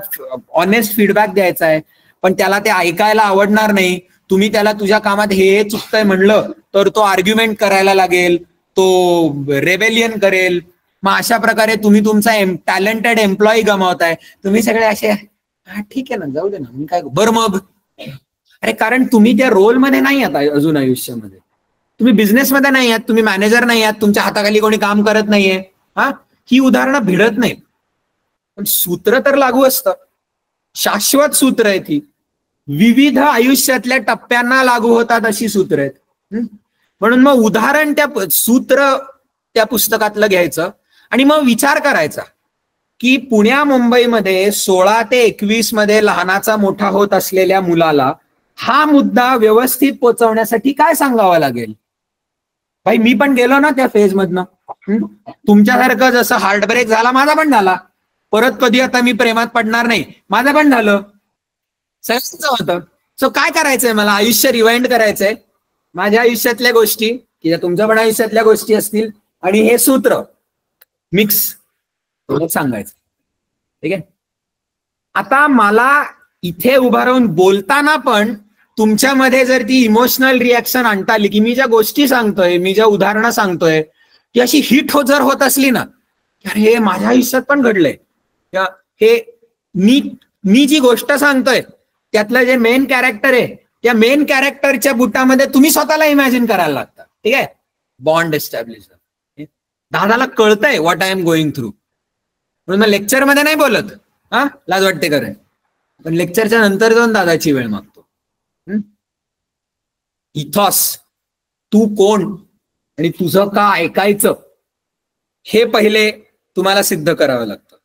ऑनेस्ट फीडबॅक द्यायचा आहे, पण त्याला ते ऐकायला आवडणार नाही. तुम्ही त्याला तुझ्या कामात हे चुकतंय म्हणलं तर तो आर्ग्युमेंट करायला लागेल, तो रेबेलियन करेल. मग अशा प्रकारे तुम्ही तुमचा टॅलेंटेड एम्प्लॉई गमावताय. तुम्ही सगळे असे हा ठीक आहे ना, जाऊ दे ना, मी काय बरं मग. अरे कारण तुम्ही त्या रोलमध्ये नाही आता अजून आयुष्यामध्ये, तुम्ही बिझनेसमध्ये नाही आहात, तुम्ही मॅनेजर नाही आहात, तुमच्या हाताखाली कोणी काम करत नाहीये. ही उदाहरणं भिडत नाहीत, पण सूत्र तर लागू असतं. शाश्वत सूत्र आहे ती, विविध आयुष्यातल्या टप्प्यांना लागू होतात अशी सूत्र आहेत. म्हणून मग उदाहरण त्या सूत्र त्या पुस्तकातलं घ्यायचं आणि मग विचार करायचा की पुण्या मुंबईमध्ये 16 ते 21 मध्ये लहानाचा मोठा होत असलेल्या मुलाला हा मुद्दा व्यवस्थित पोहोचवण्यासाठी काय सांगावं लागेल. भाई मी पण गेलो ना त्या फेज मधनं, तुमच्यासारखं जसं हार्टब्रेक झाला माझा पण झाला, परत कधी आता मी प्रेमात पडणार नाही माझं पण झालं, सगळ्यांचं होतं. सो काय करायचंय, मला आयुष्य रिवाइंड करायचंय, माझ्या आयुष्यातल्या गोष्टी की तुमच्या पण आयुष्यातल्या गोष्टी असतील आणि हे सूत्र मिक्स सांगायचं. ठीक आहे. आता मला इथे उभा राहून बोलताना पण तुमच्यामध्ये जर ती इमोशनल रिॲक्शन आणता आली की मी ज्या गोष्टी सांगतोय, मी ज्या उदाहरणं सांगतोय ती अशी हिट जर होत असली ना, हे माझ्या आयुष्यात पण घडलंय, हे मी जी गोष्ट सांगतोय त्यातलं जे मेन कॅरेक्टर आहे त्या मेन कॅरेक्टरच्या बुटामध्ये तुम्ही स्वतःला इमॅजिन करायला लागता. ठीक आहे. Bond establish. दादाला कळतंय what I am going through, म्हणून मग लेक्चरमध्ये नाही बोलत, लाज वाटते करे, पण लेक्चरच्या नंतर जाऊन दादाची वेळ मागतो. इथॉस, तू कोण आणि तुझं का ऐकायचं हे पहिले तुम्हाला सिद्ध करावं लागतं.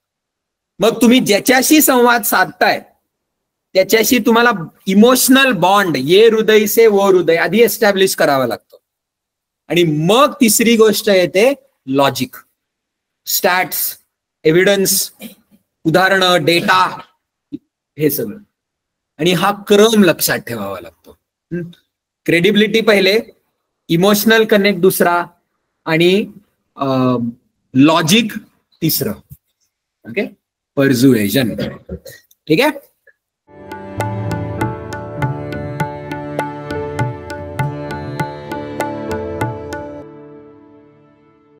मग तुम्ही ज्याच्याशी संवाद साधताय त्याच्याशी तुम्हाला इमोशनल बॉन्ड, ये हृदय से वो हृदय, आधी एस्टॅब्लिश करावा लागतो. आणि मग तिसरी गोष्ट येते लॉजिक, स्टॅट्स, एव्हिडन्स, उदाहरणं, डेटा, हे सगळं. आणि हा क्रम लक्षात ठेवावा लागतो. क्रेडिबिलिटी पहिले, इमोशनल कनेक्ट दुसरा आणि लॉजिक तिसरं. ओके. पर्झुएशन. ठीक आहे.